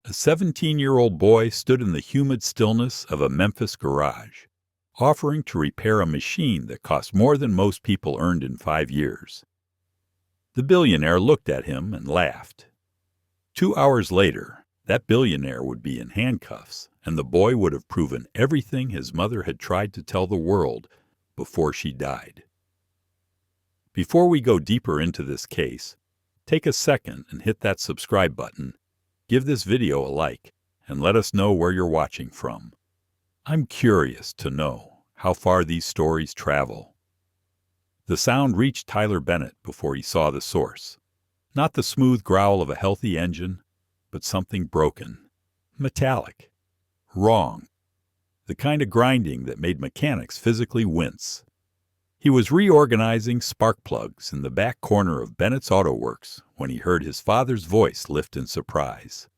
A 17-year-old boy stood in the humid stillness of a Memphis garage, offering to repair a machine that cost more than most people earned in 5 years. The billionaire looked at him and laughed. 2 hours later, that billionaire would be in handcuffs, and the boy would have proven everything his mother had tried to tell the world before she died. Before we go deeper into this case, take a second and hit that subscribe button. Give this video a like, and let us know where you're watching from. I'm curious to know how far these stories travel. The sound reached Tyler Bennett before he saw the source. Not the smooth growl of a healthy engine, but something broken, metallic, wrong, the kind of grinding that made mechanics physically wince. He was reorganizing spark plugs in the back corner of Bennett's Auto Works when he heard his father's voice lift in surprise.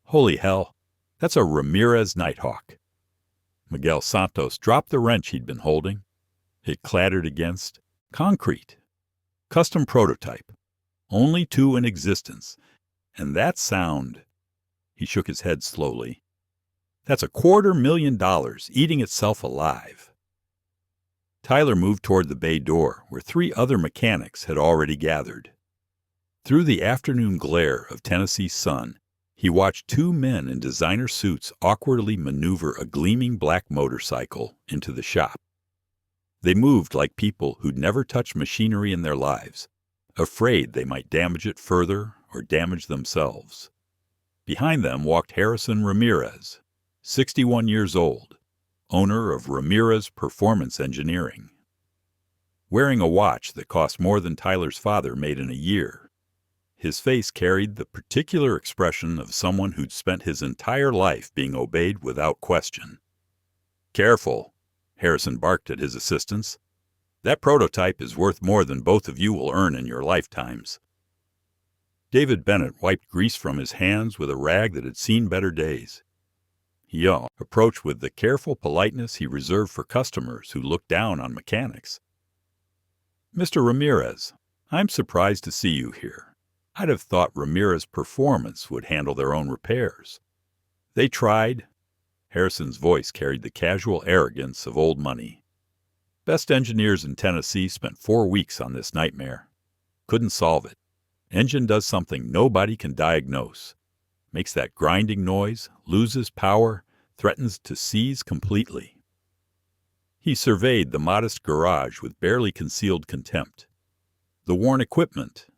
"Holy hell, that's a Ramirez Nighthawk." Miguel Santos dropped the wrench he'd been holding. It clattered against concrete. Custom prototype. Only 2 in existence. And that sound... He shook his head slowly. "That's $250,000 eating itself alive." Tyler moved toward the bay door, where 3 other mechanics had already gathered. Through the afternoon glare of Tennessee's sun, he watched 2 men in designer suits awkwardly maneuver a gleaming black motorcycle into the shop. They moved like people who'd never touched machinery in their lives, afraid they might damage it further or damage themselves. Behind them walked Harrison Ramirez, 61 years old, owner of Ramirez Performance Engineering. Wearing a watch that cost more than Tyler's father made in a year, his face carried the particular expression of someone who'd spent his entire life being obeyed without question. "Careful," Harrison barked at his assistants. "That prototype is worth more than both of you will earn in your lifetimes." David Bennett wiped grease from his hands with a rag that had seen better days. He approached with the careful politeness he reserved for customers who looked down on mechanics. "Mr. Ramirez, I'm surprised to see you here. I'd have thought Ramirez Performance would handle their own repairs. They tried." Harrison's voice carried the casual arrogance of old money. "Best engineers in Tennessee spent 4 weeks on this nightmare. Couldn't solve it. Engine does something nobody can diagnose. Makes that grinding noise, loses power, threatens to seize completely." He surveyed the modest garage with barely concealed contempt. The worn equipment,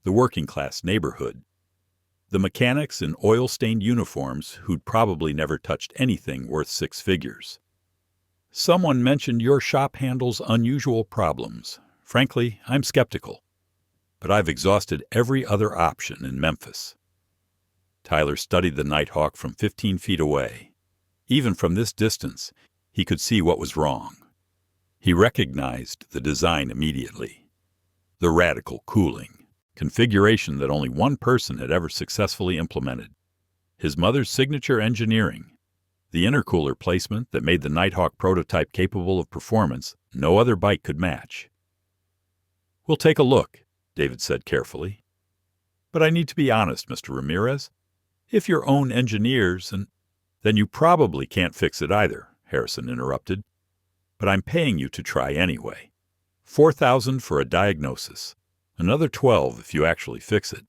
the working-class neighborhood, the mechanics in oil-stained uniforms who'd probably never touched anything worth 6 figures. "Someone mentioned your shop handles unusual problems. Frankly, I'm skeptical. But I've exhausted every other option in Memphis." Tyler studied the Nighthawk from 15 feet away. Even from this distance, he could see what was wrong. He recognized the design immediately. The radical cooling, configuration that only one person had ever successfully implemented. His mother's signature engineering. The intercooler placement that made the Nighthawk prototype capable of performance no other bike could match. "We'll take a look," David said carefully. "But I need to be honest, Mr. Ramirez. If your own engineers and—" "Then you probably can't fix it either," Harrison interrupted. "But I'm paying you to try anyway. $4,000 for a diagnosis. Another $12 if you actually fix it."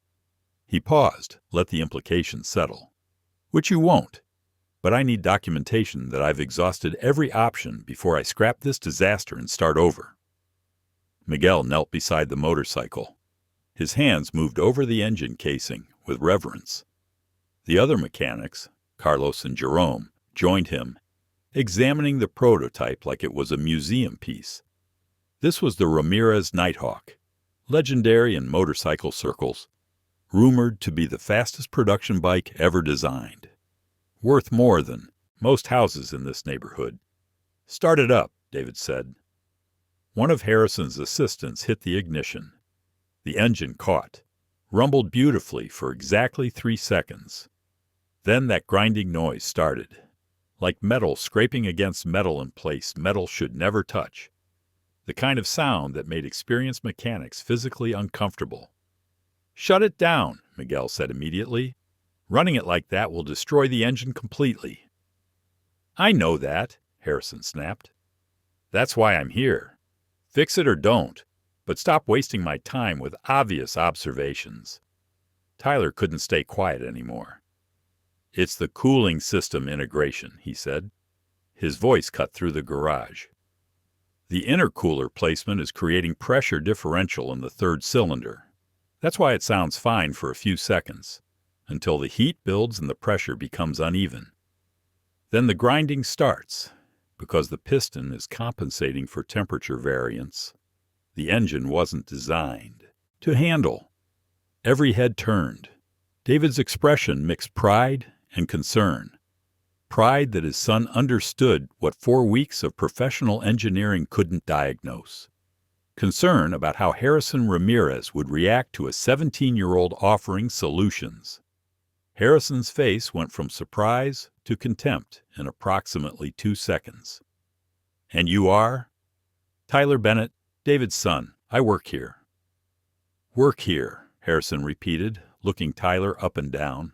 He paused, let the implication settle. "Which you won't. But I need documentation that I've exhausted every option before I scrap this disaster and start over." Miguel knelt beside the motorcycle. His hands moved over the engine casing with reverence. The other mechanics, Carlos and Jerome, joined him, examining the prototype like it was a museum piece. This was the Ramirez Nighthawk, legendary in motorcycle circles, rumored to be the fastest production bike ever designed. Worth more than most houses in this neighborhood. "Start it up," David said. One of Harrison's assistants hit the ignition. The engine caught, rumbled beautifully for exactly 3 seconds. Then that grinding noise started, like metal scraping against metal in place metal should never touch. The kind of sound that made experienced mechanics physically uncomfortable. "Shut it down," Miguel said immediately. Running it like that will destroy the engine completely." "I know that," Harrison snapped. "That's why I'm here. Fix it or don't, but stop wasting my time with obvious observations." Tyler couldn't stay quiet anymore. "It's the cooling system integration," he said. His voice cut through the garage. "The intercooler placement is creating pressure differential in the third cylinder. That's why it sounds fine for a few seconds, until the heat builds and the pressure becomes uneven. Then the grinding starts, because the piston is compensating for temperature variance the engine wasn't designed to handle." Every head turned. David's expression mixed pride and concern. Pride that his son understood what 4 weeks of professional engineering couldn't diagnose. Concern about how Harrison Ramirez would react to a 17-year-old offering solutions. Harrison's face went from surprise to contempt in approximately 2 seconds. "And you are?" "Tyler Bennett, David's son. I work here." "Work here," Harrison repeated, looking Tyler up and down,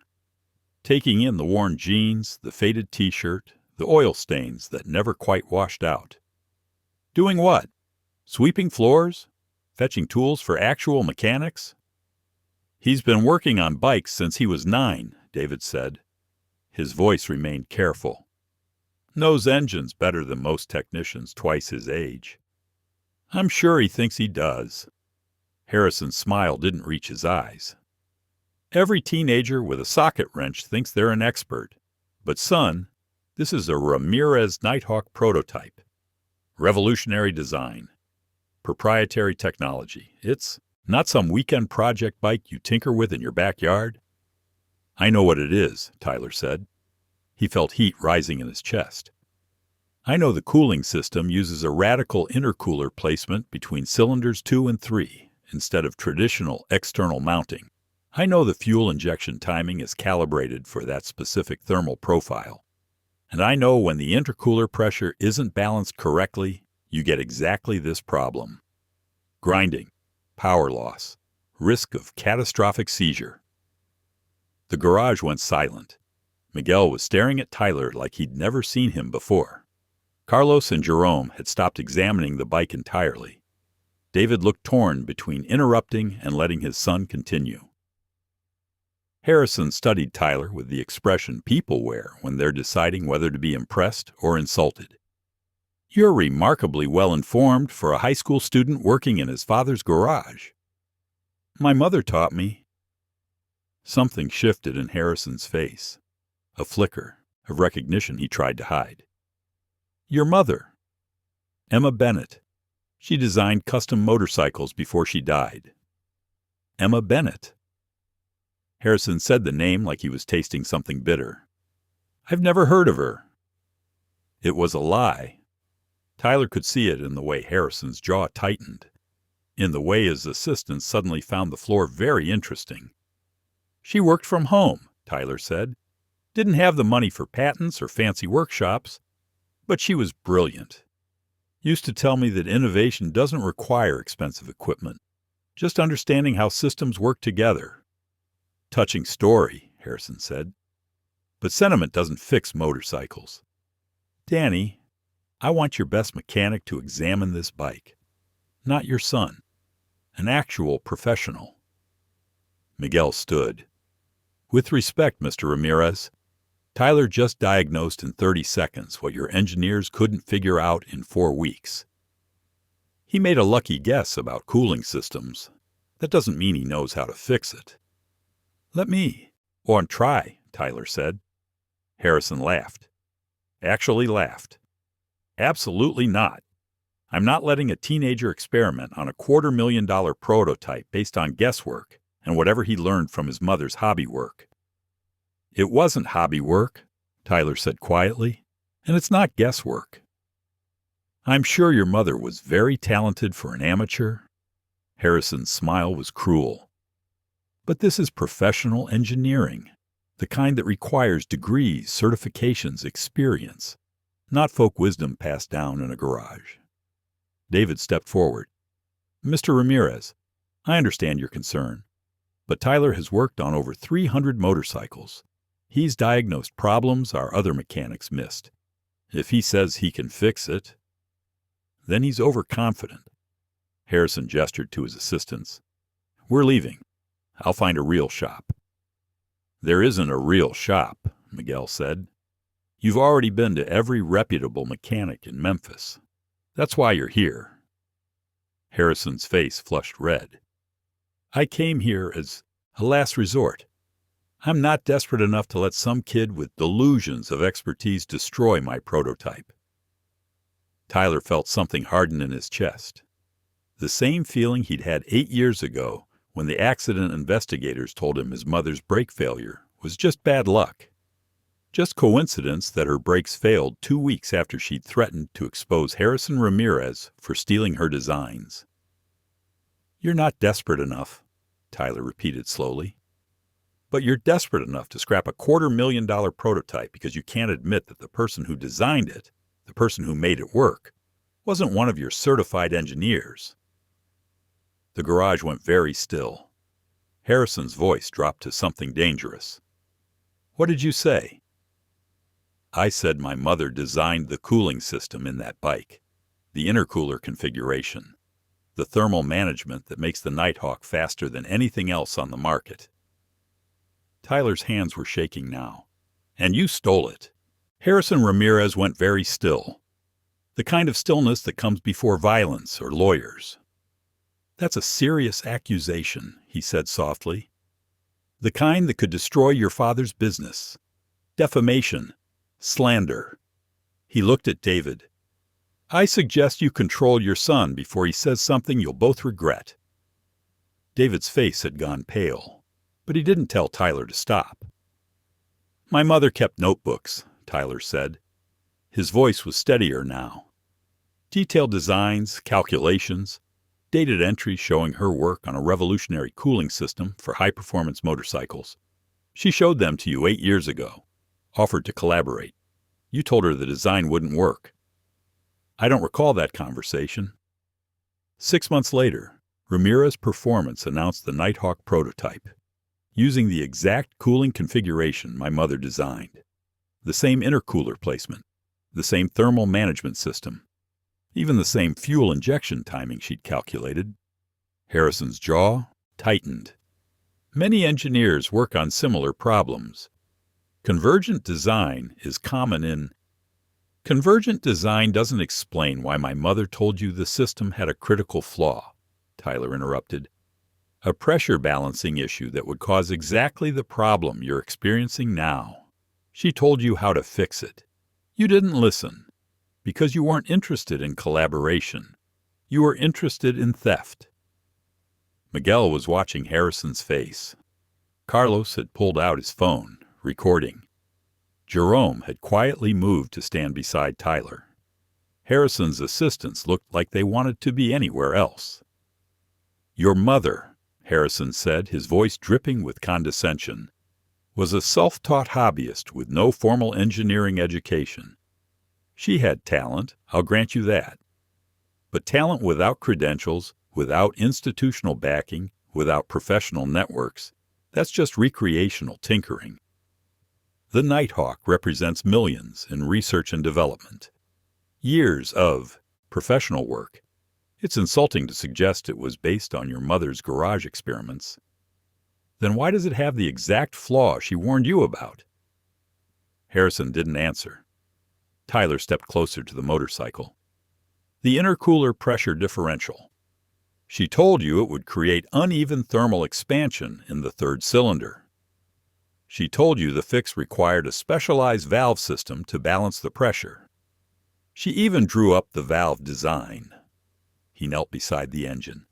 taking in the worn jeans, the faded T-shirt, the oil stains that never quite washed out. "Doing what? Sweeping floors? Fetching tools for actual mechanics?" "He's been working on bikes since he was 9, David said. His voice remained careful. "Knows engines better than most technicians twice his age." "I'm sure he thinks he does." Harrison's smile didn't reach his eyes. "Every teenager with a socket wrench thinks they're an expert. But son, this is a Ramirez Nighthawk prototype. Revolutionary design. Proprietary technology. It's not some weekend project bike you tinker with in your backyard." "I know what it is," Tyler said. He felt heat rising in his chest. "I know the cooling system uses a radical intercooler placement between cylinders 2 and 3 instead of traditional external mounting. I know the fuel injection timing is calibrated for that specific thermal profile. And I know when the intercooler pressure isn't balanced correctly, you get exactly this problem. Grinding, power loss, risk of catastrophic seizure." The garage went silent. Miguel was staring at Tyler like he'd never seen him before. Carlos and Jerome had stopped examining the bike entirely. David looked torn between interrupting and letting his son continue. Harrison studied Tyler with the expression people wear when they're deciding whether to be impressed or insulted. "You're remarkably well-informed for a high school student working in his father's garage." "My mother taught me." Something shifted in Harrison's face, a flicker of recognition he tried to hide. "Your mother." "Emma Bennett. She designed custom motorcycles before she died." "Emma Bennett." Harrison said the name like he was tasting something bitter. "I've never heard of her." It was a lie. Tyler could see it in the way Harrison's jaw tightened, in the way his assistant suddenly found the floor very interesting. "She worked from home," Tyler said. "Didn't have the money for patents or fancy workshops, but she was brilliant. Used to tell me that innovation doesn't require expensive equipment, just understanding how systems work together." "Touching story," Harrison said. "But sentiment doesn't fix motorcycles. Danny, I want your best mechanic to examine this bike. Not your son. An actual professional." Miguel stood. "With respect, Mr. Ramirez, Tyler just diagnosed in 30 seconds what your engineers couldn't figure out in 4 weeks. He made a lucky guess about cooling systems. That doesn't mean he knows how to fix it." "Let me, or try," Tyler said. Harrison laughed. Actually laughed. "Absolutely not. I'm not letting a teenager experiment on a $250,000 prototype based on guesswork and whatever he learned from his mother's hobby work." "It wasn't hobby work," Tyler said quietly, "and it's not guesswork." "I'm sure your mother was very talented for an amateur." Harrison's smile was cruel. "But this is professional engineering, the kind that requires degrees, certifications, experience, not folk wisdom passed down in a garage." David stepped forward. "Mr. Ramirez, I understand your concern, but Tyler has worked on over 300 motorcycles. He's diagnosed problems our other mechanics missed. If he says he can fix it, then he's overconfident. Harrison gestured to his assistants. We're leaving. I'll find a real shop. There isn't a real shop, Miguel said. You've already been to every reputable mechanic in Memphis. That's why you're here. Harrison's face flushed red. I came here as a last resort. I'm not desperate enough to let some kid with delusions of expertise destroy my prototype. Tyler felt something harden in his chest. The same feeling he'd had 8 years ago when the accident investigators told him his mother's brake failure was just bad luck. Just coincidence that her brakes failed 2 weeks after she'd threatened to expose Harrison Ramirez for stealing her designs. You're not desperate enough, Tyler repeated slowly. But you're desperate enough to scrap a $250,000 prototype because you can't admit that the person who designed it, the person who made it work, wasn't one of your certified engineers. The garage went very still. Harrison's voice dropped to something dangerous. What did you say? I said my mother designed the cooling system in that bike, the intercooler configuration, the thermal management that makes the Nighthawk faster than anything else on the market. Tyler's hands were shaking now. And you stole it. Harrison Ramirez went very still. The kind of stillness that comes before violence or lawyers. That's a serious accusation, he said softly. The kind that could destroy your father's business. Defamation. Slander. He looked at David. I suggest you control your son before he says something you'll both regret. David's face had gone pale, but he didn't tell Tyler to stop. My mother kept notebooks, Tyler said. His voice was steadier now. Detailed designs, calculations, dated entries showing her work on a revolutionary cooling system for high-performance motorcycles. She showed them to you 8 years ago, offered to collaborate. You told her the design wouldn't work. I don't recall that conversation. 6 months later, Ramirez Performance announced the Nighthawk prototype, using the exact cooling configuration my mother designed. The same intercooler placement, the same thermal management system, even the same fuel injection timing she'd calculated. Harrison's jaw tightened. Many engineers work on similar problems. Convergent design is common in... Convergent design doesn't explain why my mother told you the system had a critical flaw, Tyler interrupted. A pressure balancing issue that would cause exactly the problem you're experiencing now. She told you how to fix it. You didn't listen, because you weren't interested in collaboration. You were interested in theft. Miguel was watching Harrison's face. Carlos had pulled out his phone, recording. Jerome had quietly moved to stand beside Tyler. Harrison's assistants looked like they wanted to be anywhere else. Your mother, Harrison said, his voice dripping with condescension, was a self-taught hobbyist with no formal engineering education. She had talent, I'll grant you that. But talent without credentials, without institutional backing, without professional networks, that's just recreational tinkering. The Nighthawk represents millions in research and development. Years of professional work. It's insulting to suggest it was based on your mother's garage experiments. Then why does it have the exact flaw she warned you about? Harrison didn't answer. Tyler stepped closer to the motorcycle. The intercooler pressure differential. She told you it would create uneven thermal expansion in the third cylinder. She told you the fix required a specialized valve system to balance the pressure. She even drew up the valve design. He knelt beside the engine.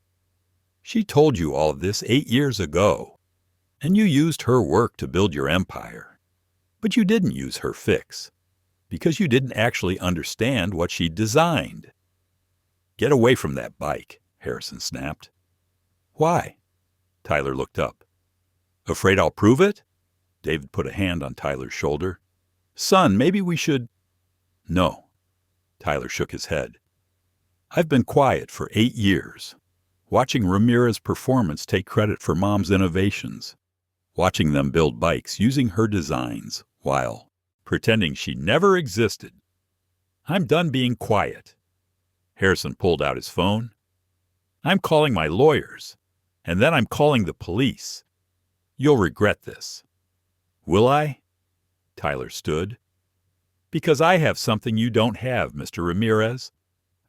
She told you all of this 8 years ago, and you used her work to build your empire. But you didn't use her fix, because you didn't actually understand what she designed. Get away from that bike, Harrison snapped. Why? Tyler looked up. Afraid I'll prove it? David put a hand on Tyler's shoulder. Son, maybe we should... No. Tyler shook his head. I've been quiet for 8 years. watching Ramirez's performance take credit for Mom's innovations, watching them build bikes using her designs while pretending she never existed. I'm done being quiet. Harrison pulled out his phone. I'm calling my lawyers, and then I'm calling the police. You'll regret this. Will I? Tyler stood. Because I have something you don't have, Mr. Ramirez.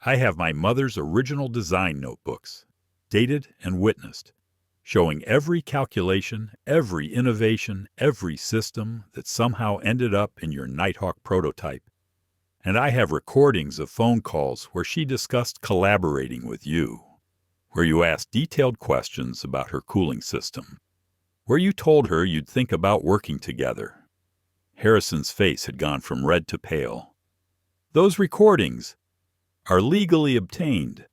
I have my mother's original design notebooks, dated and witnessed, showing every calculation, every innovation, every system that somehow ended up in your Nighthawk prototype. And I have recordings of phone calls where she discussed collaborating with you, where you asked detailed questions about her cooling system, where you told her you'd think about working together. Harrison's face had gone from red to pale. Those recordings are legally obtained.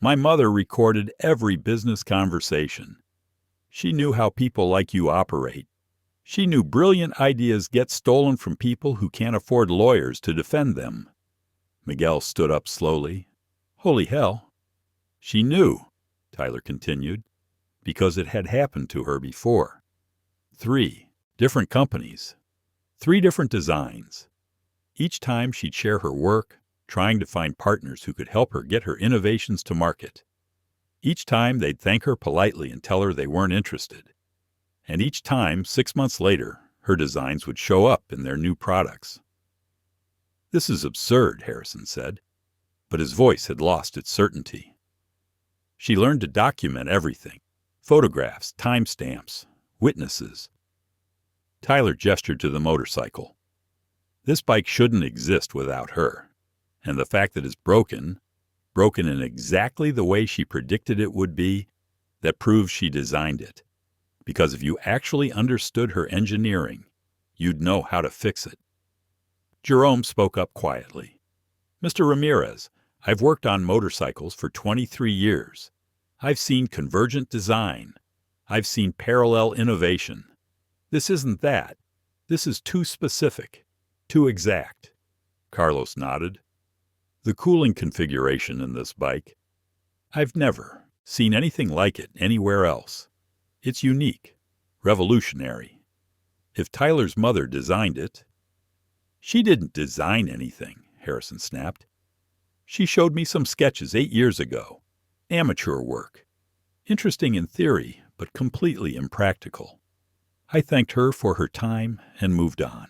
My mother recorded every business conversation. She knew how people like you operate. She knew brilliant ideas get stolen from people who can't afford lawyers to defend them. Miguel stood up slowly. Holy hell. She knew, Tyler continued, because it had happened to her before. 3 different companies, 3 different designs. Each time she'd share her work, trying to find partners who could help her get her innovations to market. Each time they'd thank her politely and tell her they weren't interested. And each time, 6 months later, her designs would show up in their new products. This is absurd, Harrison said, but his voice had lost its certainty. She learned to document everything: photographs, timestamps, witnesses. Tyler gestured to the motorcycle. This bike shouldn't exist without her, and the fact that it's broken in exactly the way she predicted it would be, that proves she designed it. Because if you actually understood her engineering, you'd know how to fix it. Jerome spoke up quietly. Mr. Ramirez, I've worked on motorcycles for 23 years. I've seen convergent design. I've seen parallel innovation. This isn't that. This is too specific, too exact. Carlos nodded. The cooling configuration in this bike, I've never seen anything like it anywhere else. It's unique, revolutionary. If Tyler's mother designed it— She didn't design anything, Harrison snapped. She showed me some sketches 8 years ago. Amateur work. Interesting in theory, but completely impractical. I thanked her for her time and moved on.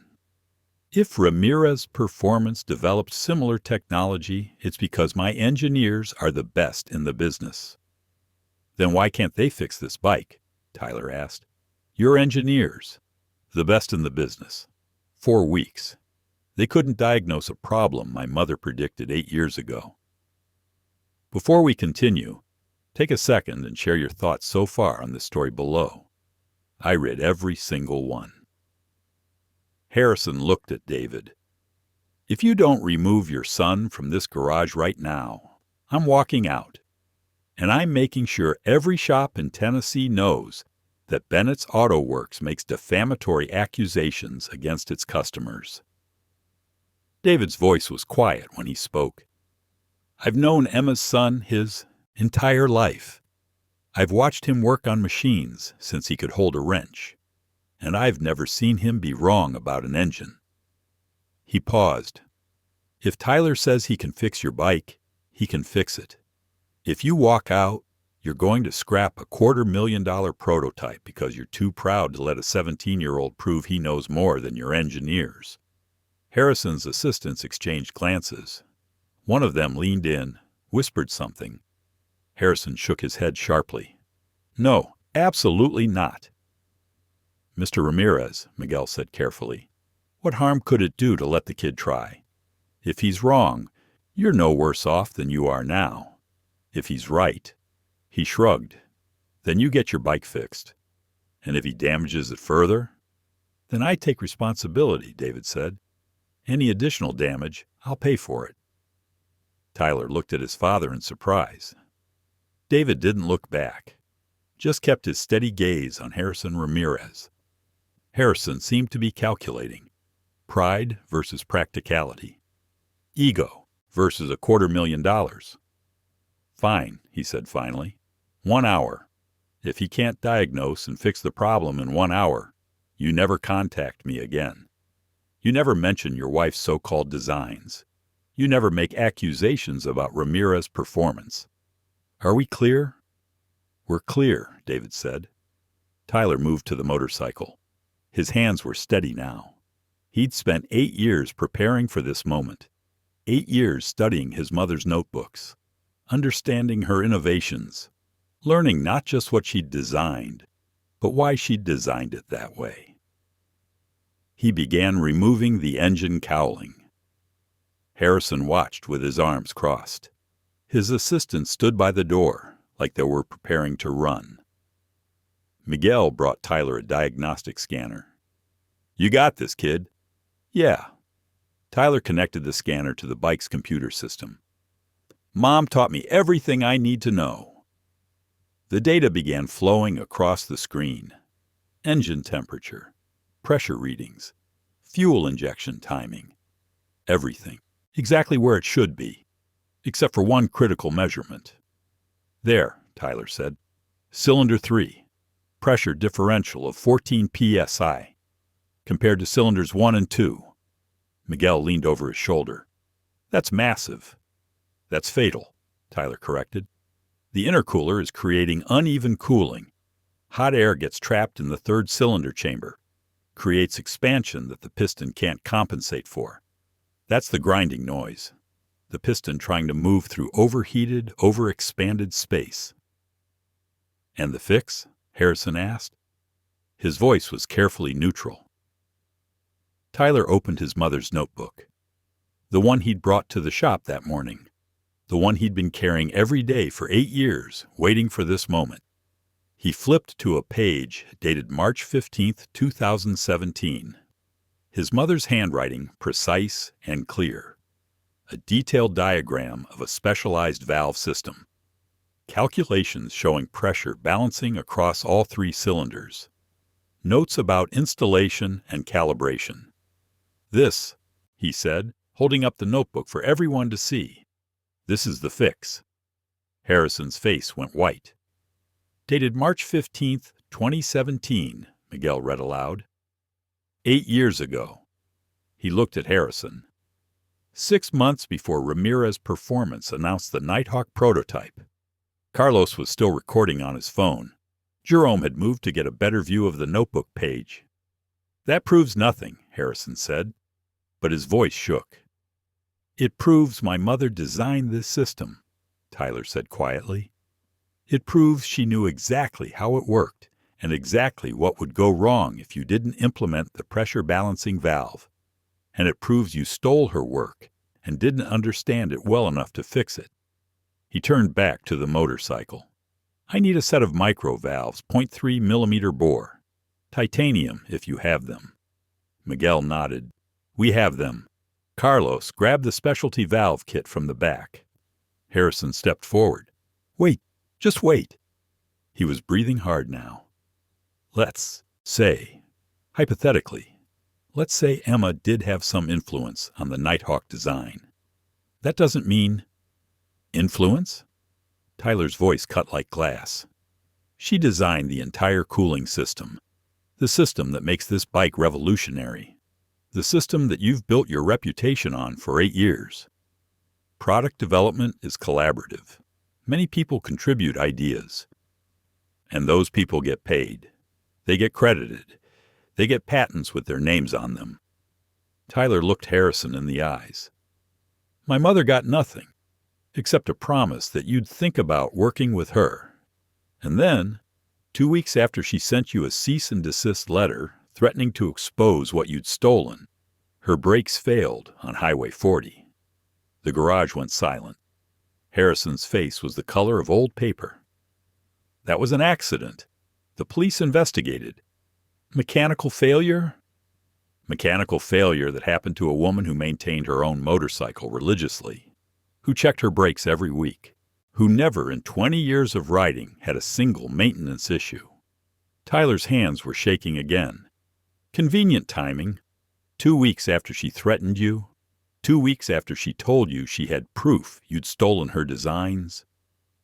If Ramirez Performance developed similar technology, it's because my engineers are the best in the business. Then why can't they fix this bike? Tyler asked. Your engineers, the best in the business. 4 weeks. They couldn't diagnose a problem my mother predicted 8 years ago. Before we continue, take a second and share your thoughts so far on the story below. I read every single one. Harrison looked at David. If you don't remove your son from this garage right now, I'm walking out. And I'm making sure every shop in Tennessee knows that Bennett's Auto Works makes defamatory accusations against its customers. David's voice was quiet when he spoke. I've known Emma's son his entire life. I've watched him work on machines since he could hold a wrench, and I've never seen him be wrong about an engine. He paused. If Tyler says he can fix your bike, he can fix it. If you walk out, you're going to scrap a $250,000 prototype because you're too proud to let a 17-year-old prove he knows more than your engineers. Harrison's assistants exchanged glances. One of them leaned in, whispered something. Harrison shook his head sharply. No, absolutely not. Mr. Ramirez, Miguel said carefully, what harm could it do to let the kid try? If he's wrong, you're no worse off than you are now. If he's right— He shrugged. Then you get your bike fixed. And if he damages it further? Then I take responsibility, David said. Any additional damage, I'll pay for it. Tyler looked at his father in surprise. David didn't look back, just kept his steady gaze on Harrison Ramirez. Harrison seemed to be calculating. Pride versus practicality. Ego versus $250,000. Fine, he said finally. 1 hour. If he can't diagnose and fix the problem in 1 hour, you never contact me again. You never mention your wife's so-called designs. You never make accusations about Ramirez's performance. Are we clear?" "We're clear," David said. Tyler moved to the motorcycle. His hands were steady now. He'd spent 8 years preparing for this moment. 8 years studying his mother's notebooks, understanding her innovations, learning not just what she'd designed, but why she'd designed it that way. He began removing the engine cowling. Harrison watched with his arms crossed. His assistant stood by the door, like they were preparing to run. Miguel brought Tyler a diagnostic scanner. "You got this, kid." "Yeah." Tyler connected the scanner to the bike's computer system. "Mom taught me everything I need to know." The data began flowing across the screen. Engine temperature, pressure readings, fuel injection timing. Everything. Exactly where it should be, except for one critical measurement. "There," Tyler said. "Cylinder 3. Pressure differential of 14 psi, compared to cylinders 1 and 2. Miguel leaned over his shoulder. "That's massive." "That's fatal," Tyler corrected. "The intercooler is creating uneven cooling. Hot air gets trapped in the third cylinder chamber, creates expansion that the piston can't compensate for. That's the grinding noise. The piston trying to move through overheated, overexpanded space." "And the fix?" Harrison asked. His voice was carefully neutral. Tyler opened his mother's notebook. The one he'd brought to the shop that morning. The one he'd been carrying every day for 8 years, waiting for this moment. He flipped to a page dated March 15th, 2017. His mother's handwriting precise and clear. A detailed diagram of a specialized valve system. Calculations showing pressure balancing across all 3 cylinders. Notes about installation and calibration. "This," he said, holding up the notebook for everyone to see. "This is the fix." Harrison's face went white. "Dated March 15th, 2017, Miguel read aloud. 8 years ago." He looked at Harrison. 6 months before Ramirez Performance announced the Nighthawk prototype. Carlos was still recording on his phone. Jerome had moved to get a better view of the notebook page. "That proves nothing," Harrison said, but his voice shook. "It proves my mother designed this system," Tyler said quietly. "It proves she knew exactly how it worked and exactly what would go wrong if you didn't implement the pressure balancing valve. And it proves you stole her work and didn't understand it well enough to fix it." He turned back to the motorcycle. "I need a set of micro valves, 0.3 millimeter bore. Titanium, if you have them." Miguel nodded. "We have them." Carlos grabbed the specialty valve kit from the back. Harrison stepped forward. "Wait, just wait." He was breathing hard now. "Let's say, hypothetically, let's say Emma did have some influence on the Nighthawk design. That doesn't mean—" "Influence?" Tyler's voice cut like glass. "She designed the entire cooling system. The system that makes this bike revolutionary. The system that you've built your reputation on for 8 years. Product development is collaborative. Many people contribute ideas. And those people get paid. They get credited. They get patents with their names on them." Tyler looked Harrison in the eyes. "My mother got nothing, except a promise that you'd think about working with her. And then, 2 weeks after she sent you a cease and desist letter threatening to expose what you'd stolen, her brakes failed on Highway 40. The garage went silent. Harrison's face was the color of old paper. "That was an accident. The police investigated. Mechanical failure?" "Mechanical failure that happened to a woman who maintained her own motorcycle religiously, who checked her brakes every week, who never in 20 years of riding had a single maintenance issue." Tyler's hands were shaking again. "Convenient timing. 2 weeks after she threatened you. 2 weeks after she told you she had proof you'd stolen her designs.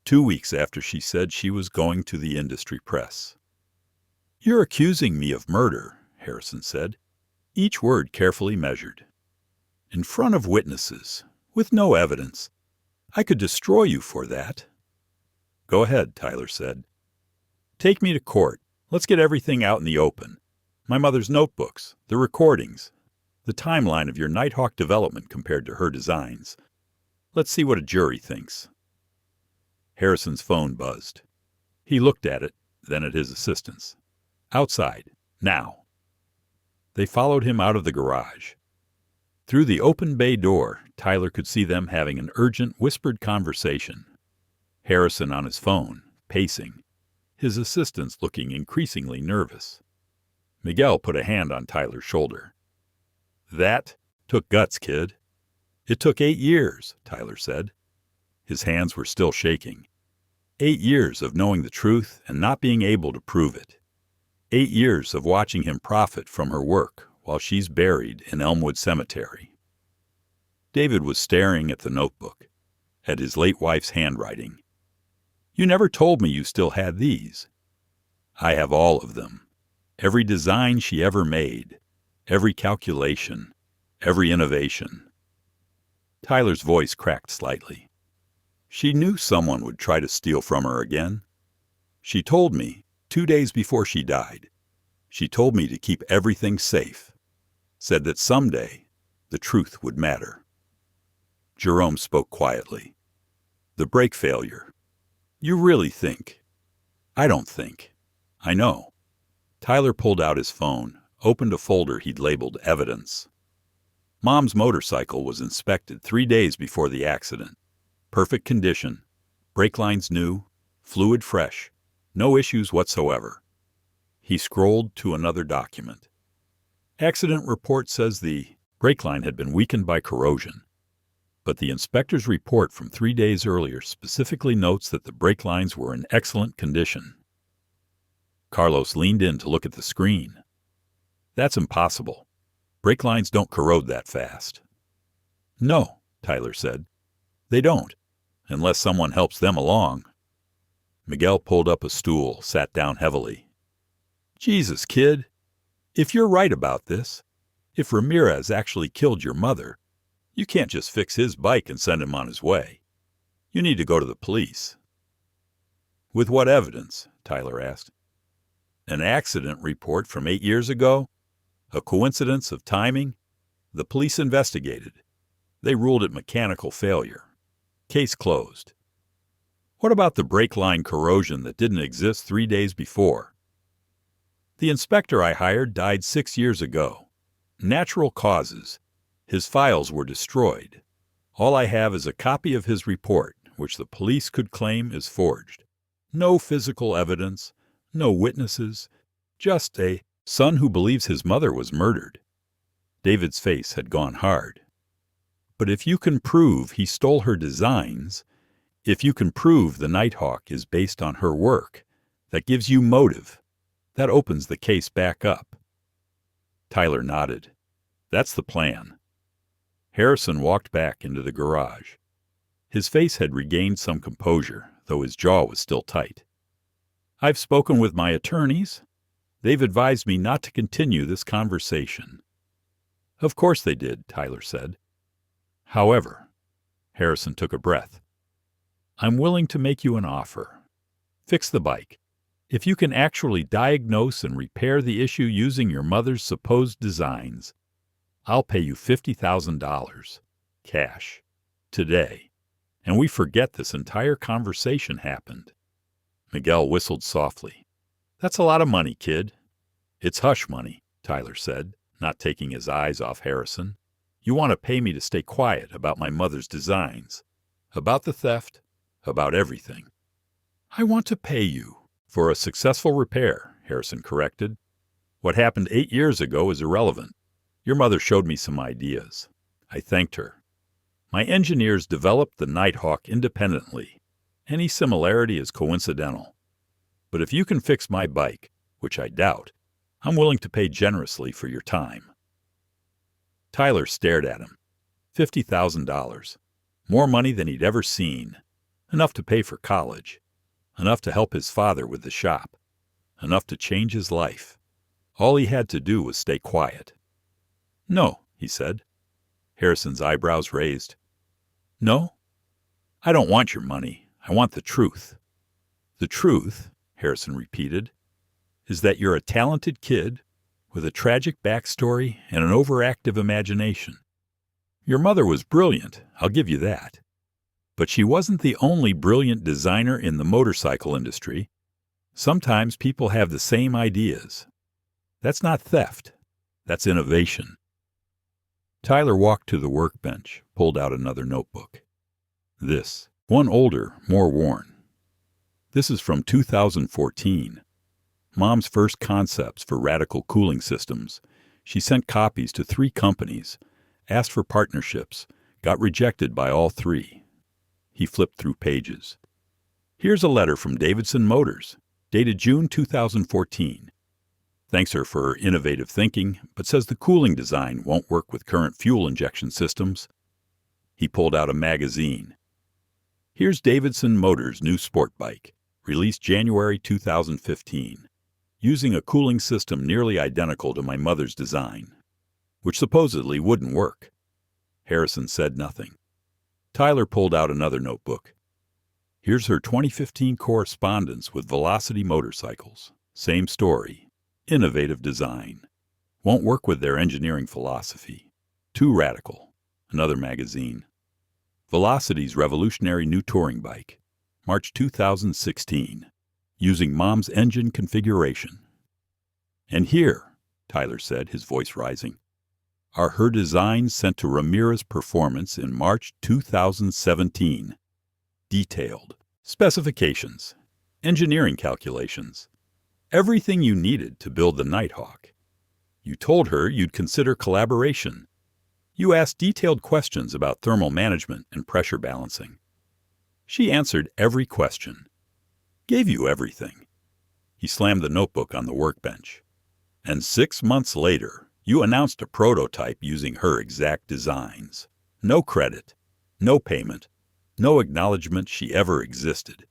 2 weeks after she said she was going to the industry press. "You're accusing me of murder," Harrison said, each word carefully measured. "In front of witnesses, with no evidence. I could destroy you for that." "Go ahead," Tyler said. "Take me to court. Let's get everything out in the open. My mother's notebooks, the recordings, the timeline of your Nighthawk development compared to her designs. Let's see what a jury thinks." Harrison's phone buzzed. He looked at it, then at his assistants. "Outside, now." They followed him out of the garage. Through the open bay door, Tyler could see them having an urgent, whispered conversation. Harrison on his phone, pacing, his assistants looking increasingly nervous. Miguel put a hand on Tyler's shoulder. "That took guts, kid." "It took 8 years, Tyler said. His hands were still shaking. 8 years of knowing the truth and not being able to prove it. 8 years of watching him profit from her work while she's buried in Elmwood Cemetery. David was staring at the notebook, at his late wife's handwriting. "You never told me you still had these." "I have all of them. Every design she ever made, every calculation, every innovation." Tyler's voice cracked slightly. "She knew someone would try to steal from her again. She told me 2 days before she died. She told me to keep everything safe. Said that someday the truth would matter." Jerome spoke quietly. "The brake failure. You really think?" "I don't think. I know." Tyler pulled out his phone, opened a folder he'd labeled Evidence. Mom's motorcycle was inspected 3 days before the accident. Perfect condition, brake lines new, fluid fresh, no issues whatsoever. He scrolled to another document. Accident report says the brake line had been weakened by corrosion, but the inspector's report from 3 days earlier specifically notes that the brake lines were in excellent condition. Carlos leaned in to look at the screen. "That's impossible. Brake lines don't corrode that fast." "No," Tyler said. "They don't, unless someone helps them along." Miguel pulled up a stool, sat down heavily. "Jesus, kid. If you're right about this, if Ramirez actually killed your mother, you can't just fix his bike and send him on his way. You need to go to the police." "With what evidence?" Tyler asked. "An accident report from 8 years ago? A coincidence of timing? The police investigated. They ruled it mechanical failure. Case closed." "What about the brake line corrosion that didn't exist 3 days before?" "The inspector I hired died 6 years ago. Natural causes. His files were destroyed. All I have is a copy of his report, which the police could claim is forged. No physical evidence, no witnesses, just a son who believes his mother was murdered." David's face had gone hard. "But if you can prove he stole her designs, if you can prove the Nighthawk is based on her work, that gives you motive. That opens the case back up." Tyler nodded. "That's the plan." Harrison walked back into the garage. His face had regained some composure, though his jaw was still tight. "I've spoken with my attorneys. They've advised me not to continue this conversation." "Of course they did," Tyler said. "However," Harrison took a breath, "I'm willing to make you an offer. Fix the bike. If you can actually diagnose and repair the issue using your mother's supposed designs, I'll pay you $50,000, cash, today, and we forget this entire conversation happened." Miguel whistled softly. "That's a lot of money, kid." "It's hush money," Tyler said, not taking his eyes off Harrison. "You want to pay me to stay quiet about my mother's designs, about the theft, about everything." "I want to pay you for a successful repair," Harrison corrected. "What happened 8 years ago is irrelevant. Your mother showed me some ideas. I thanked her. My engineers developed the Nighthawk independently. Any similarity is coincidental. But if you can fix my bike, which I doubt, I'm willing to pay generously for your time." Tyler stared at him. $50,000. More money than he'd ever seen. Enough to pay for college. Enough to help his father with the shop. Enough to change his life. All he had to do was stay quiet. "No," he said. Harrison's eyebrows raised. "No? I don't want your money. I want the truth." "The truth," Harrison repeated, "is that you're a talented kid with a tragic backstory and an overactive imagination. Your mother was brilliant, I'll give you that. But she wasn't the only brilliant designer in the motorcycle industry. Sometimes people have the same ideas. That's not theft. That's innovation." Tyler walked to the workbench, pulled out another notebook. This, one older, more worn. This is from 2014. Mom's first concepts for radical cooling systems. She sent copies to 3 companies, asked for partnerships, got rejected by all 3. He flipped through pages. Here's a letter from Davidson Motors, dated June 2014. Thanks her for her innovative thinking, but says the cooling design won't work with current fuel injection systems. He pulled out a magazine. Here's Davidson Motors' new sport bike, released January 2015, using a cooling system nearly identical to my mother's design, which supposedly wouldn't work. Harrison said nothing. Tyler pulled out another notebook. Here's her 2015 correspondence with Velocity Motorcycles. Same story. Innovative design. Won't work with their engineering philosophy. Too radical. Another magazine. Velocity's revolutionary new touring bike. March 2016. Using Mom's engine configuration. And here, Tyler said, his voice rising, are her designs sent to Ramirez Performance in March 2017. Detailed. Specifications. Engineering calculations. Everything you needed to build the Nighthawk. You told her you'd consider collaboration. You asked detailed questions about thermal management and pressure balancing. She answered every question. Gave you everything. He slammed the notebook on the workbench. And 6 months later, you announced a prototype using her exact designs. No credit, no payment, no acknowledgement she ever existed.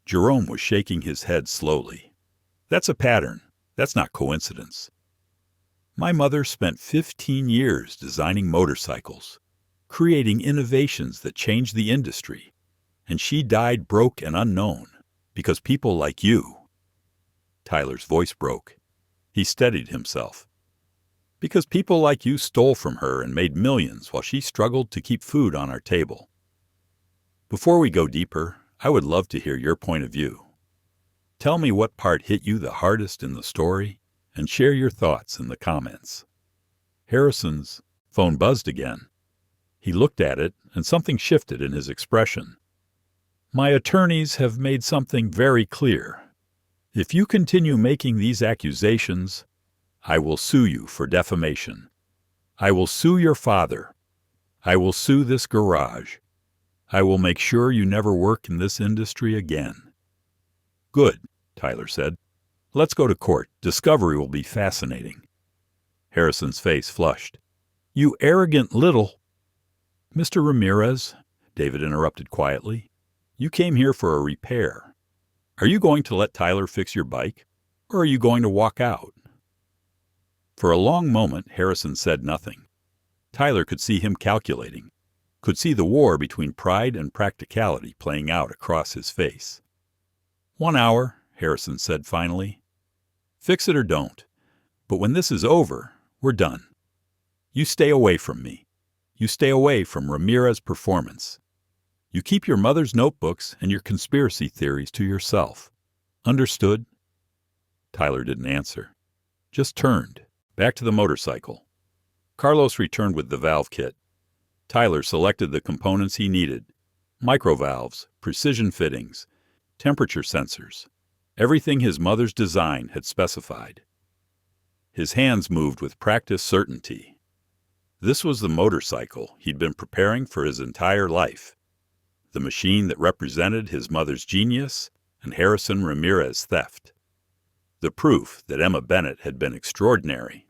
Jerome was shaking his head slowly. That's a pattern. That's not coincidence. My mother spent 15 years designing motorcycles, creating innovations that changed the industry, and she died broke and unknown because people like you. Tyler's voice broke. He steadied himself. Because people like you stole from her and made millions while she struggled to keep food on our table. Before we go deeper, I would love to hear your point of view. Tell me what part hit you the hardest in the story, and share your thoughts in the comments. Harrison's phone buzzed again. He looked at it, and something shifted in his expression. My attorneys have made something very clear. If you continue making these accusations, I will sue you for defamation. I will sue your father. I will sue this garage. I will make sure you never work in this industry again. Good, Tyler said. Let's go to court. Discovery will be fascinating. Harrison's face flushed. You arrogant little... Mr. Ramirez, David interrupted quietly, you came here for a repair. Are you going to let Tyler fix your bike, or are you going to walk out? For a long moment, Harrison said nothing. Tyler could see him calculating, could see the war between pride and practicality playing out across his face. 1 hour, Harrison said finally. Fix it or don't. But when this is over, we're done. You stay away from me. You stay away from Ramirez Performance. You keep your mother's notebooks and your conspiracy theories to yourself. Understood? Tyler didn't answer. Just turned, back to the motorcycle. Carlos returned with the valve kit. Tyler selected the components he needed. Microvalves, precision fittings, temperature sensors. Everything his mother's design had specified. His hands moved with practiced certainty. This was the motorcycle he'd been preparing for his entire life. The machine that represented his mother's genius and Harrison Ramirez's theft. The proof that Emma Bennett had been extraordinary.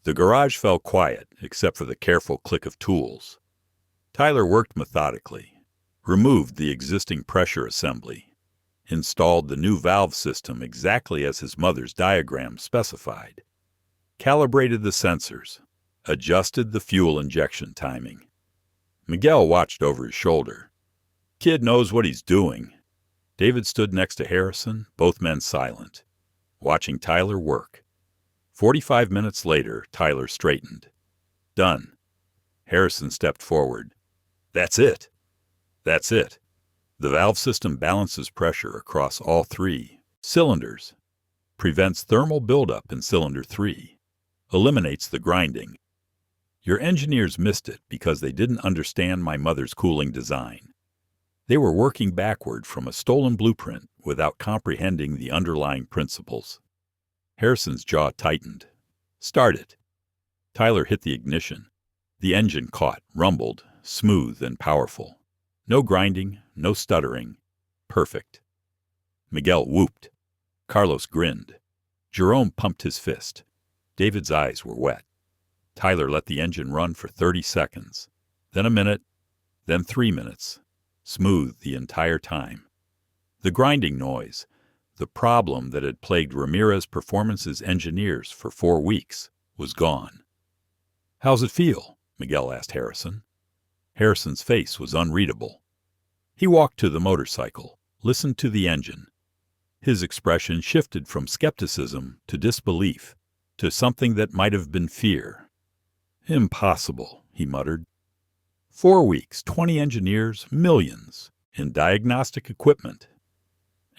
The garage fell quiet except for the careful click of tools. Tyler worked methodically. removed the existing pressure assembly, installed the new valve system exactly as his mother's diagram specified, calibrated the sensors, adjusted the fuel injection timing. Miguel watched over his shoulder. Kid knows what he's doing. David stood next to Harrison, both men silent, watching Tyler work. 45 minutes later, Tyler straightened. Done. Harrison stepped forward. That's it. That's it. The valve system balances pressure across all 3 cylinders, prevents thermal buildup in cylinder 3, eliminates the grinding. Your engineers missed it because they didn't understand my mother's cooling design. They were working backward from a stolen blueprint without comprehending the underlying principles. Harrison's jaw tightened. Start it. Tyler hit the ignition. The engine caught, rumbled, smooth and powerful. No grinding, no stuttering. Perfect. Miguel whooped. Carlos grinned. Jerome pumped his fist. David's eyes were wet. Tyler let the engine run for 30 seconds, then a minute, then 3 minutes. Smooth the entire time. The grinding noise, the problem that had plagued Ramirez Performance's engineers for 4 weeks, was gone. How's it feel? Miguel asked Harrison. Harrison's face was unreadable. He walked to the motorcycle, listened to the engine. His expression shifted from skepticism to disbelief, to something that might have been fear. Impossible, he muttered. 4 weeks, 20 engineers, millions, in diagnostic equipment.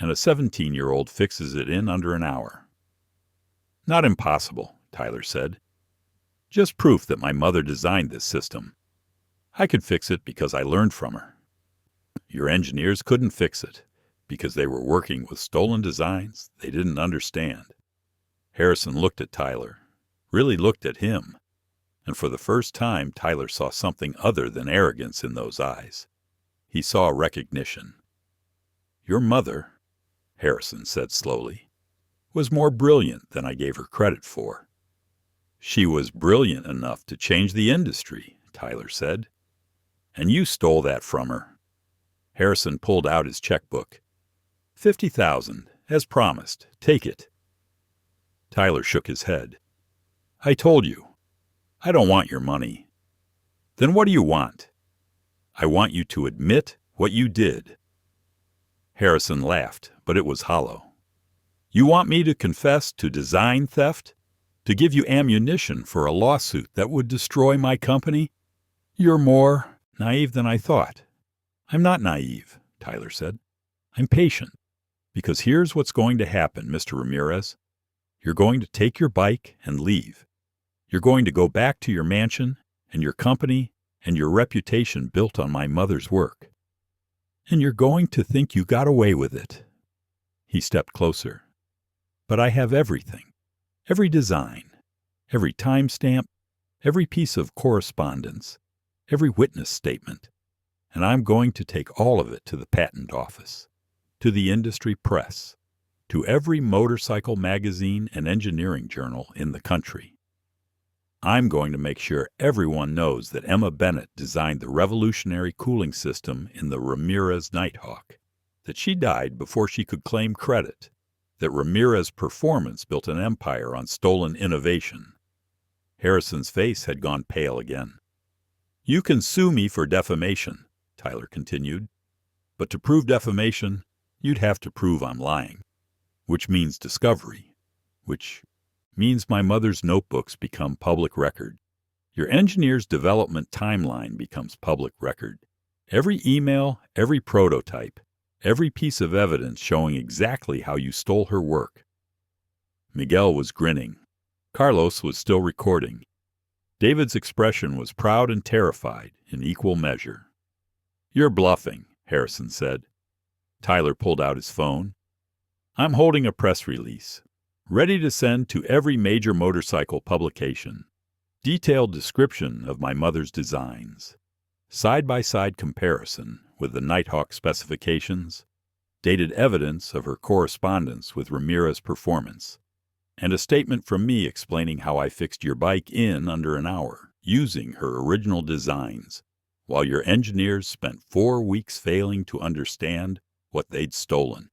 And a 17-year-old fixes it in under an hour. Not impossible, Tyler said. Just proof that my mother designed this system. I could fix it because I learned from her. Your engineers couldn't fix it because they were working with stolen designs they didn't understand. Harrison looked at Tyler, really looked at him, and for the first time Tyler saw something other than arrogance in those eyes. He saw recognition. Your mother, Harrison said slowly, was more brilliant than I gave her credit for. She was brilliant enough to change the industry, Tyler said. And you stole that from her. Harrison pulled out his checkbook. $50,000, as promised. Take it. Tyler shook his head. I told you. I don't want your money. Then what do you want? I want you to admit what you did. Harrison laughed, but it was hollow. You want me to confess to design theft? To give you ammunition for a lawsuit that would destroy my company? You're more naive than I thought. I'm not naive, Tyler said. I'm patient. Because here's what's going to happen, Mr. Ramirez. You're going to take your bike and leave. You're going to go back to your mansion and your company and your reputation built on my mother's work. And you're going to think you got away with it. He stepped closer. But I have everything. Every design. Every timestamp. Every piece of correspondence. Every witness statement. And I'm going to take all of it to the patent office, to the industry press, to every motorcycle magazine and engineering journal in the country. I'm going to make sure everyone knows that Emma Bennett designed the revolutionary cooling system in the Ramirez Nighthawk, that she died before she could claim credit, that Ramirez Performance built an empire on stolen innovation. Harrison's face had gone pale again. You can sue me for defamation, Tyler continued, but to prove defamation, you'd have to prove I'm lying, which means discovery, which means my mother's notebooks become public record. Your engineer's development timeline becomes public record. Every email, every prototype, every piece of evidence showing exactly how you stole her work. Miguel was grinning. Carlos was still recording. David's expression was proud and terrified in equal measure. You're bluffing, Harrison said. Tyler pulled out his phone. I'm holding a press release, ready to send to every major motorcycle publication. Detailed description of my mother's designs. Side-by-side comparison with the Nighthawk specifications. Dated evidence of her correspondence with Ramirez Performance. And a statement from me explaining how I fixed your bike in under an hour, using her original designs. while your engineers spent 4 weeks failing to understand what they'd stolen.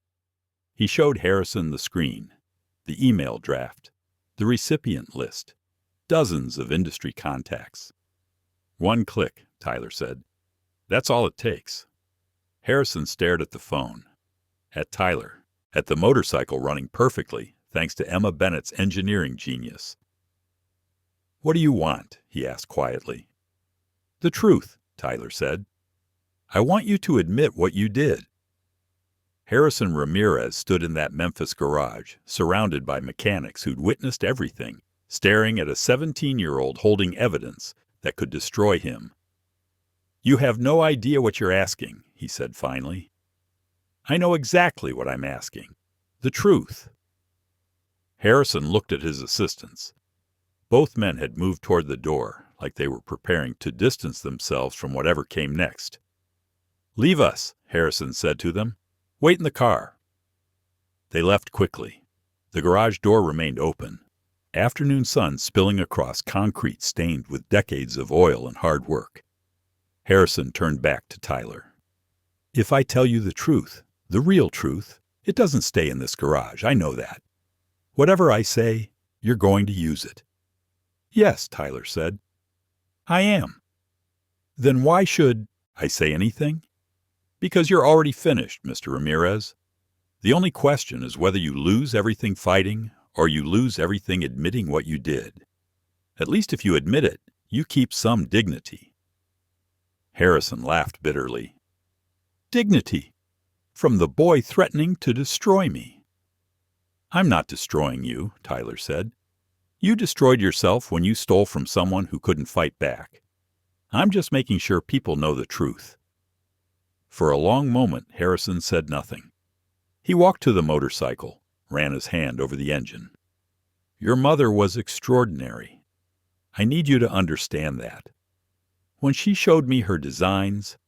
He showed Harrison the screen, the email draft, the recipient list, dozens of industry contacts. "One click," Tyler said. "That's all it takes." Harrison stared at the phone, at Tyler, at the motorcycle running perfectly thanks to Emma Bennett's engineering genius. "What do you want?" he asked quietly. "The truth," Tyler said. "I want you to admit what you did." Harrison Ramirez stood in that Memphis garage, surrounded by mechanics who'd witnessed everything, staring at a 17-year-old holding evidence that could destroy him. "You have no idea what you're asking," he said finally. "I know exactly what I'm asking. The truth." Harrison looked at his assistants. Both men had moved toward the door, like they were preparing to distance themselves from whatever came next. "Leave us," Harrison said to them. "Wait in the car." They left quickly. The garage door remained open, afternoon sun spilling across concrete stained with decades of oil and hard work. Harrison turned back to Tyler. "If I tell you the truth, the real truth, it doesn't stay in this garage, I know that. Whatever I say, you're going to use it." "Yes," Tyler said. "I am." "Then why should I say anything?" "Because you're already finished, Mr. Ramirez. The only question is whether you lose everything fighting or you lose everything admitting what you did. At least if you admit it, you keep some dignity." Harrison laughed bitterly. "Dignity? From the boy threatening to destroy me." "I'm not destroying you," Tyler said. "You destroyed yourself when you stole from someone who couldn't fight back. I'm just making sure people know the truth." For a long moment, Harrison said nothing. He walked to the motorcycle, ran his hand over the engine. "Your mother was extraordinary. I need you to understand that. When she showed me her designs,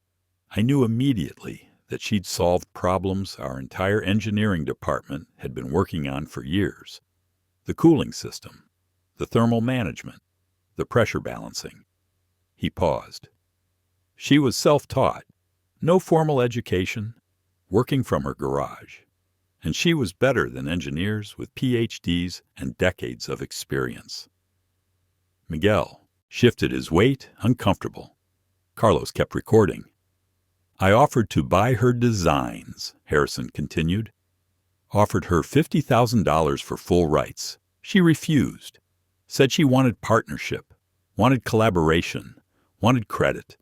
I knew immediately that she'd solved problems our entire engineering department had been working on for years. The cooling system, the thermal management, the pressure balancing." He paused. "She was self-taught, no formal education, working from her garage. And she was better than engineers with PhDs and decades of experience." Miguel shifted his weight, uncomfortable. Carlos kept recording. "I offered to buy her designs," Harrison continued. "Offered her $50,000 for full rights. She refused. Said she wanted partnership, wanted collaboration, wanted credit."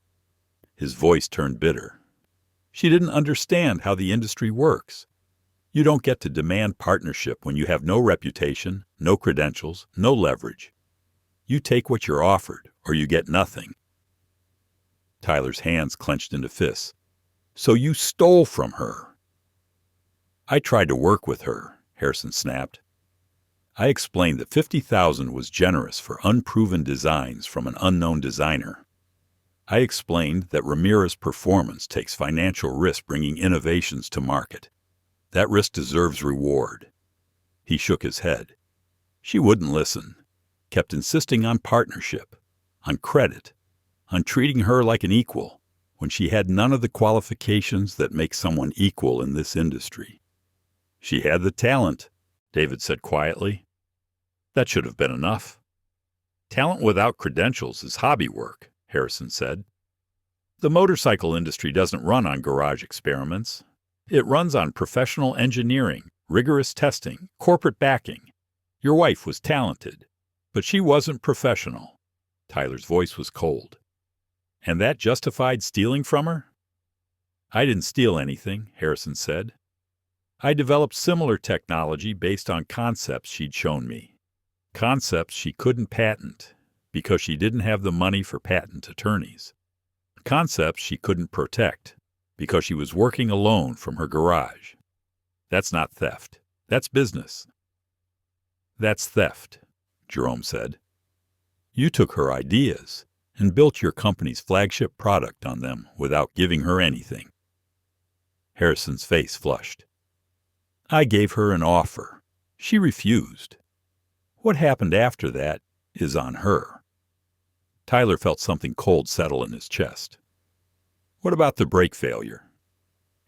His voice turned bitter. "She didn't understand how the industry works. You don't get to demand partnership when you have no reputation, no credentials, no leverage. You take what you're offered, or you get nothing." Tyler's hands clenched into fists. "So you stole from her." "I tried to work with her," Harrison snapped. "I explained that $50,000 was generous for unproven designs from an unknown designer. I explained that Ramirez Performance takes financial risk bringing innovations to market. That risk deserves reward." He shook his head. "She wouldn't listen. Kept insisting on partnership, on credit, on treating her like an equal, when she had none of the qualifications that make someone equal in this industry." "She had the talent," David said quietly. "That should have been enough." "Talent without credentials is hobby work," Harrison said. "The motorcycle industry doesn't run on garage experiments. It runs on professional engineering, rigorous testing, corporate backing. Your wife was talented, but she wasn't professional." Tyler's voice was cold. "And that justified stealing from her?" "I didn't steal anything," Harrison said. "I developed similar technology based on concepts she'd shown me. Concepts she couldn't patent because she didn't have the money for patent attorneys. Concepts she couldn't protect because she was working alone from her garage. That's not theft. That's business." "That's theft," Jerome said. "You took her ideas and built your company's flagship product on them without giving her anything." Harrison's face flushed. "I gave her an offer. She refused. What happened after that is on her." Tyler felt something cold settle in his chest. What about the brake failure?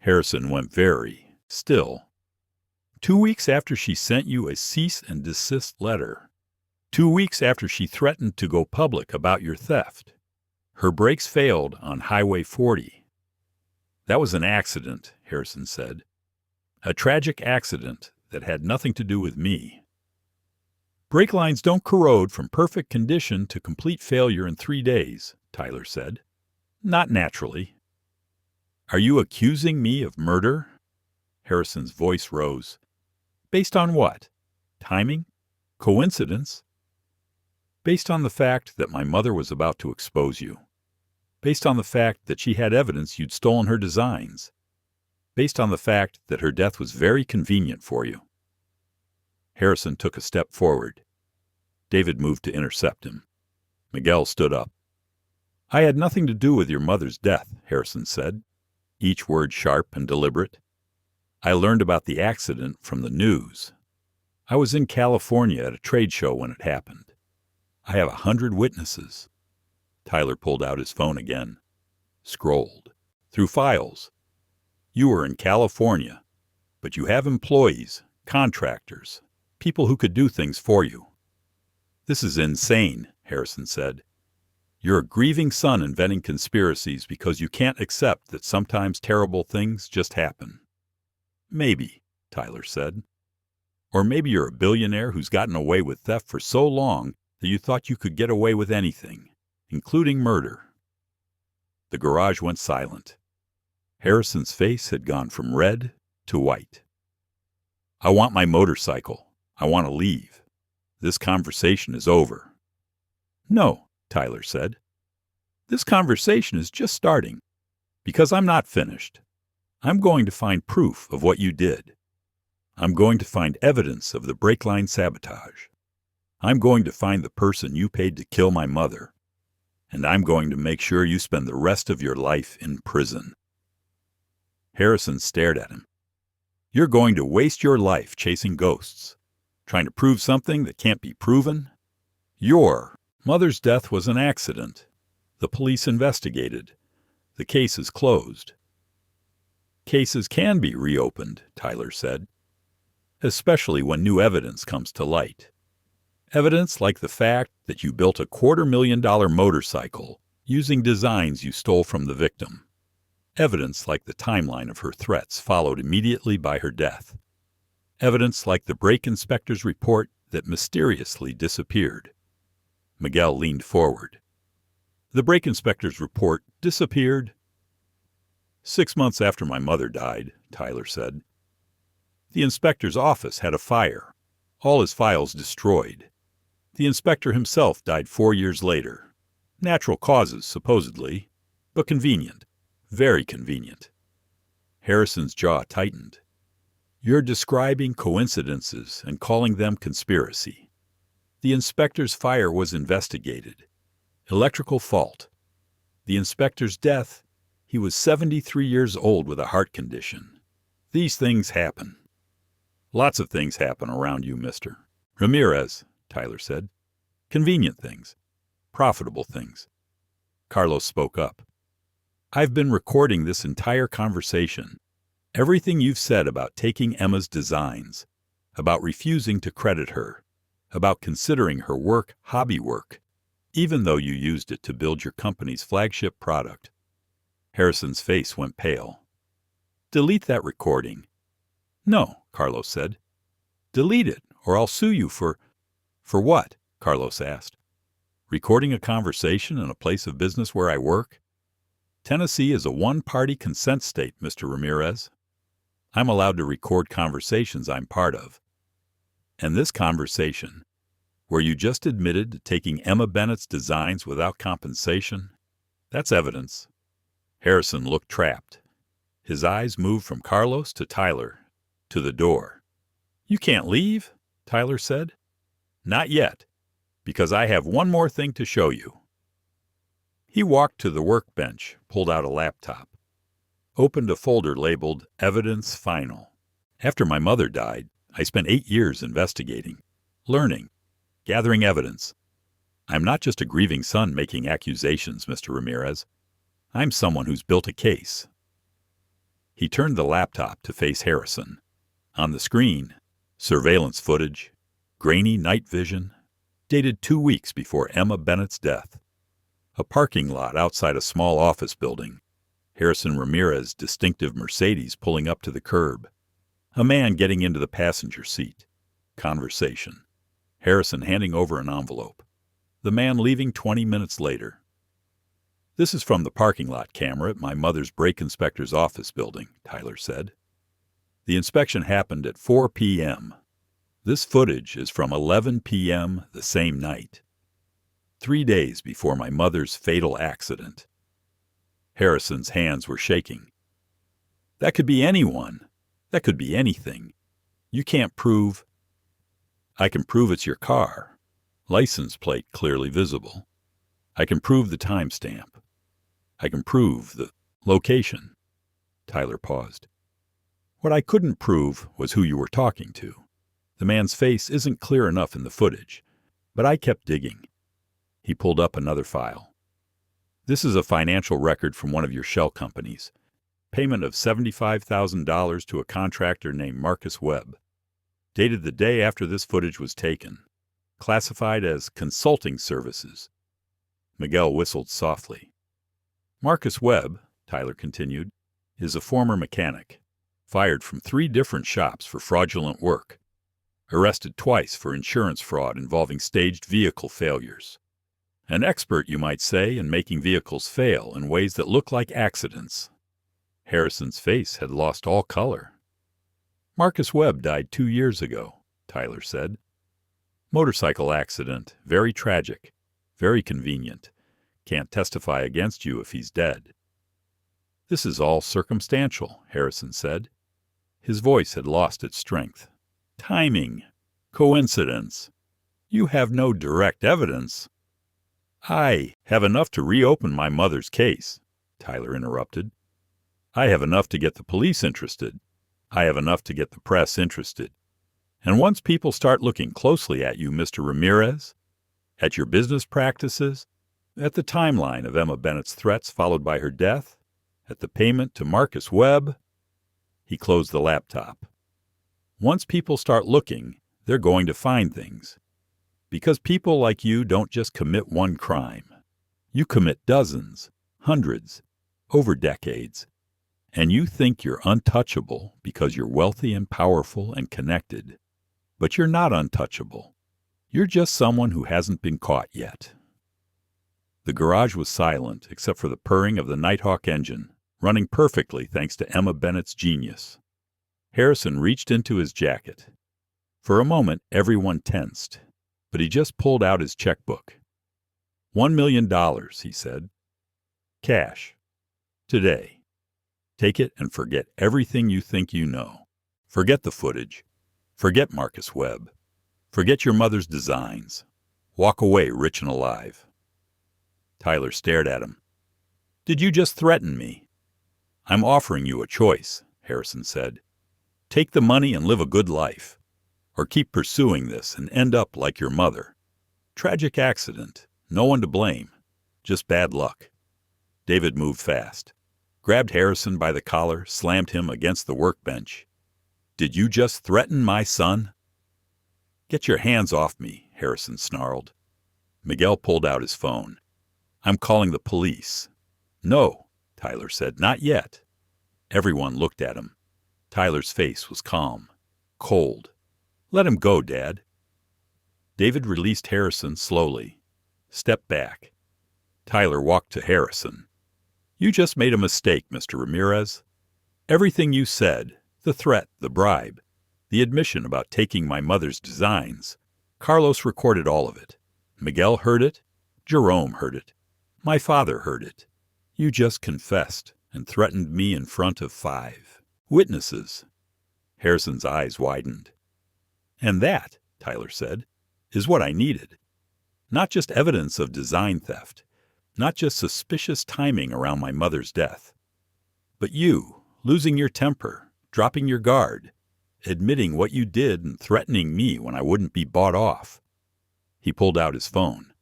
Harrison went very still. 2 weeks after she sent you a cease and desist letter. 2 weeks after she threatened to go public about your theft. Her brakes failed on Highway 40. That was an accident, Harrison said. A tragic accident that had nothing to do with me. Brake lines don't corrode from perfect condition to complete failure in 3 days, Tyler said. Not naturally. Are you accusing me of murder? Harrison's voice rose. Based on what? Timing? Coincidence? Based on the fact that my mother was about to expose you. Based on the fact that she had evidence you'd stolen her designs. Based on the fact that her death was very convenient for you. Harrison took a step forward. David moved to intercept him. Miguel stood up. I had nothing to do with your mother's death, Harrison said, each word sharp and deliberate. I learned about the accident from the news. I was in California at a trade show when it happened. I have 100 witnesses. Tyler pulled out his phone again, scrolled through files. You were in California, but you have employees, contractors, people who could do things for you. This is insane, Harrison said. You're a grieving son inventing conspiracies because you can't accept that sometimes terrible things just happen. Maybe, Tyler said. Or maybe you're a billionaire who's gotten away with theft for so long that you thought you could get away with anything, including murder. The garage went silent. Harrison's face had gone from red to white. I want my motorcycle. I want to leave. This conversation is over. No, Tyler said. This conversation is just starting, because I'm not finished. I'm going to find proof of what you did. I'm going to find evidence of the brake line sabotage. I'm going to find the person you paid to kill my mother. And I'm going to make sure you spend the rest of your life in prison. Harrison stared at him. You're going to waste your life chasing ghosts, trying to prove something that can't be proven? Your mother's death was an accident. The police investigated. The case is closed. Cases can be reopened, Tyler said, especially when new evidence comes to light. Evidence like the fact that you built a $250,000 motorcycle using designs you stole from the victim. Evidence like the timeline of her threats followed immediately by her death. Evidence like the brake inspector's report that mysteriously disappeared. Miguel leaned forward. The brake inspector's report disappeared. 6 months after my mother died, Tyler said. The inspector's office had a fire. All his files destroyed. The inspector himself died 4 years later. Natural causes, supposedly, but convenient. Very convenient. Harrison's jaw tightened. You're describing coincidences and calling them conspiracy. The inspector's fire was investigated. Electrical fault. The inspector's death, he was 73 years old with a heart condition. These things happen. Lots of things happen around you, Mr. Ramirez, Tyler said. Convenient things. Profitable things. Carlos spoke up. I've been recording this entire conversation. Everything you've said about taking Emma's designs, about refusing to credit her, about considering her work hobby work, even though you used it to build your company's flagship product. Harrison's face went pale. Delete that recording. No, Carlos said. Delete it, or I'll sue you for... For what? Carlos asked. Recording a conversation in a place of business where I work? Tennessee is a one-party consent state, Mr. Ramirez. I'm allowed to record conversations I'm part of. And this conversation, where you just admitted to taking Emma Bennett's designs without compensation, that's evidence. Harrison looked trapped. His eyes moved from Carlos to Tyler, to the door. You can't leave, Tyler said. Not yet, because I have one more thing to show you. He walked to the workbench, pulled out a laptop, opened a folder labeled Evidence Final. After my mother died, I spent 8 years investigating, learning, gathering evidence. I'm not just a grieving son making accusations, Mr. Ramirez. I'm someone who's built a case. He turned the laptop to face Harrison. On the screen, surveillance footage, grainy night vision, dated 2 weeks before Emma Bennett's death. A parking lot outside a small office building. Harrison Ramirez's distinctive Mercedes pulling up to the curb. A man getting into the passenger seat. Conversation. Harrison handing over an envelope. The man leaving 20 minutes later. This is from the parking lot camera at my mother's brake inspector's office building, Tyler said. The inspection happened at 4 p.m. This footage is from 11 p.m. the same night. 3 days before my mother's fatal accident. Harrison's hands were shaking. That could be anyone. That could be anything. You can't prove. I can prove it's your car. License plate clearly visible. I can prove the timestamp. I can prove the location. Tyler paused. What I couldn't prove was who you were talking to. The man's face isn't clear enough in the footage, but I kept digging. He pulled up another file. This is a financial record from one of your shell companies. Payment of $75,000 to a contractor named Marcus Webb. Dated the day after this footage was taken. Classified as consulting services. Miguel whistled softly. Marcus Webb, Tyler continued, is a former mechanic. Fired from 3 different shops for fraudulent work. Arrested twice for insurance fraud involving staged vehicle failures. An expert, you might say, in making vehicles fail in ways that look like accidents. Harrison's face had lost all color. Marcus Webb died 2 years ago, Tyler said. Motorcycle accident, very tragic, very convenient. Can't testify against you if he's dead. This is all circumstantial, Harrison said. His voice had lost its strength. Timing. Coincidence. You have no direct evidence. I have enough to reopen my mother's case, Tyler interrupted. I have enough to get the police interested. I have enough to get the press interested. And once people start looking closely at you, Mr. Ramirez, at your business practices, at the timeline of Emma Bennett's threats followed by her death, at the payment to Marcus Webb, he closed the laptop. Once people start looking, they're going to find things. Because people like you don't just commit one crime. You commit dozens, hundreds, over decades. And you think you're untouchable because you're wealthy and powerful and connected. But you're not untouchable. You're just someone who hasn't been caught yet. The garage was silent except for the purring of the Nighthawk engine, running perfectly thanks to Emma Bennett's genius. Harrison reached into his jacket. For a moment, everyone tensed, but he just pulled out his checkbook. $1 million, he said. Cash. Today. Take it and forget everything you think you know. Forget the footage. Forget Marcus Webb. Forget your mother's designs. Walk away rich and alive. Tyler stared at him. Did you just threaten me? I'm offering you a choice, Harrison said. Take the money and live a good life. Or keep pursuing this and end up like your mother. Tragic accident. No one to blame. Just bad luck. David moved fast. Grabbed Harrison by the collar, slammed him against the workbench. Did you just threaten my son? Get your hands off me, Harrison snarled. Miguel pulled out his phone. I'm calling the police. No, Tyler said, not yet. Everyone looked at him. Tyler's face was calm, cold. Let him go, Dad. David released Harrison slowly. Stepped back. Tyler walked to Harrison. You just made a mistake, Mr. Ramirez. Everything you said, the threat, the bribe, the admission about taking my mother's designs, Carlos recorded all of it. Miguel heard it. Jerome heard it. My father heard it. You just confessed and threatened me in front of 5 witnesses. Harrison's eyes widened. And that, Tyler said, is what I needed. Not just evidence of design theft, not just suspicious timing around my mother's death, but you, losing your temper, dropping your guard, admitting what you did and threatening me when I wouldn't be bought off. He pulled out his phone,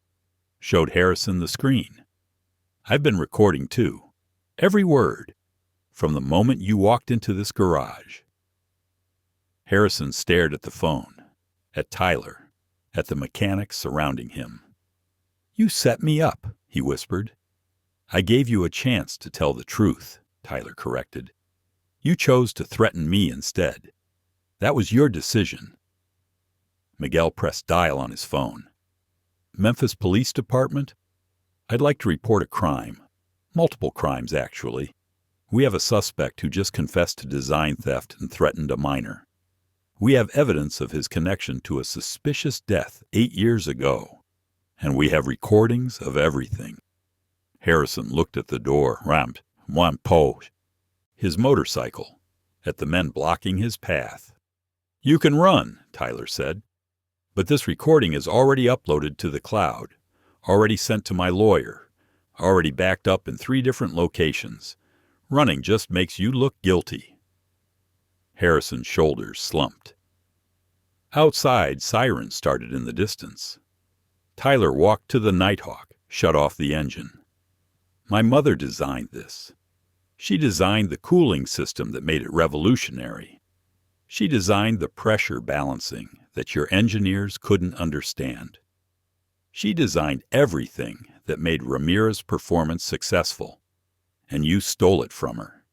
showed Harrison the screen. I've been recording too. Every word, from the moment you walked into this garage. Harrison stared at the phone, at Tyler, at the mechanics surrounding him. "You set me up," he whispered. "I gave you a chance to tell the truth," Tyler corrected. "You chose to threaten me instead. That was your decision." Miguel pressed dial on his phone. "Memphis Police Department? I'd like to report a crime. Multiple crimes, actually. We have a suspect who just confessed to design theft and threatened a minor. We have evidence of his connection to a suspicious death 8 years ago. And we have recordings of everything." Harrison looked at the door, ramped, one post, his motorcycle, at the men blocking his path. "You can run," Tyler said. "But this recording is already uploaded to the cloud, already sent to my lawyer, already backed up in 3 different locations. Running just makes you look guilty." Harrison's shoulders slumped. Outside, sirens started in the distance. Tyler walked to the Nighthawk, shut off the engine. "My mother designed this. She designed the cooling system that made it revolutionary. She designed the pressure balancing that your engineers couldn't understand. She designed everything that made Ramirez's performance successful, and you stole it from her.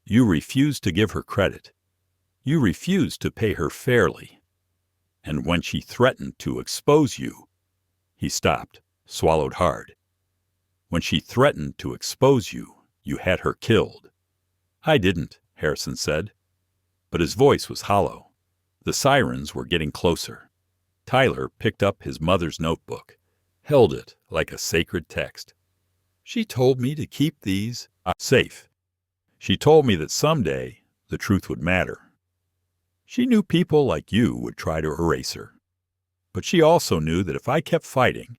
You refused to give her credit. You refused to pay her fairly. And when she threatened to expose you—" He stopped, swallowed hard. "When she threatened to expose you, you had her killed." "I didn't," Harrison said. But his voice was hollow. The sirens were getting closer. Tyler picked up his mother's notebook, held it like a sacred text. "She told me to keep these safe. She told me that someday the truth would matter. She knew people like you would try to erase her. But she also knew that if I kept fighting,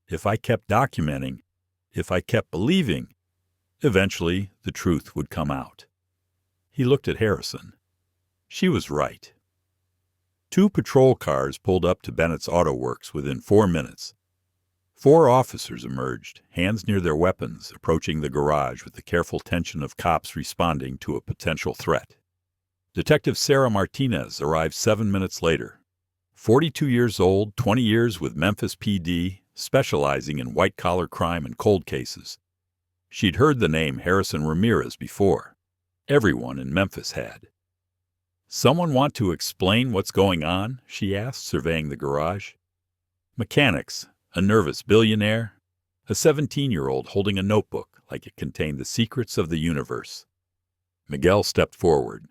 if I kept documenting, if I kept believing, eventually the truth would come out." He looked at Harrison. She was right. 2 patrol cars pulled up to Bennett's Auto Works within 4 minutes. 4 officers emerged, hands near their weapons, approaching the garage with the careful tension of cops responding to a potential threat. Detective Sarah Martinez arrived 7 minutes later. 42 years old, 20 years with Memphis PD, specializing in white-collar crime and cold cases. She'd heard the name Harrison Ramirez before. Everyone in Memphis had. "Someone want to explain what's going on?" she asked, surveying the garage. Mechanics, a nervous billionaire, a 17-year-old holding a notebook like it contained the secrets of the universe. Miguel stepped forward.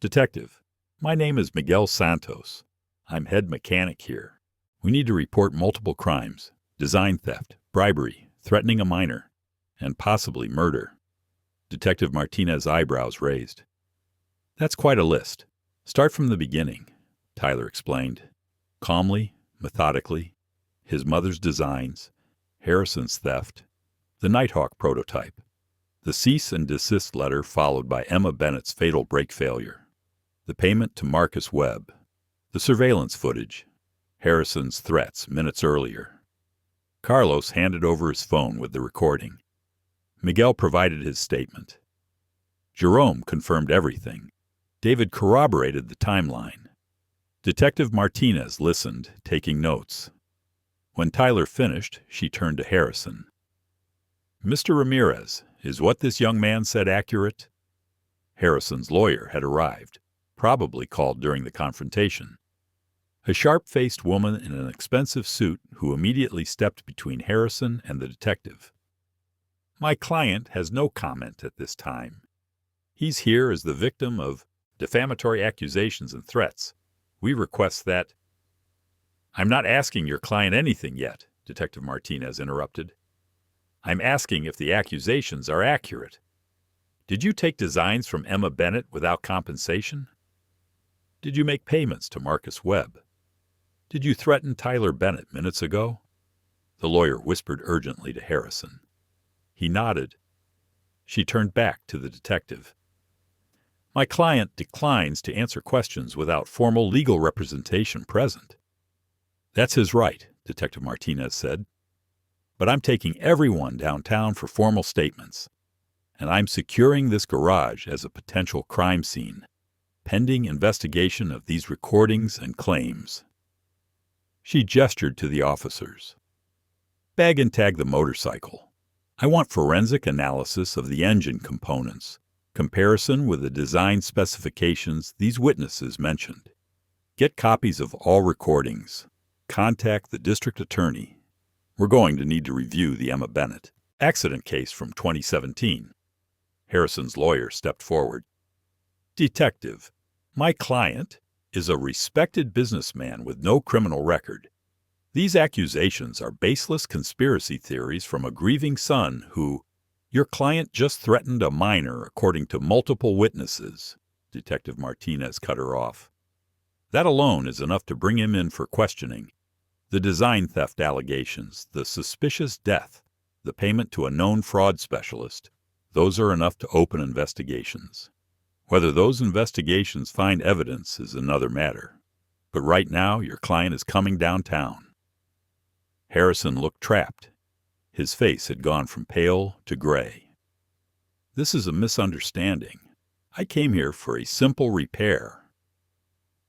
"Detective, my name is Miguel Santos. I'm head mechanic here. We need to report multiple crimes: design theft, bribery, threatening a minor, and possibly murder." Detective Martinez's eyebrows raised. "That's quite a list. Start from the beginning," Tyler explained. Calmly, methodically, his mother's designs, Harrison's theft, the Nighthawk prototype, the cease and desist letter followed by Emma Bennett's fatal brake failure, the payment to Marcus Webb, the surveillance footage, Harrison's threats minutes earlier. Carlos handed over his phone with the recording. Miguel provided his statement. Jerome confirmed everything. David corroborated the timeline. Detective Martinez listened, taking notes. When Tyler finished, she turned to Harrison. "Mr. Ramirez, is what this young man said accurate?" Harrison's lawyer had arrived, probably called during the confrontation. A sharp-faced woman in an expensive suit who immediately stepped between Harrison and the detective. "My client has no comment at this time. He's here as the victim of defamatory accusations and threats. We request that—" "I'm not asking your client anything yet," Detective Martinez interrupted. "I'm asking if the accusations are accurate. Did you take designs from Emma Bennett without compensation? Did you make payments to Marcus Webb? Did you threaten Tyler Bennett minutes ago?" The lawyer whispered urgently to Harrison. He nodded. She turned back to the detective. "My client declines to answer questions without formal legal representation present." "That's his right," Detective Martinez said. "But I'm taking everyone downtown for formal statements. and I'm securing this garage as a potential crime scene, pending investigation of these recordings and claims." She gestured to the officers. "Bag and tag the motorcycle. I want forensic analysis of the engine components, comparison with the design specifications these witnesses mentioned. Get copies of all recordings. Contact the district attorney. We're going to need to review the Emma Bennett accident case from 2017. Harrison's lawyer stepped forward. "Detective, my client is a respected businessman with no criminal record. These accusations are baseless conspiracy theories from a grieving son who—" "Your client just threatened a minor, according to multiple witnesses," Detective Martinez cut her off. "That alone is enough to bring him in for questioning. The design theft allegations, the suspicious death, the payment to a known fraud specialist, those are enough to open investigations. Whether those investigations find evidence is another matter. But right now, your client is coming downtown." Harrison looked trapped. His face had gone from pale to gray. "This is a misunderstanding. I came here for a simple repair.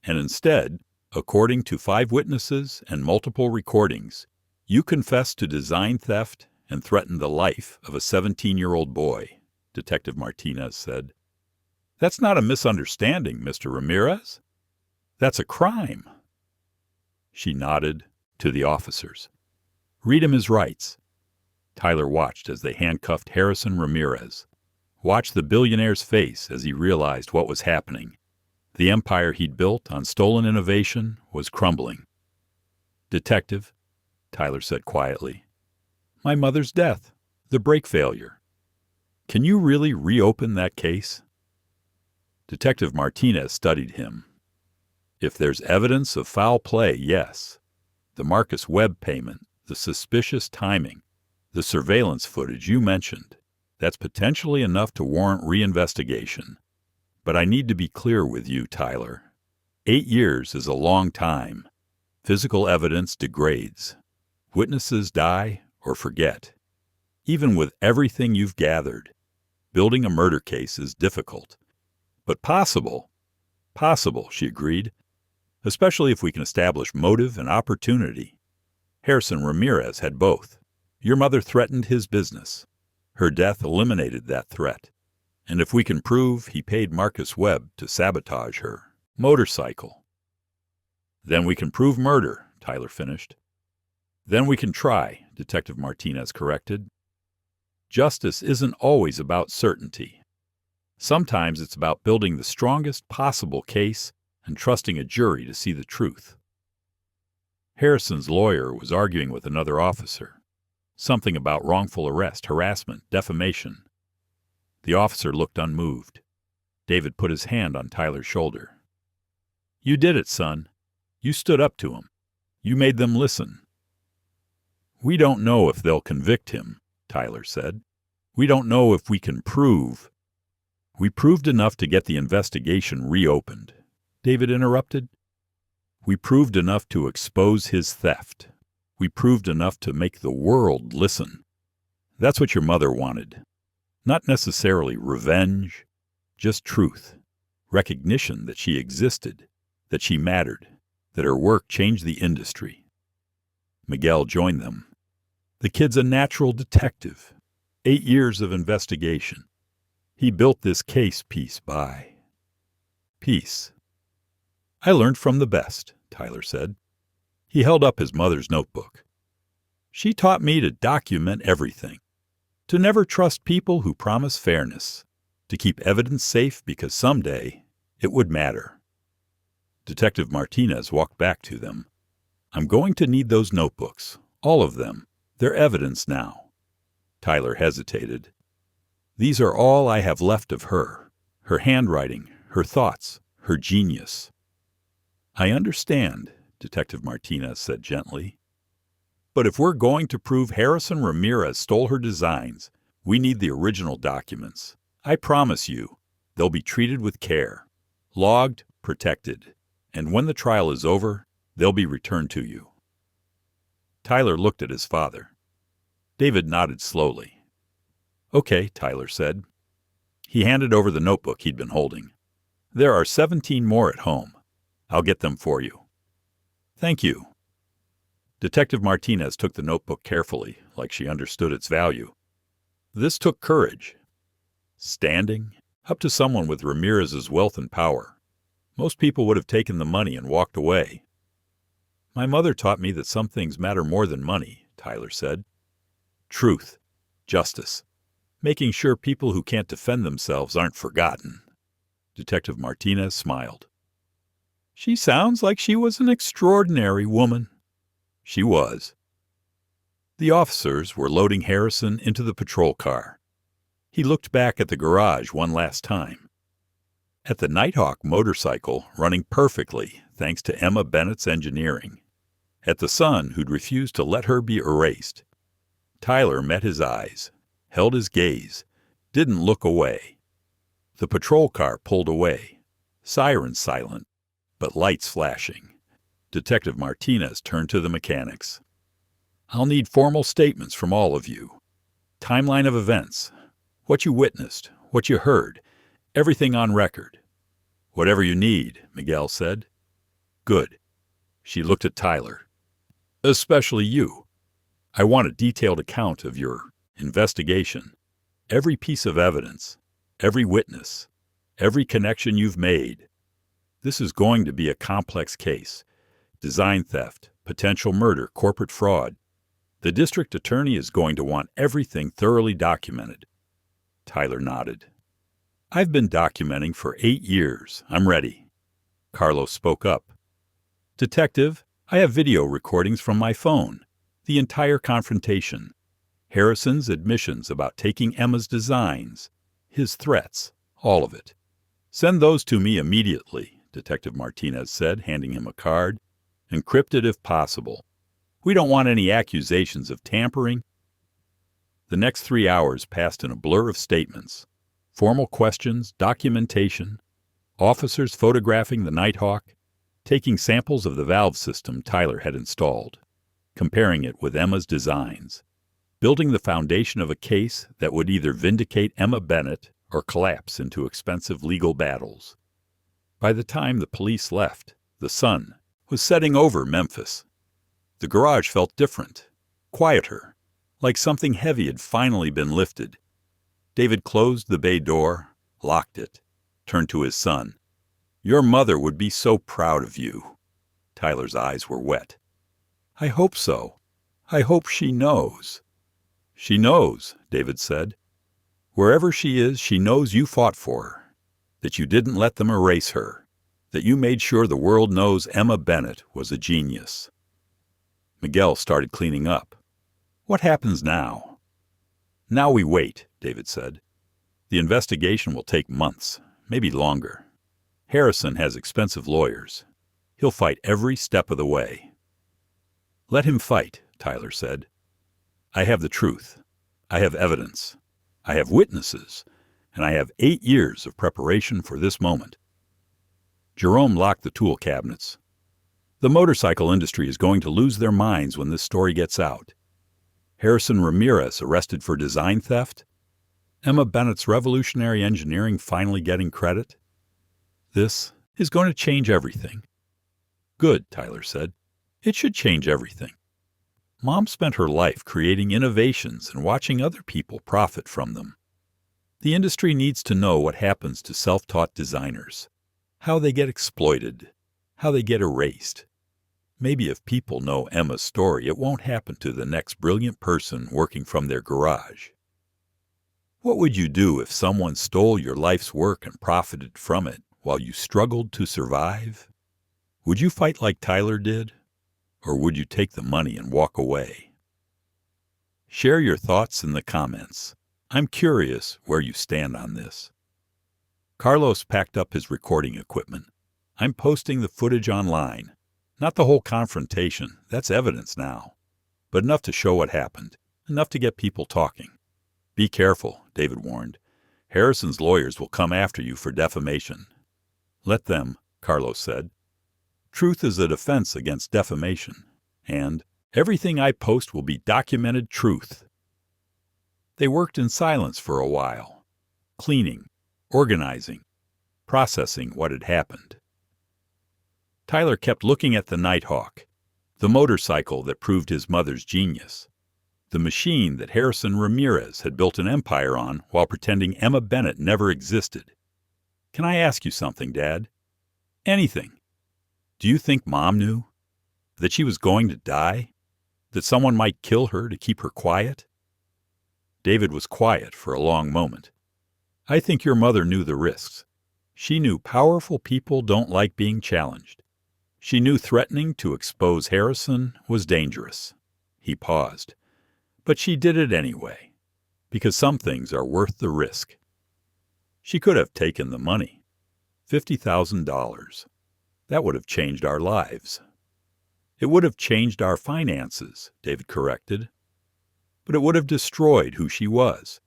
And instead, according to 5 witnesses and multiple recordings, you confessed to design theft and threatened the life of a 17-year-old boy," Detective Martinez said. "That's not a misunderstanding, Mr. Ramirez. That's a crime." She nodded to the officers. "Read him his rights." Tyler watched as they handcuffed Harrison Ramirez, watched the billionaire's face as he realized what was happening. The empire he'd built on stolen innovation was crumbling. "Detective," Tyler said quietly, "my mother's death, the brake failure. Can you really reopen that case?" Detective Martinez studied him. "If there's evidence of foul play, yes. The Marcus Webb payment, the suspicious timing, the surveillance footage you mentioned, that's potentially enough to warrant reinvestigation. But I need to be clear with you, Tyler. 8 years is a long time. Physical evidence degrades. Witnesses die or forget. Even with everything you've gathered, building a murder case is difficult. But possible. Possible, she agreed. Especially if we can establish motive and opportunity. Harrison Ramirez had both. Your mother threatened his business. Her death eliminated that threat. And if we can prove he paid Marcus Webb to sabotage her motorcycle. Then we can prove murder, Tyler finished. Then we can try, Detective Martinez corrected. Justice isn't always about certainty. Sometimes it's about building the strongest possible case and trusting a jury to see the truth. Harrison's lawyer was arguing with another officer. Something about wrongful arrest, harassment, defamation. The officer looked unmoved. David put his hand on Tyler's shoulder. You did it, son. You stood up to him. You made them listen. We don't know if they'll convict him, Tyler said. We don't know if we can prove. We proved enough to get the investigation reopened, David interrupted. We proved enough to expose his theft. We proved enough to make the world listen. That's what your mother wanted. Not necessarily revenge, just truth, recognition that she existed, that she mattered, that her work changed the industry. Miguel joined them. The kid's a natural detective. 8 years of investigation. He built this case piece by piece. I learned from the best, Tyler said. He held up his mother's notebook. She taught me to document everything, to never trust people who promise fairness, to keep evidence safe because someday it would matter. Detective Martinez walked back to them. I'm going to need those notebooks, all of them. They're evidence now. Tyler hesitated. These are all I have left of her, her handwriting, her thoughts, her genius. I understand, Detective Martinez said gently. But if we're going to prove Harrison Ramirez stole her designs, we need the original documents. I promise you, they'll be treated with care, logged, protected, and when the trial is over, they'll be returned to you. Tyler looked at his father. David nodded slowly. Okay, Tyler said. He handed over the notebook he'd been holding. "There are 17 more at home. I'll get them for you." "Thank you." Detective Martinez took the notebook carefully, like she understood its value. This took courage. Standing up to someone with Ramirez's wealth and power. Most people would have taken the money and walked away. "My mother taught me that some things matter more than money," Tyler said. "Truth, justice, making sure people who can't defend themselves aren't forgotten." Detective Martinez smiled. "She sounds like she was an extraordinary woman." She was. The officers were loading Harrison into the patrol car. He looked back at the garage one last time. At the Nighthawk motorcycle running perfectly thanks to Emma Bennett's engineering. At the son who'd refused to let her be erased. Tyler met his eyes, held his gaze, didn't look away. The patrol car pulled away, sirens silent, but lights flashing. Detective Martinez turned to the mechanics. "I'll need formal statements from all of you. Timeline of events, what you witnessed, what you heard, everything on record." "Whatever you need," Miguel said. "Good." She looked at Tyler. "Especially you. I want a detailed account of your investigation. Every piece of evidence, every witness, every connection you've made. This is going to be a complex case. Design theft, potential murder, corporate fraud. The district attorney is going to want everything thoroughly documented." Tyler nodded. "I've been documenting for 8 years. I'm ready." Carlos spoke up. "Detective, I have video recordings from my phone. The entire confrontation. Harrison's admissions about taking Emma's designs. His threats. All of it." "Send those to me immediately," Detective Martinez said, handing him a card. "Encrypted if possible. We don't want any accusations of tampering." The next 3 hours passed in a blur of statements. Formal questions, documentation, officers photographing the Nighthawk, taking samples of the valve system Tyler had installed, comparing it with Emma's designs, building the foundation of a case that would either vindicate Emma Bennett or collapse into expensive legal battles. By the time the police left, the sun was setting over Memphis. The garage felt different, quieter, like something heavy had finally been lifted. David closed the bay door, locked it, turned to his son. "Your mother would be so proud of you." Tyler's eyes were wet. "I hope so. I hope she knows." "She knows," David said. "Wherever she is, she knows you fought for her, that you didn't let them erase her, that you made sure the world knows Emma Bennett was a genius." Miguel started cleaning up. "What happens now?" "Now we wait," David said. "The investigation will take months, maybe longer. Harrison has expensive lawyers. He'll fight every step of the way." "Let him fight," Tyler said. "I have the truth. I have evidence. I have witnesses. And I have 8 years of preparation for this moment." Jerome locked the tool cabinets. "The motorcycle industry is going to lose their minds when this story gets out. Harrison Ramirez arrested for design theft? Emma Bennett's revolutionary engineering finally getting credit? This is going to change everything." "Good," Tyler said. "It should change everything. Mom spent her life creating innovations and watching other people profit from them. The industry needs to know what happens to self-taught designers, how they get exploited, how they get erased. Maybe if people know Emma's story, it won't happen to the next brilliant person working from their garage. What would you do if someone stole your life's work and profited from it while you struggled to survive? Would you fight like Tyler did? Or would you take the money and walk away? Share your thoughts in the comments. I'm curious where you stand on this." Carlos packed up his recording equipment. "I'm posting the footage online. Not the whole confrontation, that's evidence now. But enough to show what happened, enough to get people talking. Be careful," David warned. "Harrison's lawyers will come after you for defamation." "Let them," Carlos said. "Truth is a defense against defamation. And everything I post will be documented truth." They worked in silence for a while, cleaning, organizing, processing what had happened. Tyler kept looking at the Nighthawk, the motorcycle that proved his mother's genius, the machine that Harrison Ramirez had built an empire on while pretending Emma Bennett never existed. "Can I ask you something, Dad?" "Anything." "Do you think Mom knew? That she was going to die? That someone might kill her to keep her quiet?" David was quiet for a long moment. "I think your mother knew the risks. She knew powerful people don't like being challenged. She knew threatening to expose Harrison was dangerous." He paused. "But she did it anyway, because some things are worth the risk." She could have taken the money. $50,000. That would have changed our lives. "It would have changed our finances," David corrected. "But it would have destroyed who she was.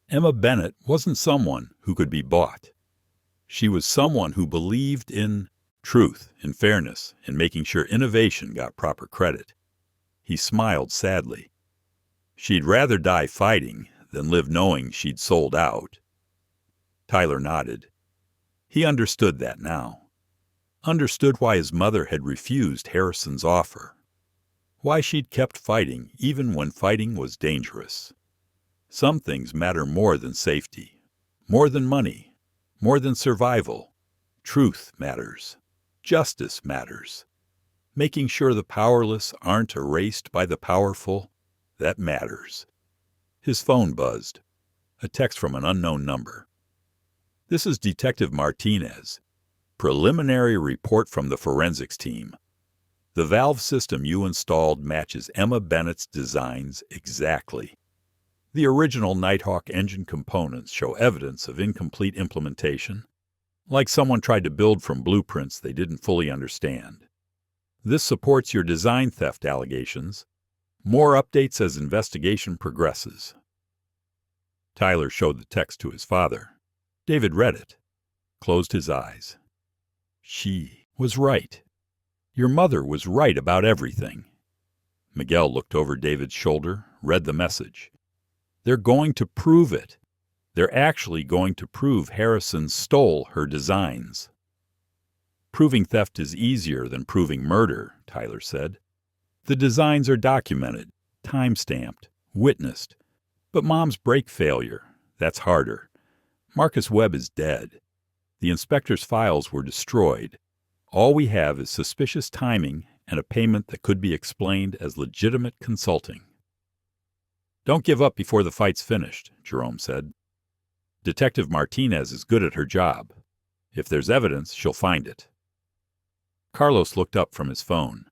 Emma Bennett wasn't someone who could be bought. She was someone who believed in truth, in fairness, in making sure innovation got proper credit." He smiled sadly. "She'd rather die fighting than live knowing she'd sold out." Tyler nodded. He understood that now. Understood why his mother had refused Harrison's offer. Why she'd kept fighting even when fighting was dangerous. Some things matter more than safety, more than money, more than survival. Truth matters. Justice matters. Making sure the powerless aren't erased by the powerful, that matters. His phone buzzed. A text from an unknown number. "This is Detective Martinez. Preliminary report from the forensics team. The valve system you installed matches Emma Bennett's designs exactly. The original Nighthawk engine components show evidence of incomplete implementation, like someone tried to build from blueprints they didn't fully understand. This supports your design theft allegations. More updates as investigation progresses." Tyler showed the text to his father. David read it, closed his eyes. She was right. Your mother was right about everything. Miguel looked over David's shoulder, read the message. "They're going to prove it. They're actually going to prove Harrison stole her designs." "Proving theft is easier than proving murder," Tyler said. "The designs are documented, time-stamped, witnessed. But Mom's brake failure, that's harder. Marcus Webb is dead. The inspector's files were destroyed. All we have is suspicious timing and a payment that could be explained as legitimate consulting." "Don't give up before the fight's finished," Jerome said. "Detective Martinez is good at her job. If there's evidence, she'll find it." Carlos looked up from his phone.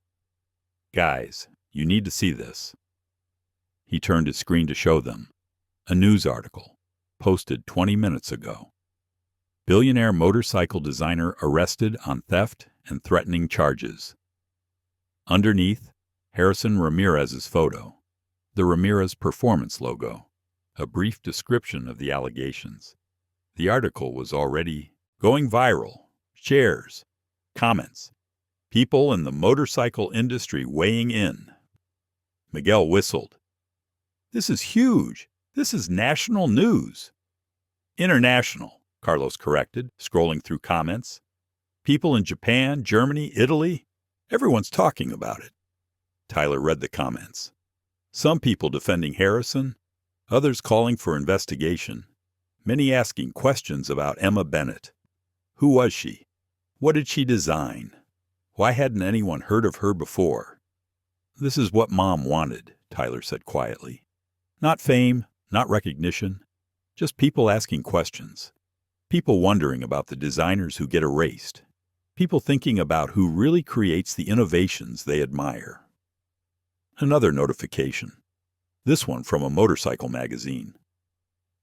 "Guys, you need to see this." He turned his screen to show them. A news article, posted 20 minutes ago. Billionaire motorcycle designer arrested on theft and threatening charges. Underneath, Harrison Ramirez's photo, the Ramirez Performance logo, a brief description of the allegations. The article was already going viral. Shares, comments, people in the motorcycle industry weighing in. Miguel whistled. "This is huge. This is national news." "International," Carlos corrected, scrolling through comments. "People in Japan, Germany, Italy, everyone's talking about it." Tyler read the comments. Some people defending Harrison, others calling for investigation, many asking questions about Emma Bennett. Who was she? What did she design? Why hadn't anyone heard of her before? "This is what Mom wanted," Tyler said quietly. "Not fame, not recognition, just people asking questions. People wondering about the designers who get erased. People thinking about who really creates the innovations they admire." Another notification. This one from a motorcycle magazine.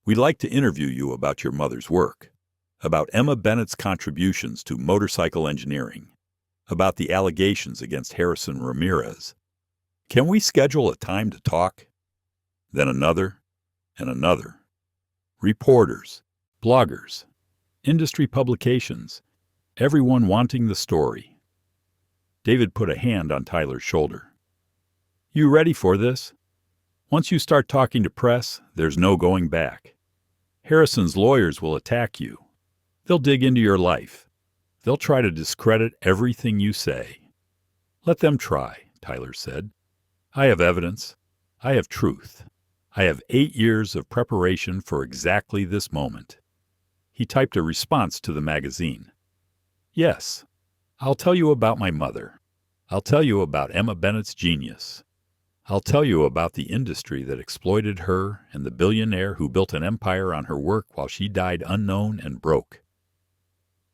"We'd like to interview you about your mother's work, about Emma Bennett's contributions to motorcycle engineering, about the allegations against Harrison Ramirez. Can we schedule a time to talk?" Then another and another. Reporters, bloggers, industry publications, everyone wanting the story. David put a hand on Tyler's shoulder. "You ready for this? Once you start talking to press, there's no going back. Harrison's lawyers will attack you. They'll dig into your life. They'll try to discredit everything you say. Let them try, Tyler said. I have evidence. I have truth. I have 8 years of preparation for exactly this moment. He typed a response to the magazine. Yes, I'll tell you about my mother. I'll tell you about Emma Bennett's genius. I'll tell you about the industry that exploited her and the billionaire who built an empire on her work while she died unknown and broke.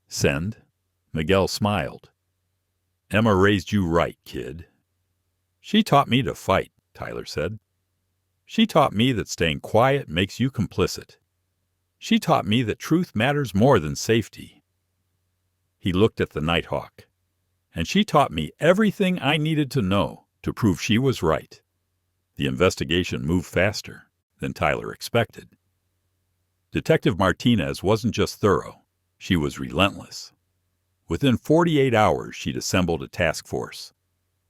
Send. Miguel smiled. Emma raised you right, kid. She taught me to fight, Tyler said. She taught me that staying quiet makes you complicit. She taught me that truth matters more than safety. He looked at the Nighthawk. And she taught me everything I needed to know to prove she was right. The investigation moved faster than Tyler expected. Detective Martinez wasn't just thorough, she was relentless. Within 48 hours, she'd assembled a task force.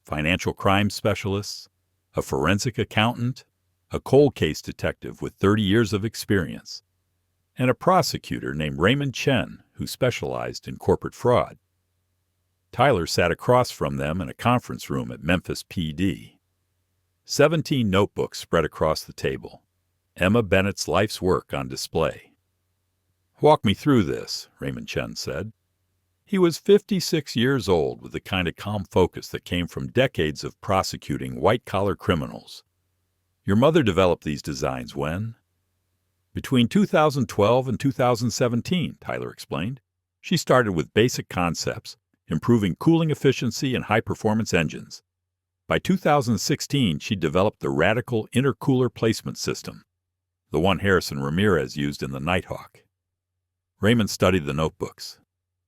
Financial crime specialists, a forensic accountant, a cold case detective with 30 years of experience, and a prosecutor named Raymond Chen who specialized in corporate fraud. Tyler sat across from them in a conference room at Memphis PD. 17 notebooks spread across the table. Emma Bennett's life's work on display. Walk me through this, Raymond Chen said. He was 56 years old with the kind of calm focus that came from decades of prosecuting white-collar criminals. Your mother developed these designs when? Between 2012 and 2017, Tyler explained. She started with basic concepts, improving cooling efficiency and high-performance engines. By 2016, she developed the radical intercooler placement system, the one Harrison Ramirez used in the Nighthawk. Raymond studied the notebooks.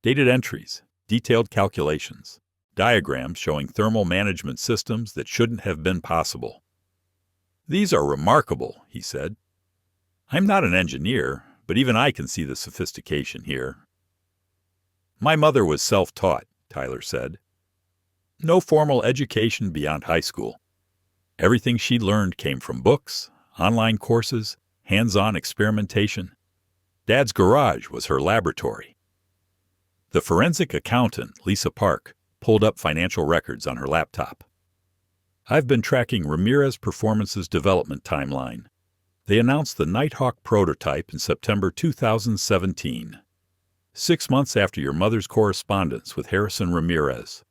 Dated entries, detailed calculations, diagrams showing thermal management systems that shouldn't have been possible. These are remarkable, he said. I'm not an engineer, but even I can see the sophistication here. My mother was self-taught, Tyler said. No formal education beyond high school. Everything she learned came from books, online courses, hands-on experimentation. Dad's garage was her laboratory. The forensic accountant, Lisa Park, pulled up financial records on her laptop. I've been tracking Ramirez Performance's development timeline. They announced the Nighthawk prototype in September 2017, 6 months after your mother's correspondence with Harrison Ramirez.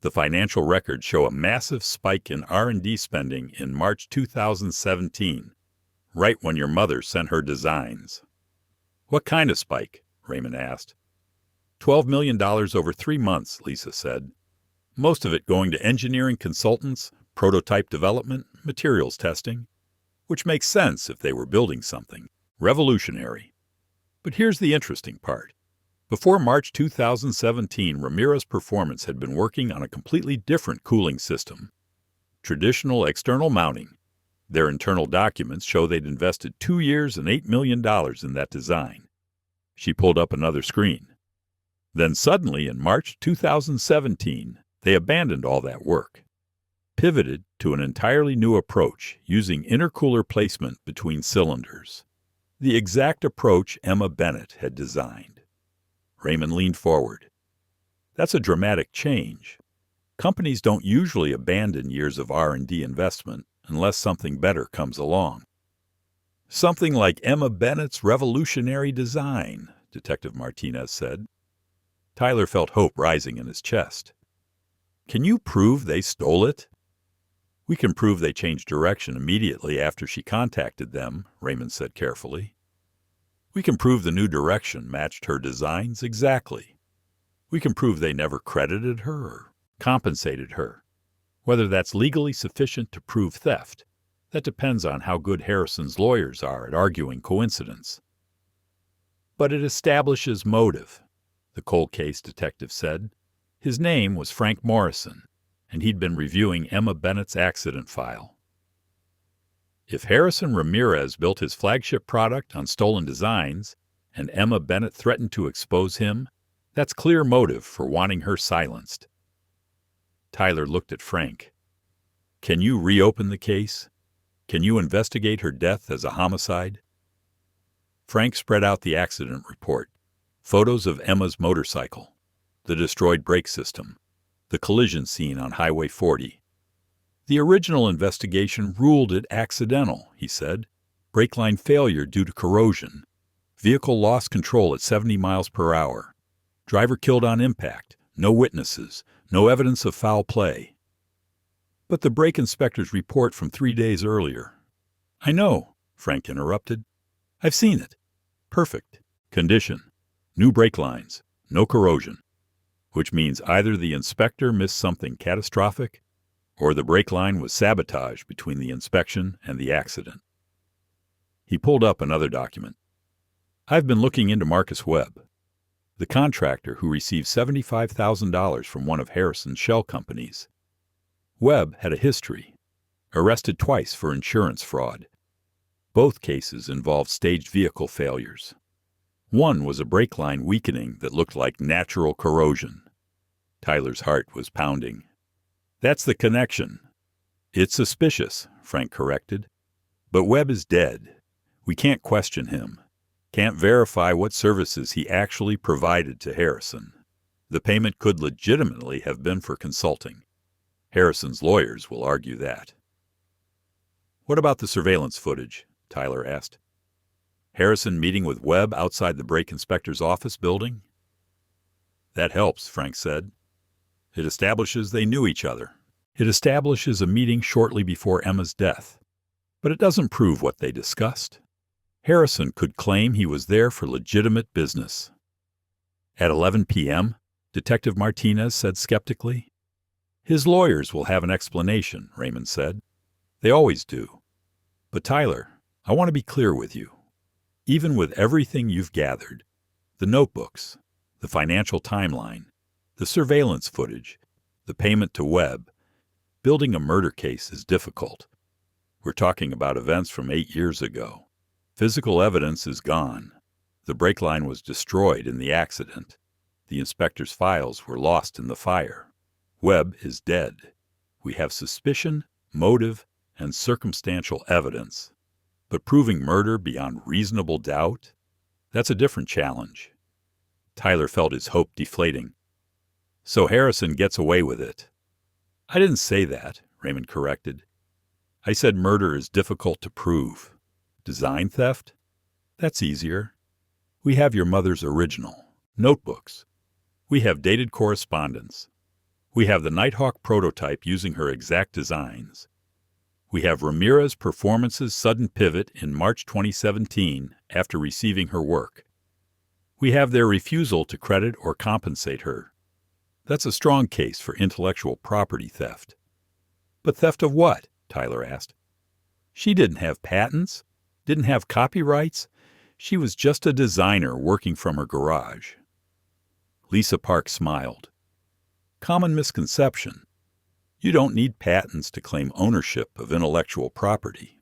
The financial records show a massive spike in R&D spending in March 2017, right when your mother sent her designs. What kind of spike? Raymond asked. $12 million over 3 months, Lisa said. Most of it going to engineering consultants, prototype development, materials testing, which makes sense if they were building something revolutionary. But here's the interesting part. Before March 2017, Ramirez Performance had been working on a completely different cooling system. Traditional external mounting. Their internal documents show they'd invested 2 years and $8 million in that design. She pulled up another screen. Then suddenly, in March 2017, they abandoned all that work, pivoted to an entirely new approach using intercooler placement between cylinders, the exact approach Emma Bennett had designed. Raymond leaned forward. That's a dramatic change. Companies don't usually abandon years of R&D investment unless something better comes along. Something like Emma Bennett's revolutionary design, Detective Martinez said. Tyler felt hope rising in his chest. Can you prove they stole it? We can prove they changed direction immediately after she contacted them, Raymond said carefully. We can prove the new direction matched her designs exactly. We can prove they never credited her or compensated her. Whether that's legally sufficient to prove theft, that depends on how good Harrison's lawyers are at arguing coincidence. But it establishes motive, the cold case detective said. His name was Frank Morrison, and he'd been reviewing Emma Bennett's accident file. If Harrison Ramirez built his flagship product on stolen designs, and Emma Bennett threatened to expose him, that's clear motive for wanting her silenced. Tyler looked at Frank. Can you reopen the case? Can you investigate her death as a homicide? Frank spread out the accident report. Photos of Emma's motorcycle, the destroyed brake system, the collision scene on Highway 40. The original investigation ruled it accidental, he said. Brake line failure due to corrosion. Vehicle lost control at 70 miles per hour. Driver killed on impact. No witnesses. No evidence of foul play. But the brake inspector's report from 3 days earlier. I know, Frank interrupted. I've seen it. Perfect. Condition. New brake lines. No corrosion. Which means either the inspector missed something catastrophic, or the brake line was sabotaged between the inspection and the accident. He pulled up another document. I've been looking into Marcus Webb, the contractor who received $75,000 from one of Harrison's shell companies. Webb had a history, arrested twice for insurance fraud. Both cases involved staged vehicle failures. One was a brake line weakening that looked like natural corrosion. Tyler's heart was pounding. That's the connection. It's suspicious, Frank corrected. But Webb is dead. We can't question him. Can't verify what services he actually provided to Harrison. The payment could legitimately have been for consulting. Harrison's lawyers will argue that. What about the surveillance footage? Tyler asked. Harrison meeting with Webb outside the brake inspector's office building? That helps, Frank said. It establishes they knew each other. It establishes a meeting shortly before Emma's death. But it doesn't prove what they discussed. Harrison could claim he was there for legitimate business. At 11 p.m., Detective Martinez said skeptically. His lawyers will have an explanation, Raymond said. They always do. But Tyler, I want to be clear with you. Even with everything you've gathered, the notebooks, the financial timeline, the surveillance footage, the payment to Webb, building a murder case is difficult. We're talking about events from 8 years ago. Physical evidence is gone. The brake line was destroyed in the accident. The inspector's files were lost in the fire. Webb is dead. We have suspicion, motive, and circumstantial evidence. But proving murder beyond reasonable doubt? That's a different challenge. Tyler felt his hope deflating. So Harrison gets away with it. I didn't say that, Raymond corrected. I said murder is difficult to prove. Design theft? That's easier. We have your mother's original, notebooks. We have dated correspondence. We have the Nighthawk prototype using her exact designs. We have Ramirez Performance's sudden pivot in March 2017 after receiving her work. We have their refusal to credit or compensate her. That's a strong case for intellectual property theft. But theft of what? Tyler asked. She didn't have patents, didn't have copyrights. She was just a designer working from her garage. Lisa Park smiled. Common misconception. You don't need patents to claim ownership of intellectual property.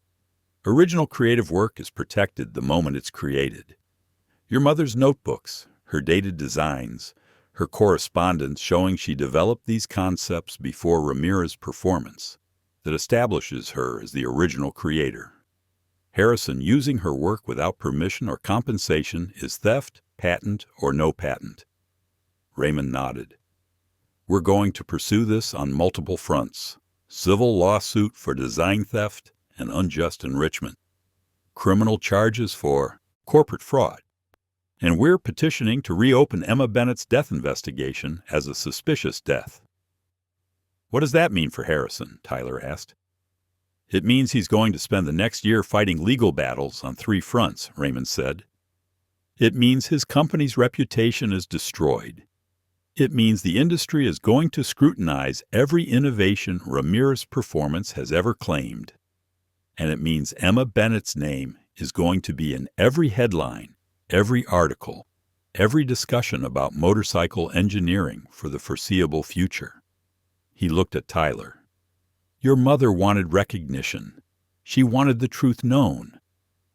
Original creative work is protected the moment it's created. Your mother's notebooks, her dated designs, her correspondence showing she developed these concepts before Ramirez's performance, that establishes her as the original creator. Harrison using her work without permission or compensation is theft, patent, or no patent. Raymond nodded. We're going to pursue this on multiple fronts. Civil lawsuit for design theft and unjust enrichment. Criminal charges for corporate fraud. And we're petitioning to reopen Emma Bennett's death investigation as a suspicious death. What does that mean for Harrison? Tyler asked. It means he's going to spend the next year fighting legal battles on 3 fronts, Raymond said. It means his company's reputation is destroyed. It means the industry is going to scrutinize every innovation Ramirez Performance has ever claimed. And it means Emma Bennett's name is going to be in every headline, every article, every discussion about motorcycle engineering for the foreseeable future. He looked at Tyler. Your mother wanted recognition. She wanted the truth known.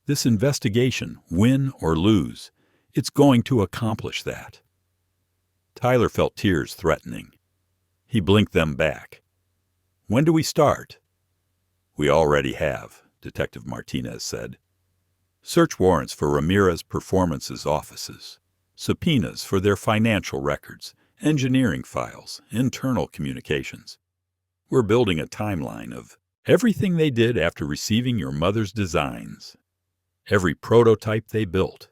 This investigation, win or lose, it's going to accomplish that. Tyler felt tears threatening. He blinked them back. When do we start? We already have, Detective Martinez said. search warrants for Ramirez Performance's offices, subpoenas for their financial records, engineering files, internal communications. We're building a timeline of everything they did after receiving your mother's designs, every prototype they built,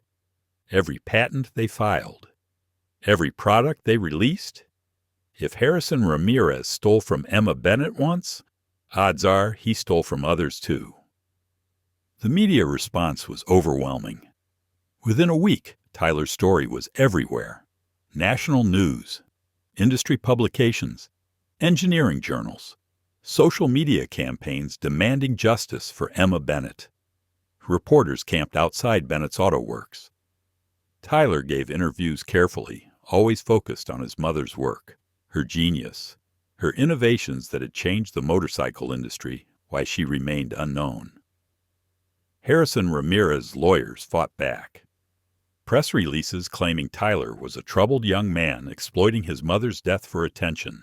every patent they filed, every product they released. If Harrison Ramirez stole from Emma Bennett once, odds are he stole from others too. The media response was overwhelming. Within a week, Tyler's story was everywhere. National news, industry publications, engineering journals, social media campaigns demanding justice for Emma Bennett. Reporters camped outside Bennett's auto works. Tyler gave interviews carefully, always focused on his mother's work, her genius, her innovations that had changed the motorcycle industry, why she remained unknown. Harrison Ramirez's lawyers fought back. Press releases claiming Tyler was a troubled young man exploiting his mother's death for attention.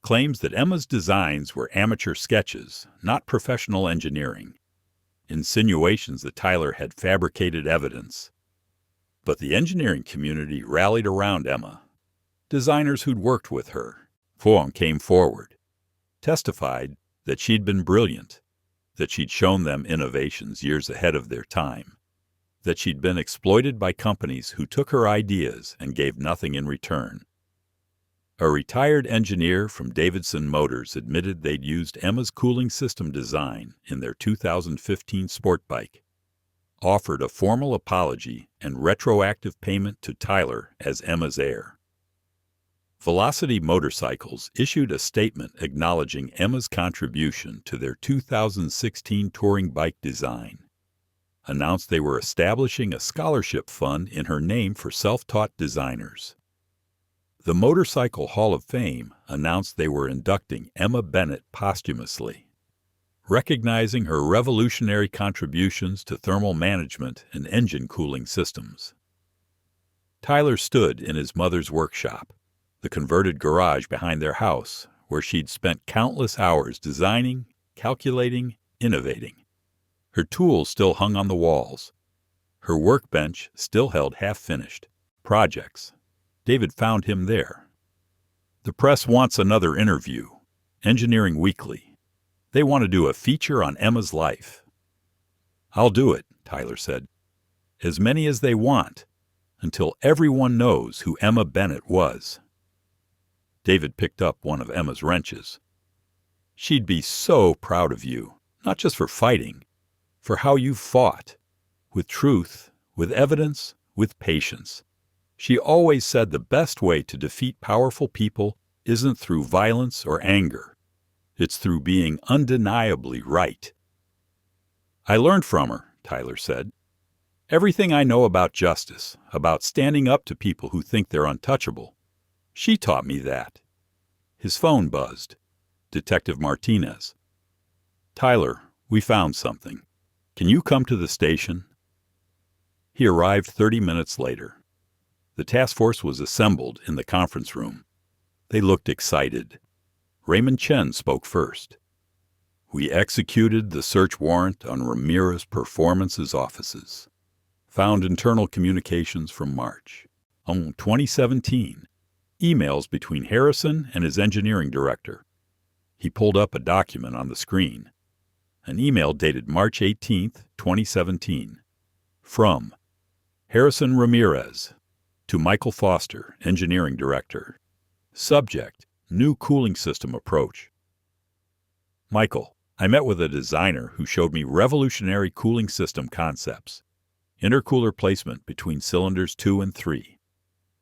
Claims that Emma's designs were amateur sketches, not professional engineering. Insinuations that Tyler had fabricated evidence. But the engineering community rallied around Emma. Designers who'd worked with her, came forward, testified that she'd been brilliant, that she'd shown them innovations years ahead of their time, that she'd been exploited by companies who took her ideas and gave nothing in return. A retired engineer from Davidson Motors admitted they'd used Emma's cooling system design in their 2015 sport bike, offered a formal apology and retroactive payment to Tyler as Emma's heir. Velocity Motorcycles issued a statement acknowledging Emma's contribution to their 2016 touring bike design, announced they were establishing a scholarship fund in her name for self-taught designers. The Motorcycle Hall of Fame announced they were inducting Emma Bennett posthumously, recognizing her revolutionary contributions to thermal management and engine cooling systems. Tyler stood in his mother's workshop, the converted garage behind their house, where she'd spent countless hours designing, calculating, innovating. Her tools still hung on the walls. Her workbench still held half-finished projects. David found him there. The press wants another interview. Engineering Weekly. They want to do a feature on Emma's life. I'll do it, Tyler said. As many as they want, until everyone knows who Emma Bennett was. David picked up one of Emma's wrenches. She'd be so proud of you, not just for fighting, for how you fought, with truth, with evidence, with patience. She always said the best way to defeat powerful people isn't through violence or anger. It's through being undeniably right. I learned from her, Tyler said. Everything I know about justice, about standing up to people who think they're untouchable. She taught me that. His phone buzzed. Detective Martinez. Tyler, we found something. Can you come to the station? He arrived 30 minutes later. The task force was assembled in the conference room. They looked excited. Raymond Chen spoke first. We executed the search warrant on Ramirez Performance's offices. Found internal communications from March 2017. Emails between Harrison and his engineering director. He pulled up a document on the screen. An email dated March 18, 2017. From Harrison Ramirez to Michael Foster, engineering director. Subject, new cooling system approach. Michael, I met with a designer who showed me revolutionary cooling system concepts. Intercooler placement between cylinders 2 and 3.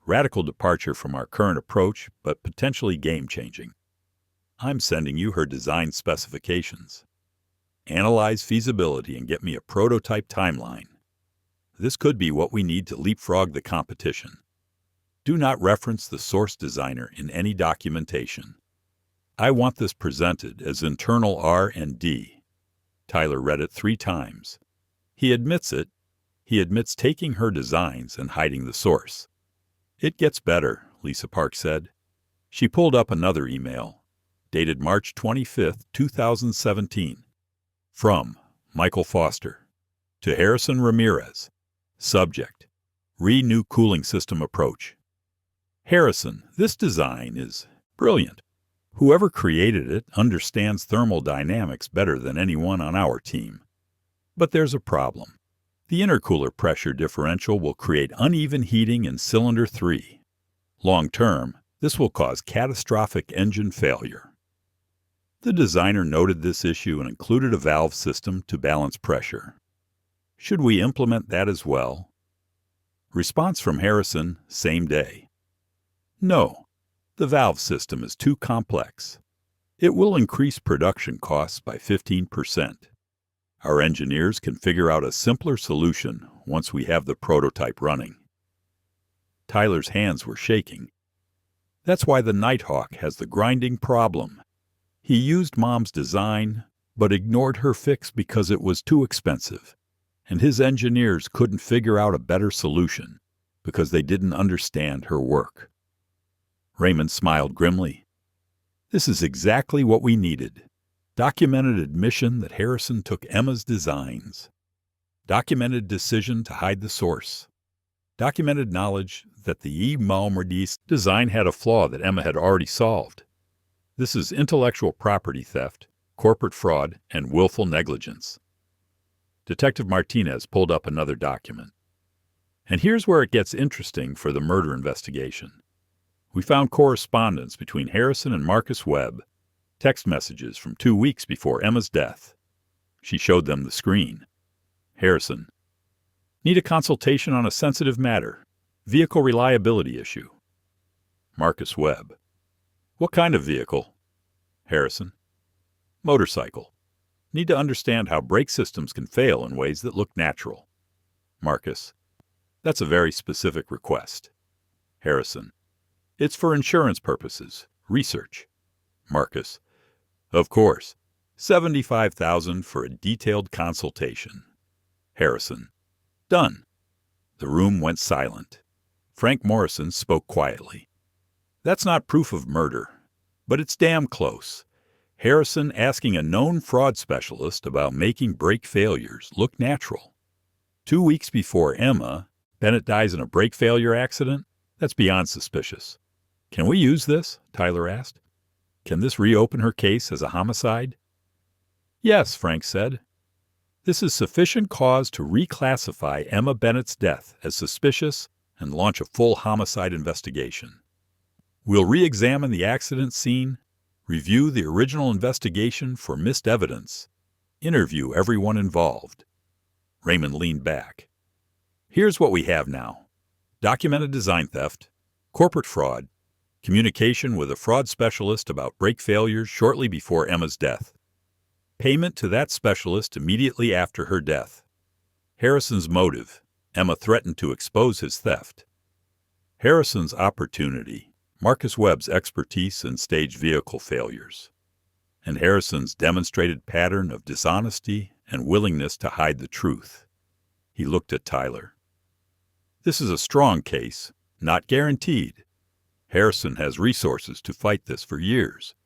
Radical departure from our current approach, but potentially game-changing. I'm sending you her design specifications. Analyze feasibility and get me a prototype timeline. This could be what we need to leapfrog the competition. Do not reference the source designer in any documentation. I want this presented as internal R&D. Tyler read it 3 times. He admits it. He admits taking her designs and hiding the source. It gets better, Lisa Park said. She pulled up another email, dated March 25, 2017. From Michael Foster. To Harrison Ramirez. Subject: Re-New Cooling System Approach. Harrison, this design is brilliant. Whoever created it understands thermodynamics better than anyone on our team. But there's a problem. The intercooler pressure differential will create uneven heating in cylinder 3. Long term, this will cause catastrophic engine failure. The designer noted this issue and included a valve system to balance pressure. Should we implement that as well? Response from Harrison, same day. No, the valve system is too complex. It will increase production costs by 15%. Our engineers can figure out a simpler solution once we have the prototype running. Tyler's hands were shaking. That's why the Nighthawk has the grinding problem. He used Mom's design, but ignored her fix because it was too expensive, and his engineers couldn't figure out a better solution because they didn't understand her work. Raymond smiled grimly. This is exactly what we needed. Documented admission that Harrison took Emma's designs. Documented decision to hide the source. Documented knowledge that the E. Malmerdis design had a flaw that Emma had already solved. This is intellectual property theft, corporate fraud, and willful negligence. Detective Martinez pulled up another document. And here's where it gets interesting for the murder investigation. We found correspondence between Harrison and Marcus Webb, text messages from 2 weeks before Emma's death. She showed them the screen. Harrison: need a consultation on a sensitive matter. Vehicle reliability issue. Marcus Webb: what kind of vehicle? Harrison: motorcycle. Need to understand how brake systems can fail in ways that look natural. Marcus: that's a very specific request. Harrison: it's for insurance purposes, research. Marcus: of course. $75,000 for a detailed consultation. Harrison: done. The room went silent. Frank Morrison spoke quietly. That's not proof of murder, but it's damn close. Harrison asking a known fraud specialist about making brake failures look natural. 2 weeks before Emma, Bennett dies in a brake failure accident? That's beyond suspicious. Can we use this? Tyler asked. Can this reopen her case as a homicide? Yes, Frank said. This is sufficient cause to reclassify Emma Bennett's death as suspicious and launch a full homicide investigation. We'll re-examine the accident scene, review the original investigation for missed evidence, interview everyone involved. Raymond leaned back. Here's what we have now: documented design theft, corporate fraud, communication with a fraud specialist about brake failures shortly before Emma's death, payment to that specialist immediately after her death, Harrison's motive: Emma threatened to expose his theft, Harrison's opportunity: Marcus Webb's expertise in staged vehicle failures, and Harrison's demonstrated pattern of dishonesty and willingness to hide the truth. He looked at Tyler. This is a strong case, not guaranteed. Harrison has resources to fight this for years.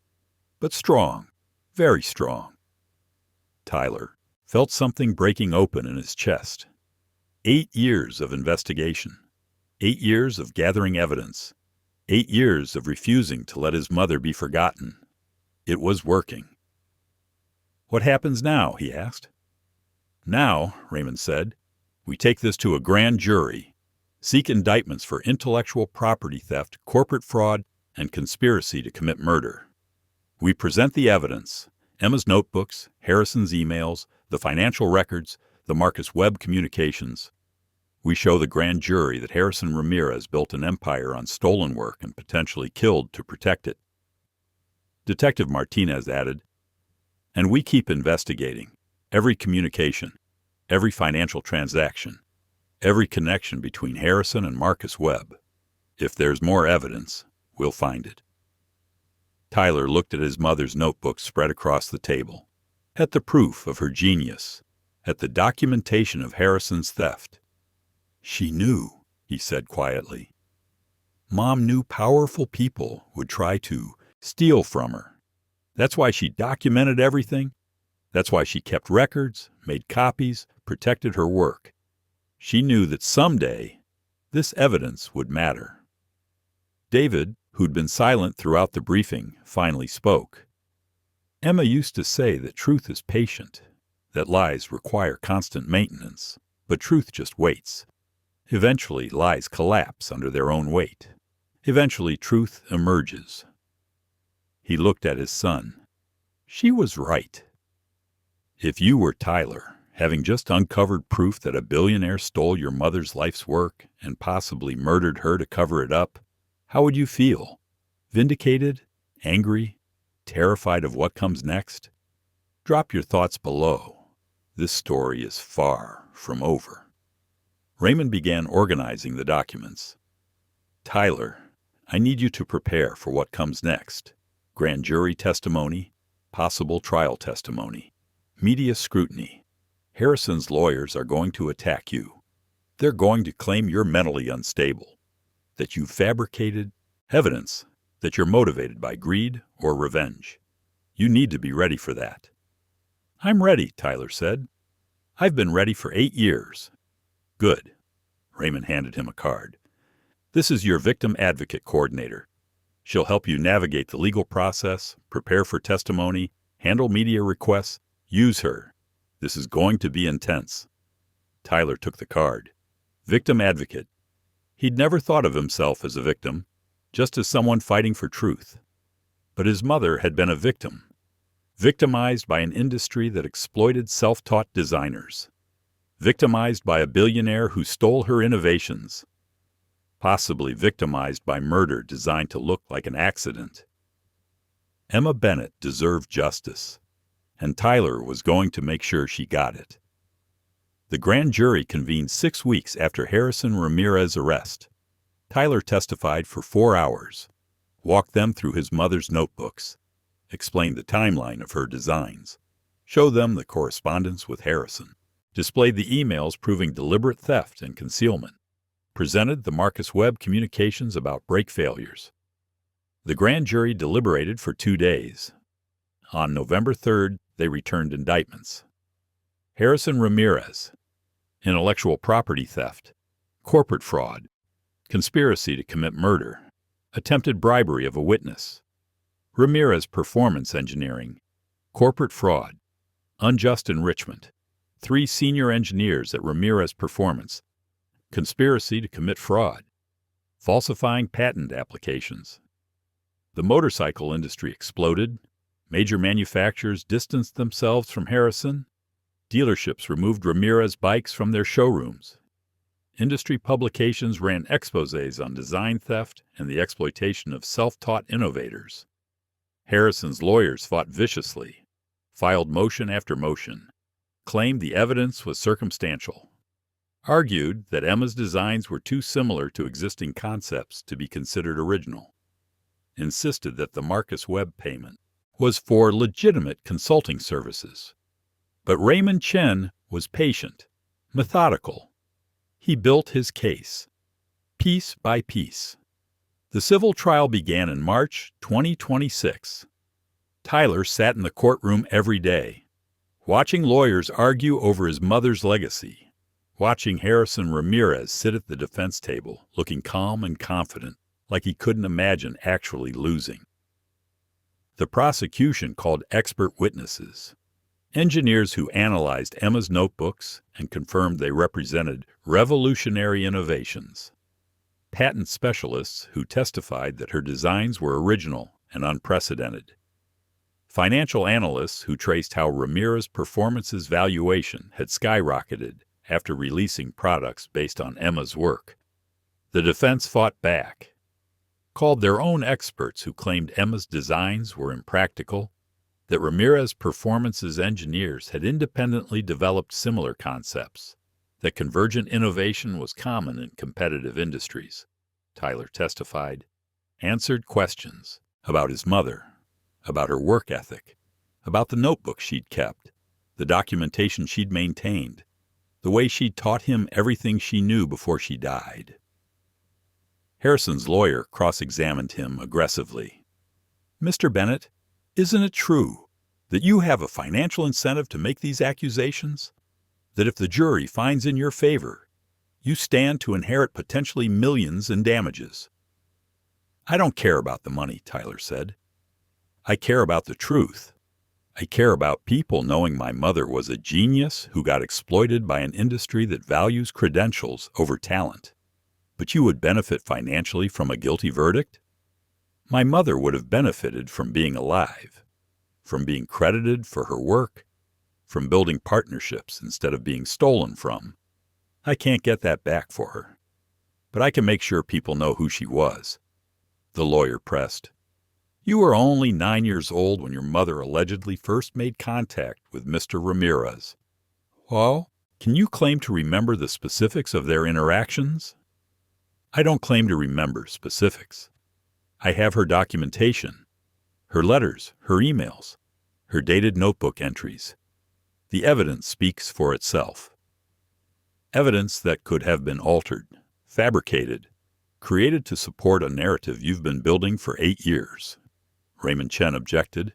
But strong, very strong. Tyler felt something breaking open in his chest. 8 years of investigation. 8 years of gathering evidence. 8 years of refusing to let his mother be forgotten. It was working. What happens now? He asked. Now, Raymond said, we take this to a grand jury. Seek indictments for intellectual property theft, corporate fraud, and conspiracy to commit murder. We present the evidence: Emma's notebooks, Harrison's emails, the financial records, the Marcus Webb communications. We show the grand jury that Harrison Ramirez built an empire on stolen work and potentially killed to protect it. Detective Martinez added, and we keep investigating every communication, every financial transaction, every connection between Harrison and Marcus Webb. If there's more evidence, we'll find it. Tyler looked at his mother's notebook spread across the table, at the proof of her genius, at the documentation of Harrison's theft. She knew, he said quietly. Mom knew powerful people would try to steal from her. That's why she documented everything. That's why she kept records, made copies, protected her work. She knew that someday this evidence would matter. David, who'd been silent throughout the briefing, finally spoke. Emma used to say that truth is patient, that lies require constant maintenance, but truth just waits. Eventually, lies collapse under their own weight. Eventually, truth emerges. He looked at his son. She was right. If you were Tyler, having just uncovered proof that a billionaire stole your mother's life's work and possibly murdered her to cover it up, how would you feel? Vindicated? Angry? Terrified of what comes next? Drop your thoughts below. This story is far from over. Raymond began organizing the documents. Tyler, I need you to prepare for what comes next. Grand jury testimony, possible trial testimony, media scrutiny. Harrison's lawyers are going to attack you. They're going to claim you're mentally unstable, that you fabricated evidence, that you're motivated by greed or revenge. You need to be ready for that. I'm ready, Tyler said. I've been ready for 8 years. Good. Raymond handed him a card. This is your victim advocate coordinator. She'll help you navigate the legal process, prepare for testimony, handle media requests. Use her. This is going to be intense. Tyler took the card. Victim advocate. He'd never thought of himself as a victim, just as someone fighting for truth. But his mother had been a victim, victimized by an industry that exploited self-taught designers, victimized by a billionaire who stole her innovations, possibly victimized by murder designed to look like an accident. Emma Bennett deserved justice, and Tyler was going to make sure she got it. The grand jury convened 6 weeks after Harrison Ramirez's arrest. Tyler testified for 4 hours, walked them through his mother's notebooks, explained the timeline of her designs, showed them the correspondence with Harrison, displayed the emails proving deliberate theft and concealment, presented the Marcus Webb communications about brake failures. The grand jury deliberated for 2 days. On November 3rd, they returned indictments. Harrison Ramirez, intellectual property theft, corporate fraud, conspiracy to commit murder, attempted bribery of a witness. Ramirez performance engineering, corporate fraud, unjust enrichment, 3 senior engineers at Ramirez Performance, conspiracy to commit fraud, falsifying patent applications. The motorcycle industry exploded. Major manufacturers distanced themselves from Harrison. Dealerships removed Ramirez bikes from their showrooms. Industry publications ran exposés on design theft and the exploitation of self-taught innovators. Harrison's lawyers fought viciously, filed motion after motion, claimed the evidence was circumstantial, argued that Emma's designs were too similar to existing concepts to be considered original, insisted that the Marcus Webb payment was for legitimate consulting services. But Raymond Chen was patient, methodical. He built his case, piece by piece. The civil trial began in March 2026. Tyler sat in the courtroom every day, watching lawyers argue over his mother's legacy, watching Harrison Ramirez sit at the defense table, looking calm and confident, like he couldn't imagine actually losing. The prosecution called expert witnesses, engineers who analyzed Emma's notebooks and confirmed they represented revolutionary innovations, patent specialists who testified that her designs were original and unprecedented, financial analysts who traced how Ramirez Performance's valuation had skyrocketed after releasing products based on Emma's work. The defense fought back, called their own experts who claimed Emma's designs were impractical, that Ramirez Performance's engineers had independently developed similar concepts, that convergent innovation was common in competitive industries. Tyler testified, answered questions about his mother, about her work ethic, about the notebook she'd kept, the documentation she'd maintained, the way she'd taught him everything she knew before she died. Harrison's lawyer cross-examined him aggressively. Mr. Bennett, isn't it true That you have a financial incentive to make these accusations? That if the jury finds in your favor, you stand to inherit potentially millions in damages? I don't care about the money, Tyler said. I care about the truth. I care about people knowing my mother was a genius who got exploited by an industry that values credentials over talent. But you would benefit financially from a guilty verdict? My mother would have benefited from being alive, from being credited for her work, from building partnerships instead of being stolen from. I can't get that back for her, but I can make sure people know who she was. The lawyer pressed. You were only 9 years old when your mother allegedly first made contact with Mr. Ramirez. Well, can you claim to remember the specifics of their interactions? I don't claim to remember specifics. I have her documentation, her letters, her emails, her dated notebook entries. The evidence speaks for itself. Evidence that could have been altered, fabricated, created to support a narrative you've been building for 8 years. Raymond Chen objected.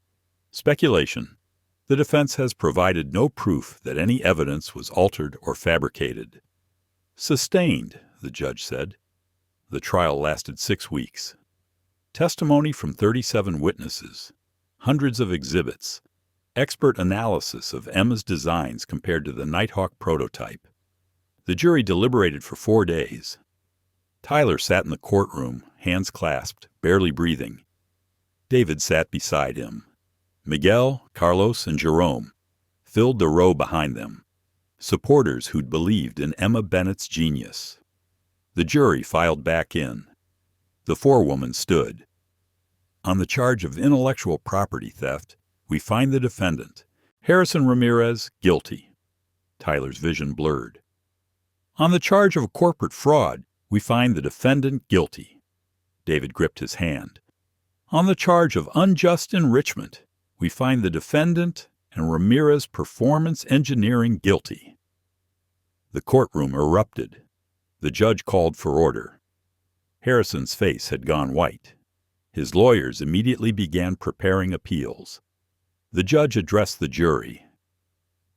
Speculation. The defense has provided no proof that any evidence was altered or fabricated. Sustained, the judge said. The trial lasted 6 weeks. Testimony from 37 witnesses, hundreds of exhibits, expert analysis of Emma's designs compared to the Nighthawk prototype. The jury deliberated for 4 days. Tyler sat in the courtroom, hands clasped, barely breathing. David sat beside him. Miguel, Carlos, and Jerome filled the row behind them, supporters who'd believed in Emma Bennett's genius. The jury filed back in. The forewoman stood. On the charge of intellectual property theft, we find the defendant, Harrison Ramirez, guilty. Tyler's vision blurred. On the charge of corporate fraud, we find the defendant guilty. David gripped his hand. On the charge of unjust enrichment, we find the defendant and Ramirez Performance Engineering guilty. The courtroom erupted. The judge called for order. Harrison's face had gone white. His lawyers immediately began preparing appeals. The judge addressed the jury.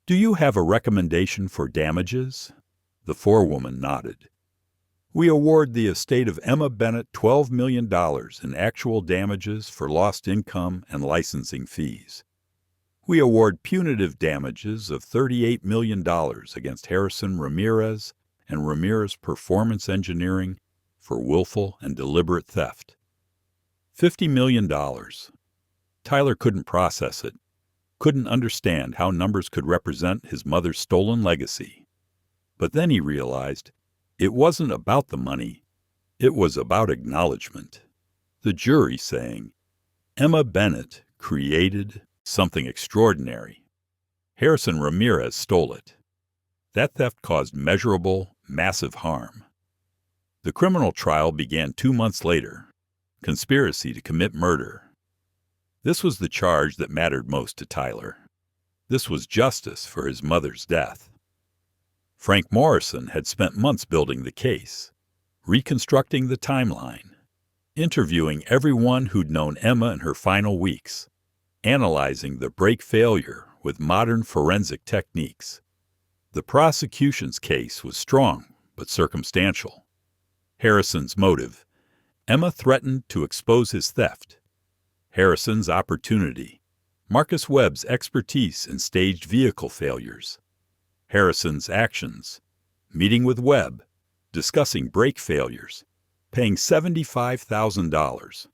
Do you have a recommendation for damages? The forewoman nodded. We award the estate of Emma Bennett $12 million in actual damages for lost income and licensing fees. We award punitive damages of $38 million against Harrison Ramirez and Ramirez Performance Engineering for willful and deliberate theft. $50 million. Tyler couldn't process it, couldn't understand how numbers could represent his mother's stolen legacy. But then he realized it wasn't about the money. It was about acknowledgement. The jury saying, Emma Bennett created something extraordinary. Harrison Ramirez stole it. That theft caused measurable, massive harm. The criminal trial began 2 months later. Conspiracy to commit murder. This was the charge that mattered most to Tyler. This was justice for his mother's death. Frank Morrison had spent months building the case, reconstructing the timeline, interviewing everyone who'd known Emma in her final weeks, analyzing the break failure with modern forensic techniques. The prosecution's case was strong but circumstantial. Harrison's motive: Emma threatened to expose his theft. Harrison's opportunity: Marcus Webb's expertise in staged vehicle failures. Harrison's actions: meeting with Webb, discussing brake failures, paying $75,000.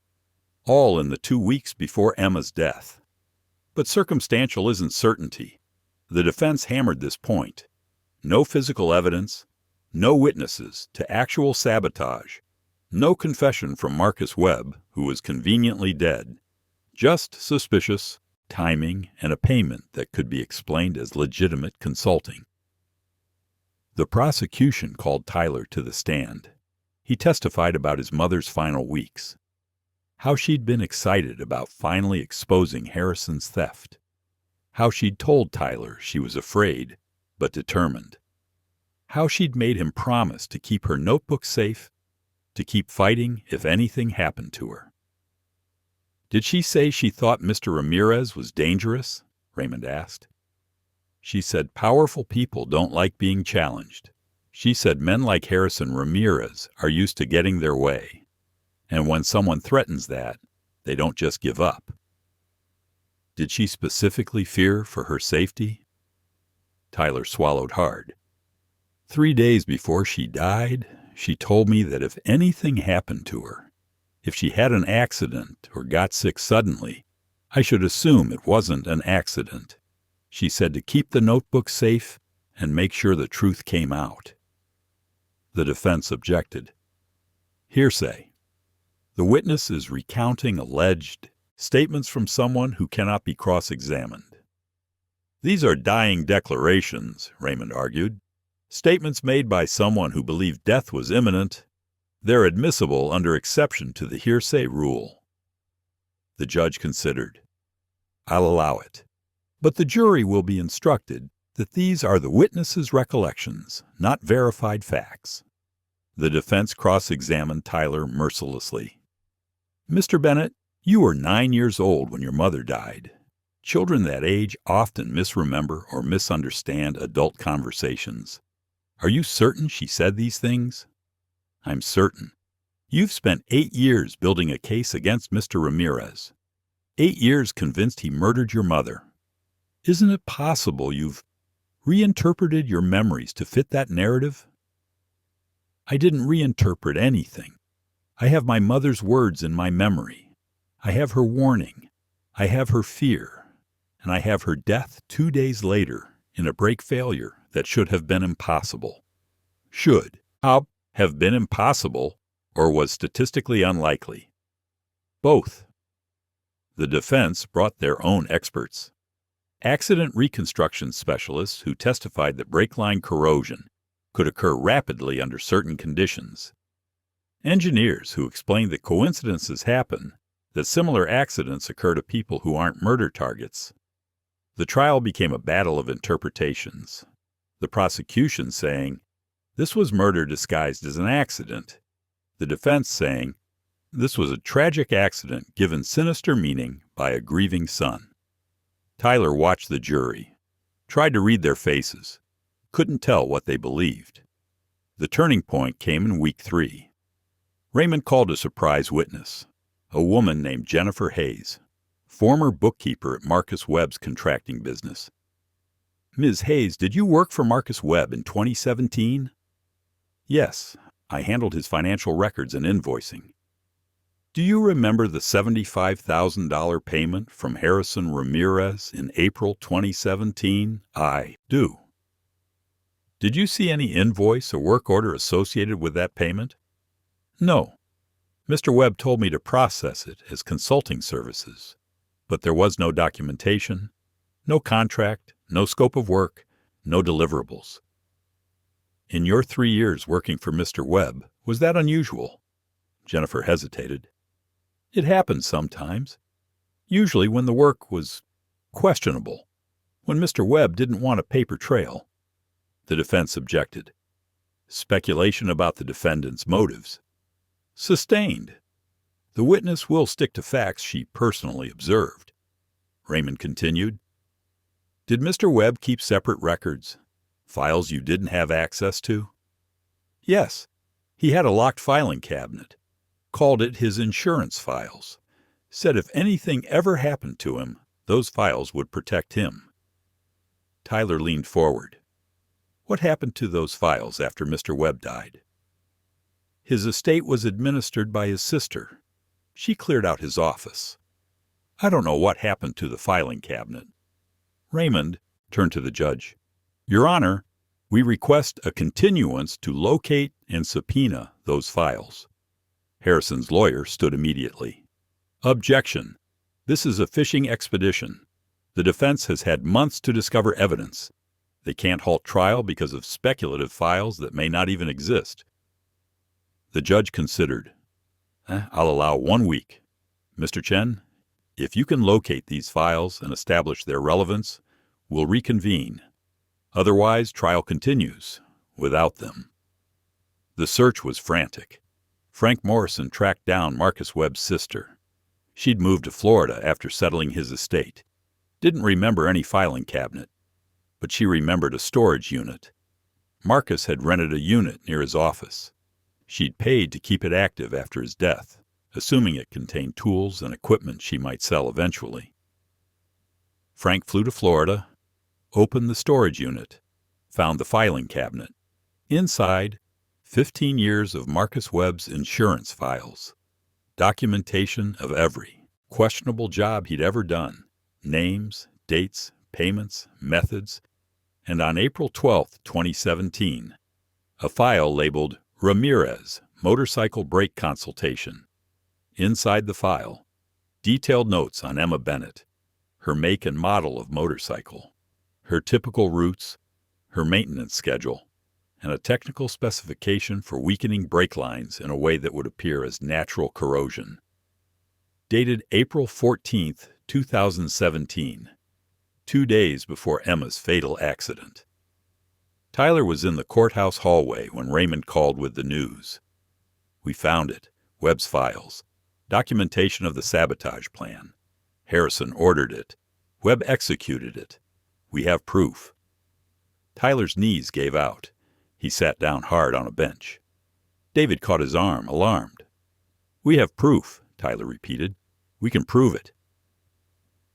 All in the 2 weeks before Emma's death. But circumstantial isn't certainty. The defense hammered this point. No physical evidence, no witnesses to actual sabotage, no confession from Marcus Webb, who was conveniently dead. Just suspicious, timing, and a payment that could be explained as legitimate consulting. The prosecution called Tyler to the stand. He testified about his mother's final weeks, how she'd been excited about finally exposing Harrison's theft, how she'd told Tyler she was afraid but determined, how she'd made him promise to keep her notebook safe, to keep fighting if anything happened to her. Did she say she thought Mr. Ramirez was dangerous? Raymond asked. She said powerful people don't like being challenged. She said men like Harrison Ramirez are used to getting their way. And when someone threatens that, they don't just give up. Did she specifically fear for her safety? Tyler swallowed hard. 3 days before she died, she told me that if anything happened to her, if she had an accident or got sick suddenly, I should assume it wasn't an accident. She said to keep the notebook safe and make sure the truth came out. The defense objected. Hearsay. The witness is recounting alleged statements from someone who cannot be cross-examined. These are dying declarations, Raymond argued. Statements made by someone who believed death was imminent. They're admissible under exception to the hearsay rule. The judge considered. I'll allow it. But the jury will be instructed that these are the witness's recollections, not verified facts. The defense cross-examined Tyler mercilessly. Mr. Bennett, you were 9 years old when your mother died. Children that age often misremember or misunderstand adult conversations. Are you certain she said these things? I'm certain. You've spent 8 years building a case against Mr. Ramirez. 8 years convinced he murdered your mother. Isn't it possible you've reinterpreted your memories to fit that narrative? I didn't reinterpret anything. I have my mother's words in my memory. I have her warning. I have her fear. And I have her death 2 days later in a brake failure that should have been impossible. Should have been impossible or was statistically unlikely. Both. The defense brought their own experts. Accident reconstruction specialists who testified that brake line corrosion could occur rapidly under certain conditions. Engineers who explained that coincidences happen, that similar accidents occur to people who aren't murder targets. The trial became a battle of interpretations. The prosecution saying, this was murder disguised as an accident. The defense saying, this was a tragic accident given sinister meaning by a grieving son. Tyler watched the jury, tried to read their faces, couldn't tell what they believed. The turning point came in week 3. Raymond called a surprise witness, a woman named Jennifer Hayes, former bookkeeper at Marcus Webb's contracting business. Ms. Hayes, did you work for Marcus Webb in 2017? Yes, I handled his financial records and invoicing. Do you remember the $75,000 payment from Harrison Ramirez in April 2017? I do. Did you see any invoice or work order associated with that payment? No. Mr. Webb told me to process it as consulting services, but there was no documentation, no contract, no scope of work, no deliverables. In your 3 years working for Mr. Webb, was that unusual? Jennifer hesitated. It happened sometimes, usually when the work was questionable, when Mr. Webb didn't want a paper trail. The defense objected. Speculation about the defendant's motives. Sustained. The witness will stick to facts she personally observed. Raymond continued. Did Mr. Webb keep separate records, files you didn't have access to? Yes. He had a locked filing cabinet. Called it his insurance files. Said if anything ever happened to him, those files would protect him. Tyler leaned forward. What happened to those files after Mr. Webb died? His estate was administered by his sister. She cleared out his office. I don't know what happened to the filing cabinet. Raymond turned to the judge. Your Honor, we request a continuance to locate and subpoena those files. Harrison's lawyer stood immediately. Objection. This is a fishing expedition. The defense has had months to discover evidence. They can't halt trial because of speculative files that may not even exist. The judge considered. I'll allow 1 week. Mr. Chen, if you can locate these files and establish their relevance, we'll reconvene. Otherwise, trial continues without them. The search was frantic. Frank Morrison tracked down Marcus Webb's sister. She'd moved to Florida after settling his estate. Didn't remember any filing cabinet, but she remembered a storage unit. Marcus had rented a unit near his office. She'd paid to keep it active after his death, assuming it contained tools and equipment she might sell eventually. Frank flew to Florida, opened the storage unit, found the filing cabinet. Inside, 15 years of Marcus Webb's insurance files. Documentation of every questionable job he'd ever done. Names, dates, payments, methods. And on April 12, 2017, a file labeled Ramirez Motorcycle Brake Consultation. Inside the file, detailed notes on Emma Bennett, her make and model of motorcycle, her typical routes, her maintenance schedule, and a technical specification for weakening brake lines in a way that would appear as natural corrosion. Dated April 14, 2017, 2 days before Emma's fatal accident. Tyler was in the courthouse hallway when Raymond called with the news. We found it, Webb's files, documentation of the sabotage plan. Harrison ordered it. Webb executed it. We have proof. Tyler's knees gave out. He sat down hard on a bench. David caught his arm, alarmed. "We have proof," Tyler repeated. "We can prove it."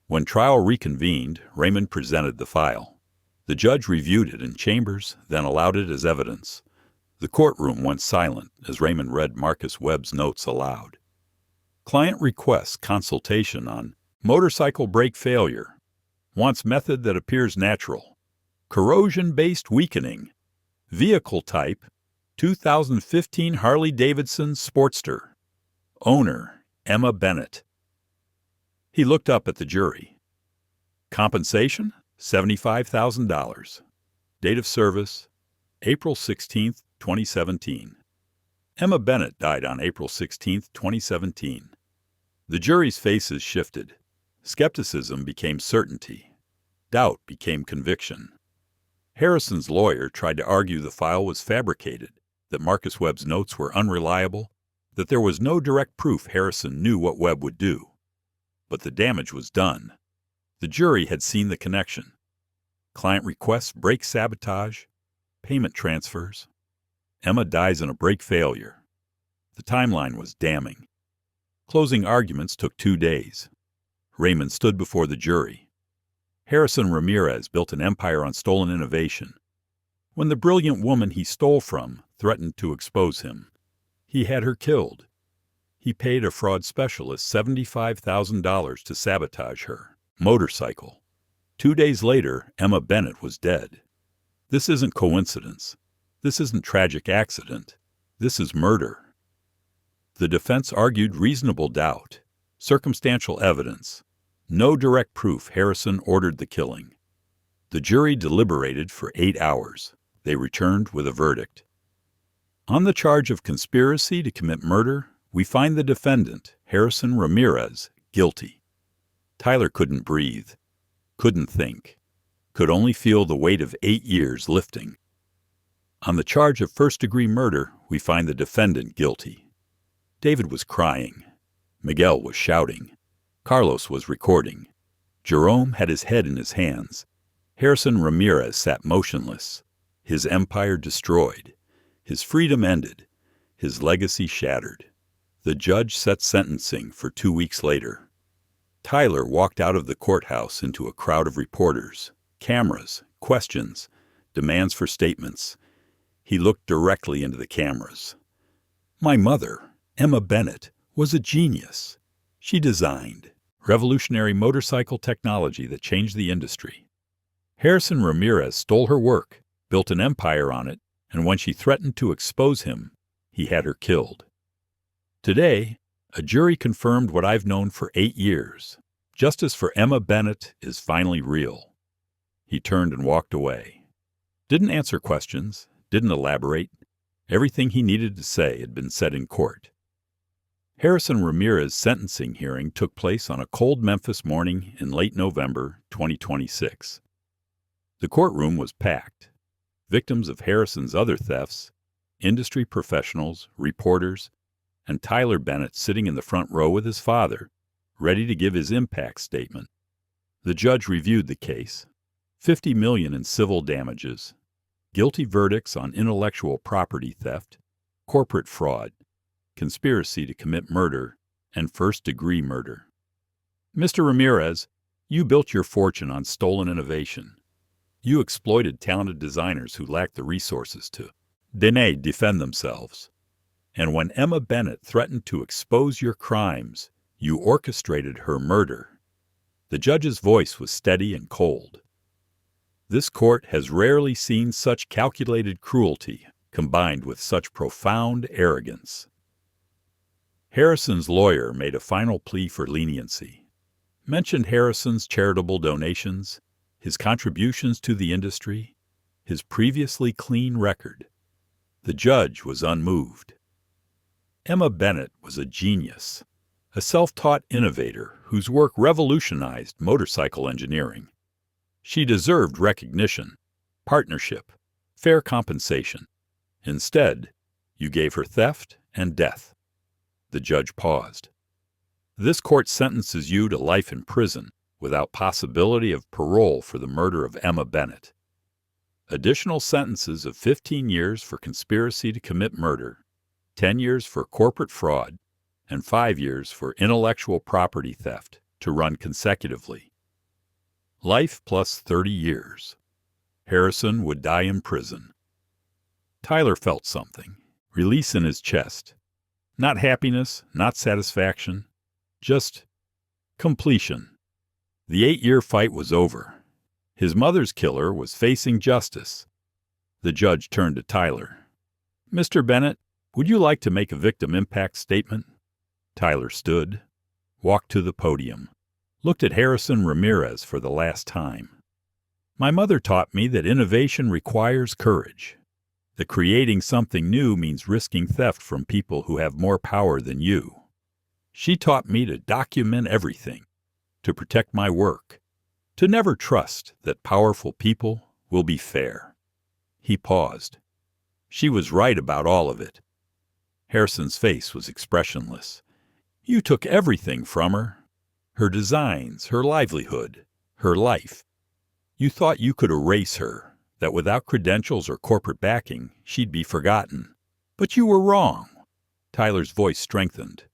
When trial reconvened, Raymond presented the file. The judge reviewed it in chambers, then allowed it as evidence. The courtroom went silent as Raymond read Marcus Webb's notes aloud. Client requests consultation on motorcycle brake failure. Wants method that appears natural. Corrosion-based weakening. Vehicle type, 2015 Harley-Davidson Sportster. Owner, Emma Bennett. He looked up at the jury. Compensation, $75,000. Date of service, April 16, 2017. Emma Bennett died on April 16, 2017. The jury's faces shifted. Skepticism became certainty. Doubt became conviction. Harrison's lawyer tried to argue the file was fabricated, that Marcus Webb's notes were unreliable, that there was no direct proof Harrison knew what Webb would do. But the damage was done. The jury had seen the connection. Client requests brake sabotage, payment transfers. Emma dies in a brake failure. The timeline was damning. Closing arguments took 2 days. Raymond stood before the jury. Harrison Ramirez built an empire on stolen innovation. When the brilliant woman he stole from threatened to expose him, he had her killed. He paid a fraud specialist $75,000 to sabotage her motorcycle. 2 days later, Emma Bennett was dead. This isn't coincidence. This isn't tragic accident. This is murder. The defense argued reasonable doubt, circumstantial evidence, no direct proof Harrison ordered the killing. The jury deliberated for 8 hours. They returned with a verdict. On the charge of conspiracy to commit murder, we find the defendant, Harrison Ramirez, guilty. Tyler couldn't breathe, couldn't think, could only feel the weight of 8 years lifting. On the charge of first-degree murder, we find the defendant guilty. David was crying. Miguel was shouting. Carlos was recording. Jerome had his head in his hands. Harrison Ramirez sat motionless, his empire destroyed, his freedom ended, his legacy shattered. The judge set sentencing for 2 weeks later. Tyler walked out of the courthouse into a crowd of reporters, cameras, questions, demands for statements. He looked directly into the cameras. "My mother, Emma Bennett, was a genius. She designed revolutionary motorcycle technology that changed the industry. Harrison Ramirez stole her work, built an empire on it, and when she threatened to expose him, he had her killed. Today, a jury confirmed what I've known for 8 years. Justice for Emma Bennett is finally real." He turned and walked away. Didn't answer questions, didn't elaborate. Everything he needed to say had been said in court. Harrison Ramirez's sentencing hearing took place on a cold Memphis morning in late November 2026. The courtroom was packed. Victims of Harrison's other thefts, industry professionals, reporters, and Tyler Bennett sitting in the front row with his father, ready to give his impact statement. The judge reviewed the case. $50 million in civil damages, guilty verdicts on intellectual property theft, corporate fraud, conspiracy to commit murder, and first-degree murder. Mr. Ramirez, you built your fortune on stolen innovation. You exploited talented designers who lacked the resources to defend themselves. And when Emma Bennett threatened to expose your crimes, you orchestrated her murder. The judge's voice was steady and cold. This court has rarely seen such calculated cruelty combined with such profound arrogance. Harrison's lawyer made a final plea for leniency, mentioned Harrison's charitable donations, his contributions to the industry, his previously clean record. The judge was unmoved. Emma Bennett was a genius, a self-taught innovator whose work revolutionized motorcycle engineering. She deserved recognition, partnership, fair compensation. Instead, you gave her theft and death. The judge paused. This court sentences you to life in prison without possibility of parole for the murder of Emma Bennett. Additional sentences of 15 years for conspiracy to commit murder, 10 years for corporate fraud, and 5 years for intellectual property theft to run consecutively. Life plus 30 years. Harrison would die in prison. Tyler felt something, release in his chest. Not happiness, not satisfaction, just completion. The 8-year fight was over. His mother's killer was facing justice. The judge turned to Tyler. Mr. Bennett, would you like to make a victim impact statement? Tyler stood, walked to the podium, looked at Harrison Ramirez for the last time. My mother taught me that innovation requires courage, that creating something new means risking theft from people who have more power than you. She taught me to document everything, to protect my work, to never trust that powerful people will be fair. He paused. She was right about all of it. Harrison's face was expressionless. You took everything from her. Her designs, her livelihood, her life. You thought you could erase her, that without credentials or corporate backing, she'd be forgotten. But you were wrong. Tyler's voice strengthened.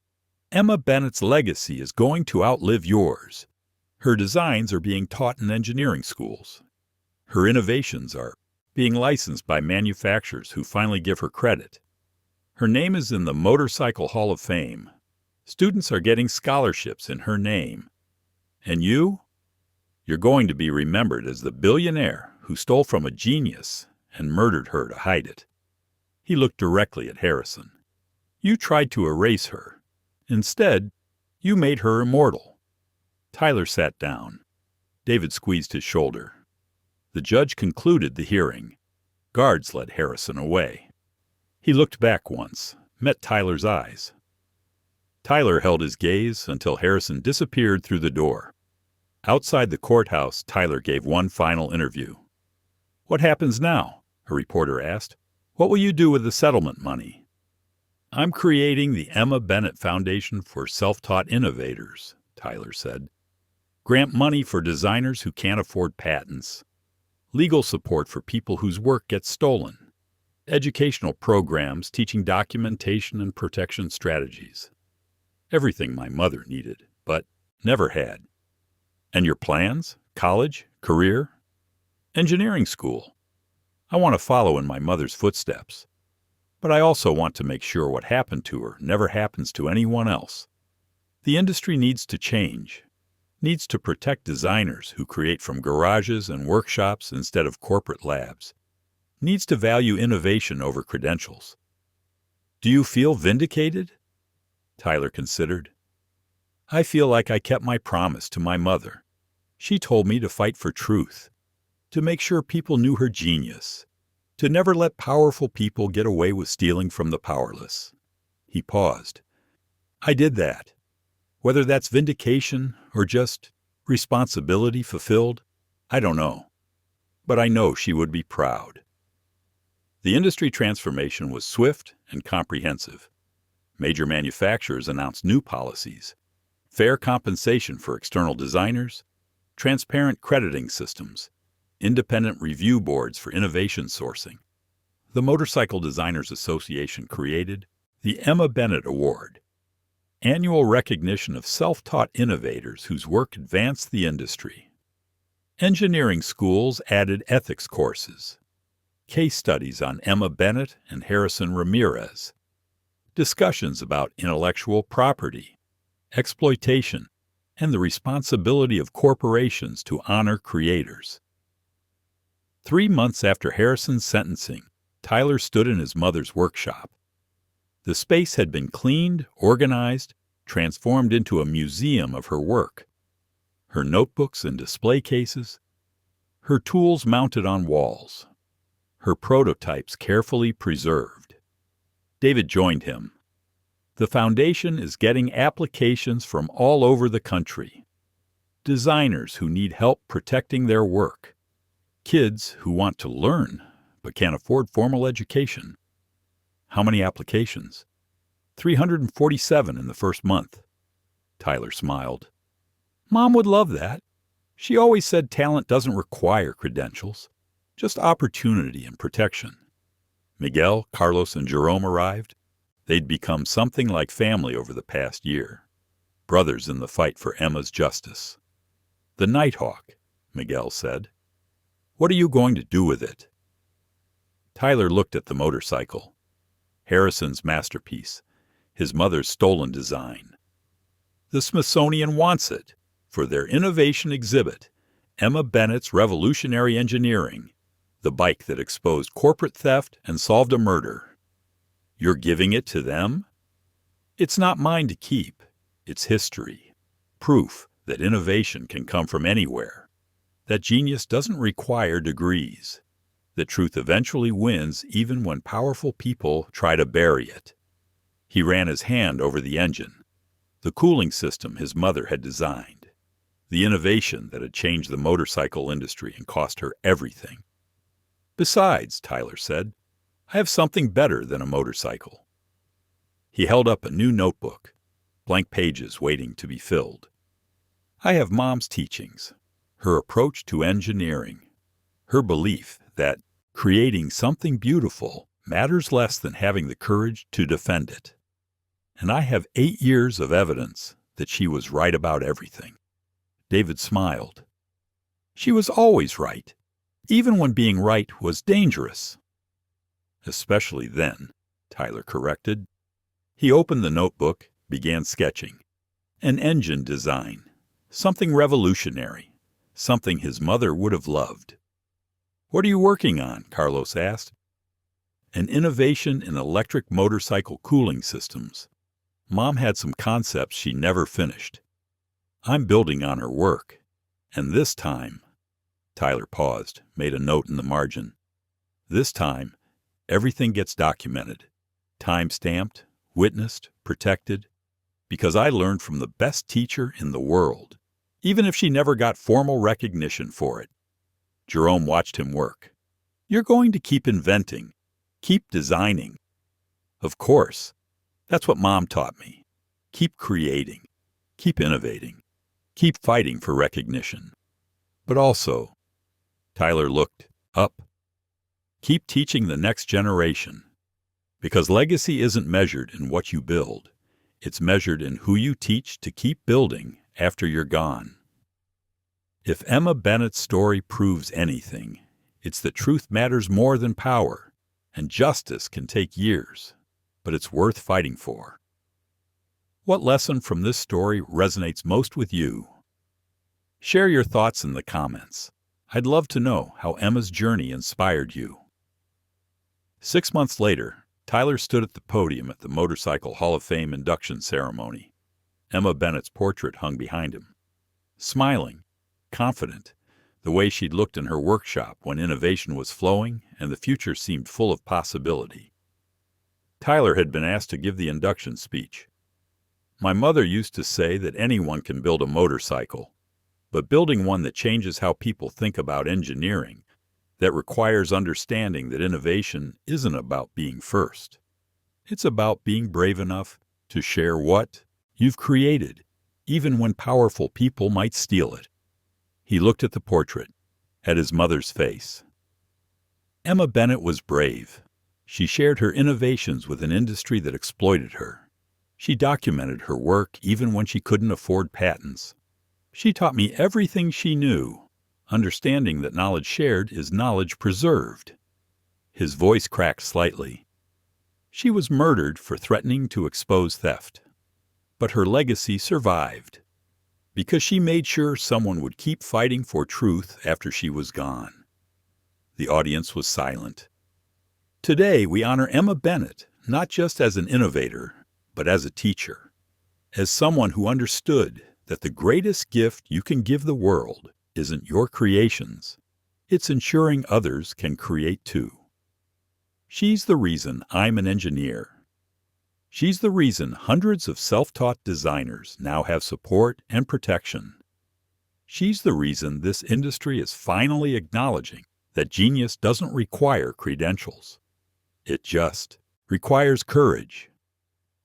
Emma Bennett's legacy is going to outlive yours. Her designs are being taught in engineering schools. Her innovations are being licensed by manufacturers who finally give her credit. Her name is in the Motorcycle Hall of Fame. Students are getting scholarships in her name. And you're going to be remembered as the billionaire who stole from a genius and murdered her to hide it. He looked directly at Harrison. You tried to erase her. Instead, you made her immortal. Tyler sat down. David squeezed his shoulder. The judge concluded the hearing. Guards led Harrison away. He looked back once, met Tyler's eyes. Tyler held his gaze until Harrison disappeared through the door. Outside the courthouse, Tyler gave one final interview. What happens now? A reporter asked. What will you do with the settlement money? I'm creating the Emma Bennett Foundation for Self-Taught Innovators, Tyler said. Grant money for designers who can't afford patents. Legal support for people whose work gets stolen. Educational programs teaching documentation and protection strategies. Everything my mother needed, but never had. And your plans? College? Career? Engineering school. I want to follow in my mother's footsteps. But I also want to make sure what happened to her never happens to anyone else. The industry needs to change. Needs to protect designers who create from garages and workshops instead of corporate labs. Needs to value innovation over credentials. Do you feel vindicated? Tyler considered. I feel like I kept my promise to my mother. She told me to fight for truth, to make sure people knew her genius, to never let powerful people get away with stealing from the powerless. He paused. I did that. Whether that's vindication or just responsibility fulfilled, I don't know. But I know she would be proud. The industry transformation was swift and comprehensive. Major manufacturers announced new policies, fair compensation for external designers, transparent crediting systems, independent review boards for innovation sourcing. The Motorcycle Designers Association created the Emma Bennett Award, annual recognition of self-taught innovators whose work advanced the industry. Engineering schools added ethics courses, case studies on Emma Bennett and Harrison Ramirez, discussions about intellectual property, exploitation, and the responsibility of corporations to honor creators. 3 months after Harrison's sentencing, Tyler stood in his mother's workshop. The space had been cleaned, organized, transformed into a museum of her work. Her notebooks in display cases, her tools mounted on walls, her prototypes carefully preserved. David joined him. The foundation is getting applications from all over the country. Designers who need help protecting their work. Kids who want to learn but can't afford formal education. How many applications? 347 in the first month. Tyler smiled. Mom would love that. She always said talent doesn't require credentials, just opportunity and protection. Miguel, Carlos, and Jerome arrived. They'd become something like family over the past year, brothers in the fight for Emma's justice. The Nighthawk, Miguel said. What are you going to do with it? Tyler looked at the motorcycle. Harrison's masterpiece, his mother's stolen design. The Smithsonian wants it for their innovation exhibit, Emma Bennett's Revolutionary Engineering, the bike that exposed corporate theft and solved a murder. You're giving it to them? It's not mine to keep. It's history. Proof that innovation can come from anywhere. That genius doesn't require degrees. That truth eventually wins even when powerful people try to bury it. He ran his hand over the engine, the cooling system his mother had designed, the innovation that had changed the motorcycle industry and cost her everything. Besides, Tyler said, I have something better than a motorcycle. He held up a new notebook, blank pages waiting to be filled. I have Mom's teachings, her approach to engineering, her belief that creating something beautiful matters less than having the courage to defend it. And I have 8 years of evidence that she was right about everything. David smiled. She was always right, even when being right was dangerous. Especially then, Tyler corrected. He opened the notebook, began sketching. An engine design, something revolutionary, something his mother would have loved. What are you working on? Carlos asked. An innovation in electric motorcycle cooling systems. Mom had some concepts she never finished. I'm building on her work. And this time, Tyler paused, made a note in the margin. This time, everything gets documented, time-stamped, witnessed, protected, because I learned from the best teacher in the world, even if she never got formal recognition for it. Jerome watched him work. You're going to keep inventing, keep designing. Of course. That's what Mom taught me. Keep creating, keep innovating, keep fighting for recognition. But also, Tyler looked up. Keep teaching the next generation. Because legacy isn't measured in what you build. It's measured in who you teach to keep building after you're gone. If Emma Bennett's story proves anything, it's that truth matters more than power, and justice can take years, but it's worth fighting for. What lesson from this story resonates most with you? Share your thoughts in the comments. I'd love to know how Emma's journey inspired you. 6 months later, Tyler stood at the podium at the Motorcycle Hall of Fame induction ceremony. Emma Bennett's portrait hung behind him. Smiling, confident, the way she'd looked in her workshop when innovation was flowing and the future seemed full of possibility. Tyler had been asked to give the induction speech. My mother used to say that anyone can build a motorcycle, but building one that changes how people think about engineering, that requires understanding that innovation isn't about being first. It's about being brave enough to share what you've created, even when powerful people might steal it. He looked at the portrait, at his mother's face. Emma Bennett was brave. She shared her innovations with an industry that exploited her. She documented her work even when she couldn't afford patents. She taught me everything she knew, understanding that knowledge shared is knowledge preserved. His voice cracked slightly. She was murdered for threatening to expose theft. But her legacy survived, because she made sure someone would keep fighting for truth after she was gone. The audience was silent. Today, we honor Emma Bennett, not just as an innovator, but as a teacher, as someone who understood that the greatest gift you can give the world isn't your creations. It's ensuring others can create too. She's the reason I'm an engineer. She's the reason hundreds of self-taught designers now have support and protection. She's the reason this industry is finally acknowledging that genius doesn't require credentials. It just requires courage.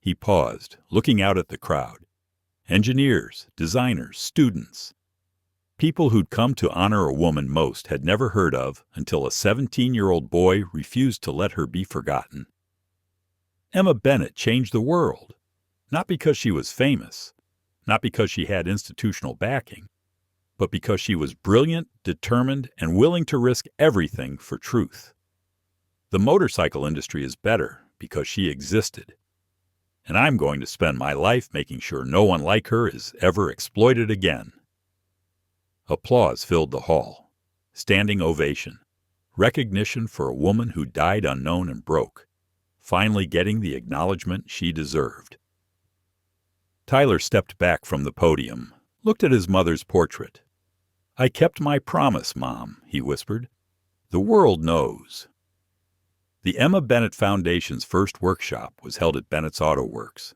He paused, looking out at the crowd. Engineers, designers, students. People who'd come to honor a woman most had never heard of until a 17-year-old boy refused to let her be forgotten. Emma Bennett changed the world, not because she was famous, not because she had institutional backing, but because she was brilliant, determined, and willing to risk everything for truth. The motorcycle industry is better because she existed, and I'm going to spend my life making sure no one like her is ever exploited again. Applause filled the hall. Standing ovation. Recognition for a woman who died unknown and broke, finally getting the acknowledgement she deserved. Tyler stepped back from the podium, looked at his mother's portrait. "I kept my promise, Mom," he whispered. "The world knows." The Emma Bennett Foundation's first workshop was held at Bennett's Auto Works.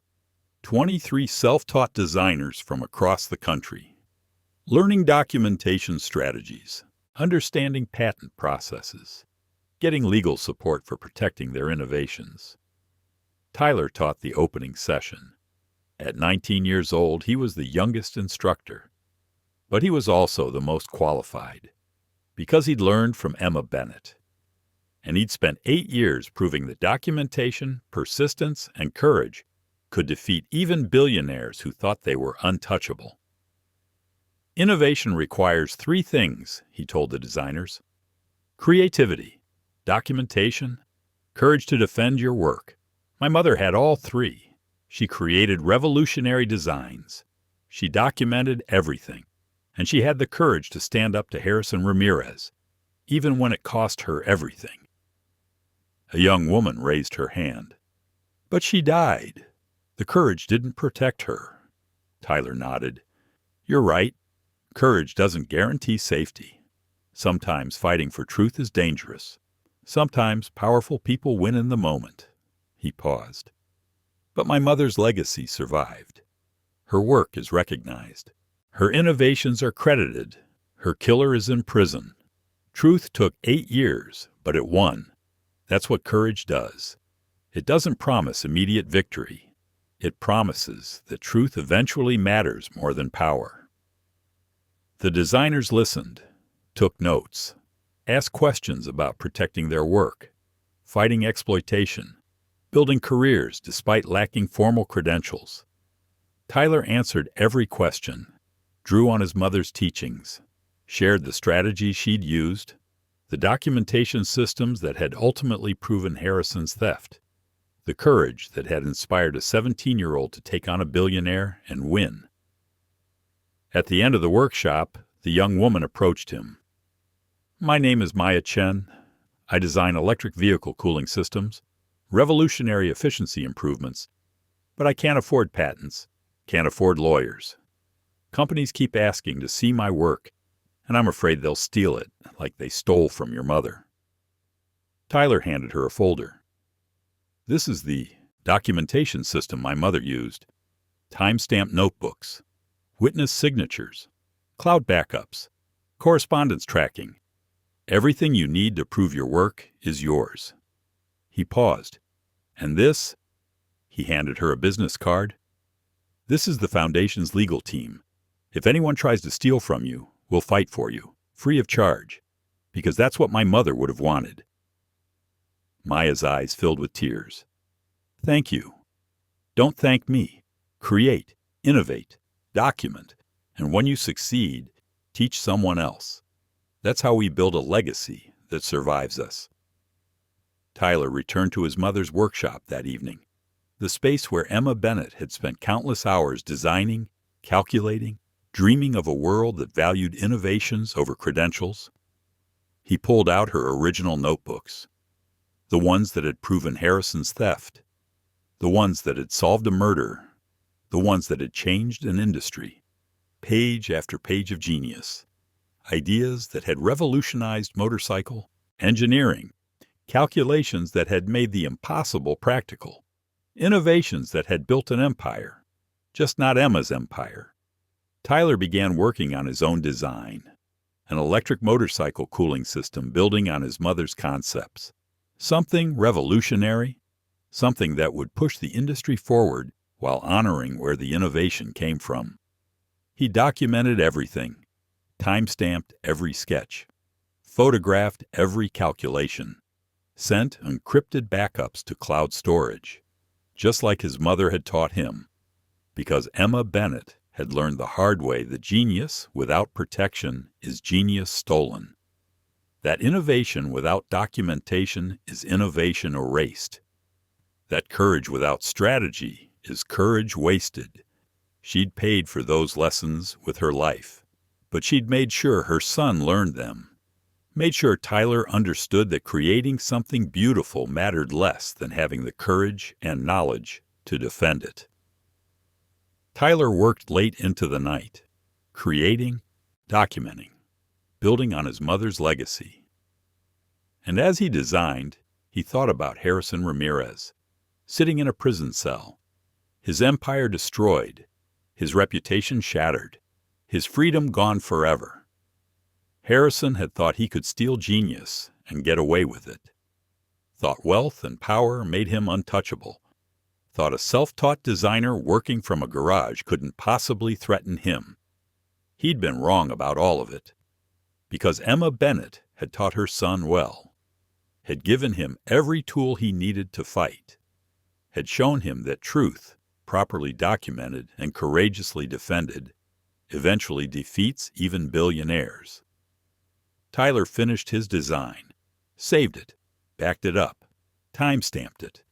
23 self-taught designers from across the country, learning documentation strategies, understanding patent processes, getting legal support for protecting their innovations. Tyler taught the opening session. At 19 years old, he was the youngest instructor, but he was also the most qualified, because he'd learned from Emma Bennett. And he'd spent 8 years proving that documentation, persistence, and courage could defeat even billionaires who thought they were untouchable. Innovation requires 3 things, he told the designers: creativity, documentation, courage to defend your work. My mother had all 3. She created revolutionary designs. She documented everything. And she had the courage to stand up to Harrison Ramirez, even when it cost her everything. A young woman raised her hand. "But she died. The courage didn't protect her." Tyler nodded. "You're right. Courage doesn't guarantee safety. Sometimes fighting for truth is dangerous. Sometimes powerful people win in the moment." He paused. "But my mother's legacy survived. Her work is recognized. Her innovations are credited. Her killer is in prison. Truth took 8 years, but it won. That's what courage does. It doesn't promise immediate victory. It promises that truth eventually matters more than power." The designers listened, took notes, asked questions about protecting their work, fighting exploitation, building careers despite lacking formal credentials. Tyler answered every question, drew on his mother's teachings, shared the strategies she'd used, the documentation systems that had ultimately proven Harrison's theft, the courage that had inspired a 17-year-old to take on a billionaire and win. At the end of the workshop, the young woman approached him. "My name is Maya Chen. I design electric vehicle cooling systems, revolutionary efficiency improvements, but I can't afford patents, can't afford lawyers. Companies keep asking to see my work, and I'm afraid they'll steal it, like they stole from your mother." Tyler handed her a folder. "This is the documentation system my mother used. Time-stamped notebooks, witness signatures, cloud backups, correspondence tracking. Everything you need to prove your work is yours." He paused. "And this?" He handed her a business card. "This is the Foundation's legal team. If anyone tries to steal from you, We'll fight for you, free of charge, because that's what my mother would have wanted." Maya's eyes filled with tears. "Thank you. Don't thank me. Create, innovate, document, and when you succeed, teach someone else. That's how we build a legacy that survives us." Tyler returned to his mother's workshop that evening, the space where Emma Bennett had spent countless hours designing, calculating, dreaming of a world that valued innovations over credentials. He pulled out her original notebooks, the ones that had proven Harrison's theft, the ones that had solved a murder, the ones that had changed an industry, page after page of genius, ideas that had revolutionized motorcycle, engineering, calculations that had made the impossible practical, innovations that had built an empire, just not Emma's empire. Tyler began working on his own design, an electric motorcycle cooling system building on his mother's concepts, something revolutionary, something that would push the industry forward while honoring where the innovation came from. He documented everything, time-stamped every sketch, photographed every calculation, sent encrypted backups to cloud storage, just like his mother had taught him, because Emma Bennett had learned the hard way that genius without protection is genius stolen, that innovation without documentation is innovation erased, that courage without strategy is courage wasted. She'd paid for those lessons with her life, but she'd made sure her son learned them, made sure Tyler understood that creating something beautiful mattered less than having the courage and knowledge to defend it. Tyler worked late into the night, creating, documenting, building on his mother's legacy. And as he designed, he thought about Harrison Ramirez, sitting in a prison cell, his empire destroyed, his reputation shattered, his freedom gone forever. Harrison had thought he could steal genius and get away with it, thought wealth and power made him untouchable, thought a self-taught designer working from a garage couldn't possibly threaten him. He'd been wrong about all of it, because Emma Bennett had taught her son well, had given him every tool he needed to fight, had shown him that truth, properly documented and courageously defended, eventually defeats even billionaires. Tyler finished his design, saved it, backed it up, time-stamped it,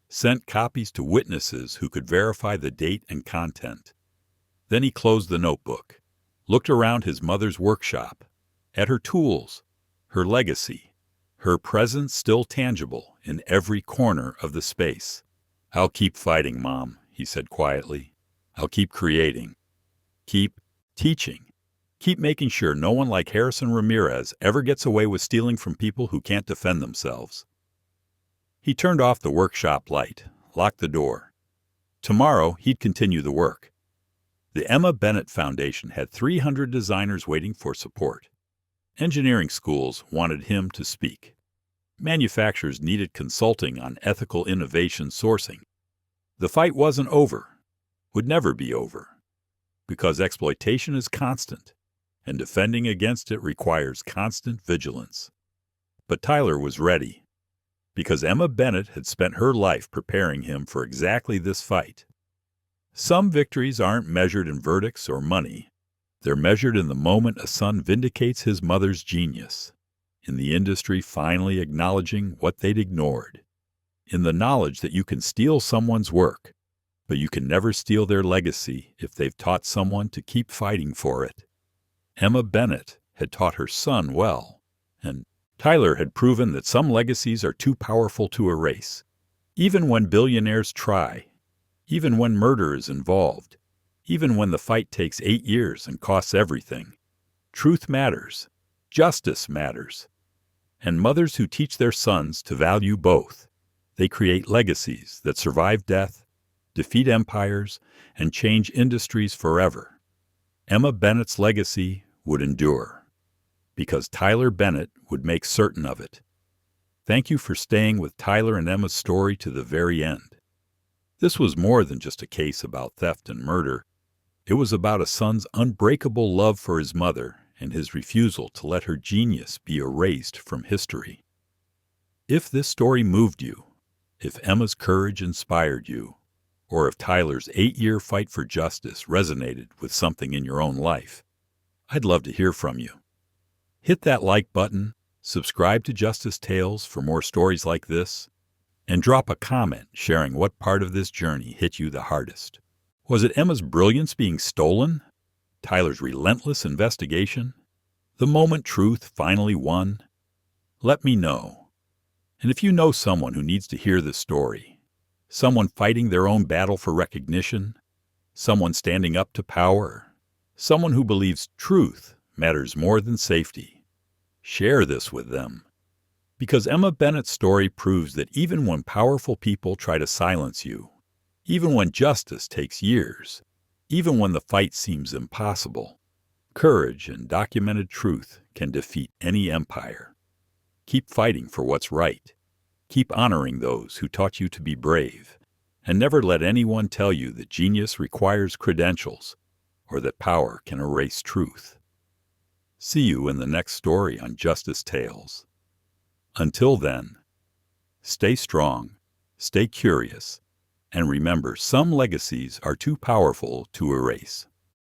sent copies to witnesses who could verify the date and content. Then he closed the notebook, looked around his mother's workshop, at her tools, her legacy, her presence still tangible in every corner of the space. "I'll keep fighting, Mom," he said quietly. "I'll keep creating, keep teaching, keep making sure no one like Harrison Ramirez ever gets away with stealing from people who can't defend themselves." He turned off the workshop light, locked the door. Tomorrow, he'd continue the work. The Emma Bennett Foundation had 300 designers waiting for support. Engineering schools wanted him to speak. Manufacturers needed consulting on ethical innovation sourcing. The fight wasn't over, would never be over, because exploitation is constant, and defending against it requires constant vigilance. But Tyler was ready, because Emma Bennett had spent her life preparing him for exactly this fight. Some victories aren't measured in verdicts or money. They're measured in the moment a son vindicates his mother's genius, in the industry finally acknowledging what they'd ignored, in the knowledge that you can steal someone's work, but you can never steal their legacy if they've taught someone to keep fighting for it. Emma Bennett had taught her son well, and Tyler had proven that some legacies are too powerful to erase, even when billionaires try, even when murder is involved, even when the fight takes 8 years and costs everything. Truth matters. Justice matters. And mothers who teach their sons to value both, they create legacies that survive death, defeat empires, and change industries forever. Emma Bennett's legacy would endure, because Tyler Bennett would make certain of it. Thank you for staying with Tyler and Emma's story to the very end. This was more than just a case about theft and murder. It was about a son's unbreakable love for his mother and his refusal to let her genius be erased from history. If this story moved you, if Emma's courage inspired you, or if Tyler's 8-year fight for justice resonated with something in your own life, I'd love to hear from you. Hit that like button, subscribe to Justice Tales for more stories like this, and drop a comment sharing what part of this journey hit you the hardest. Was it Emma's brilliance being stolen? Tyler's relentless investigation? The moment truth finally won? Let me know. And if you know someone who needs to hear this story, someone fighting their own battle for recognition, someone standing up to power, someone who believes truth matters more than safety, share this with them. Because Emma Bennett's story proves that even when powerful people try to silence you, even when justice takes years, even when the fight seems impossible, courage and documented truth can defeat any empire. Keep fighting for what's right. Keep honoring those who taught you to be brave, and never let anyone tell you that genius requires credentials or that power can erase truth. See you in the next story on Justice Tales. Until then, stay strong, stay curious, and remember, some legacies are too powerful to erase.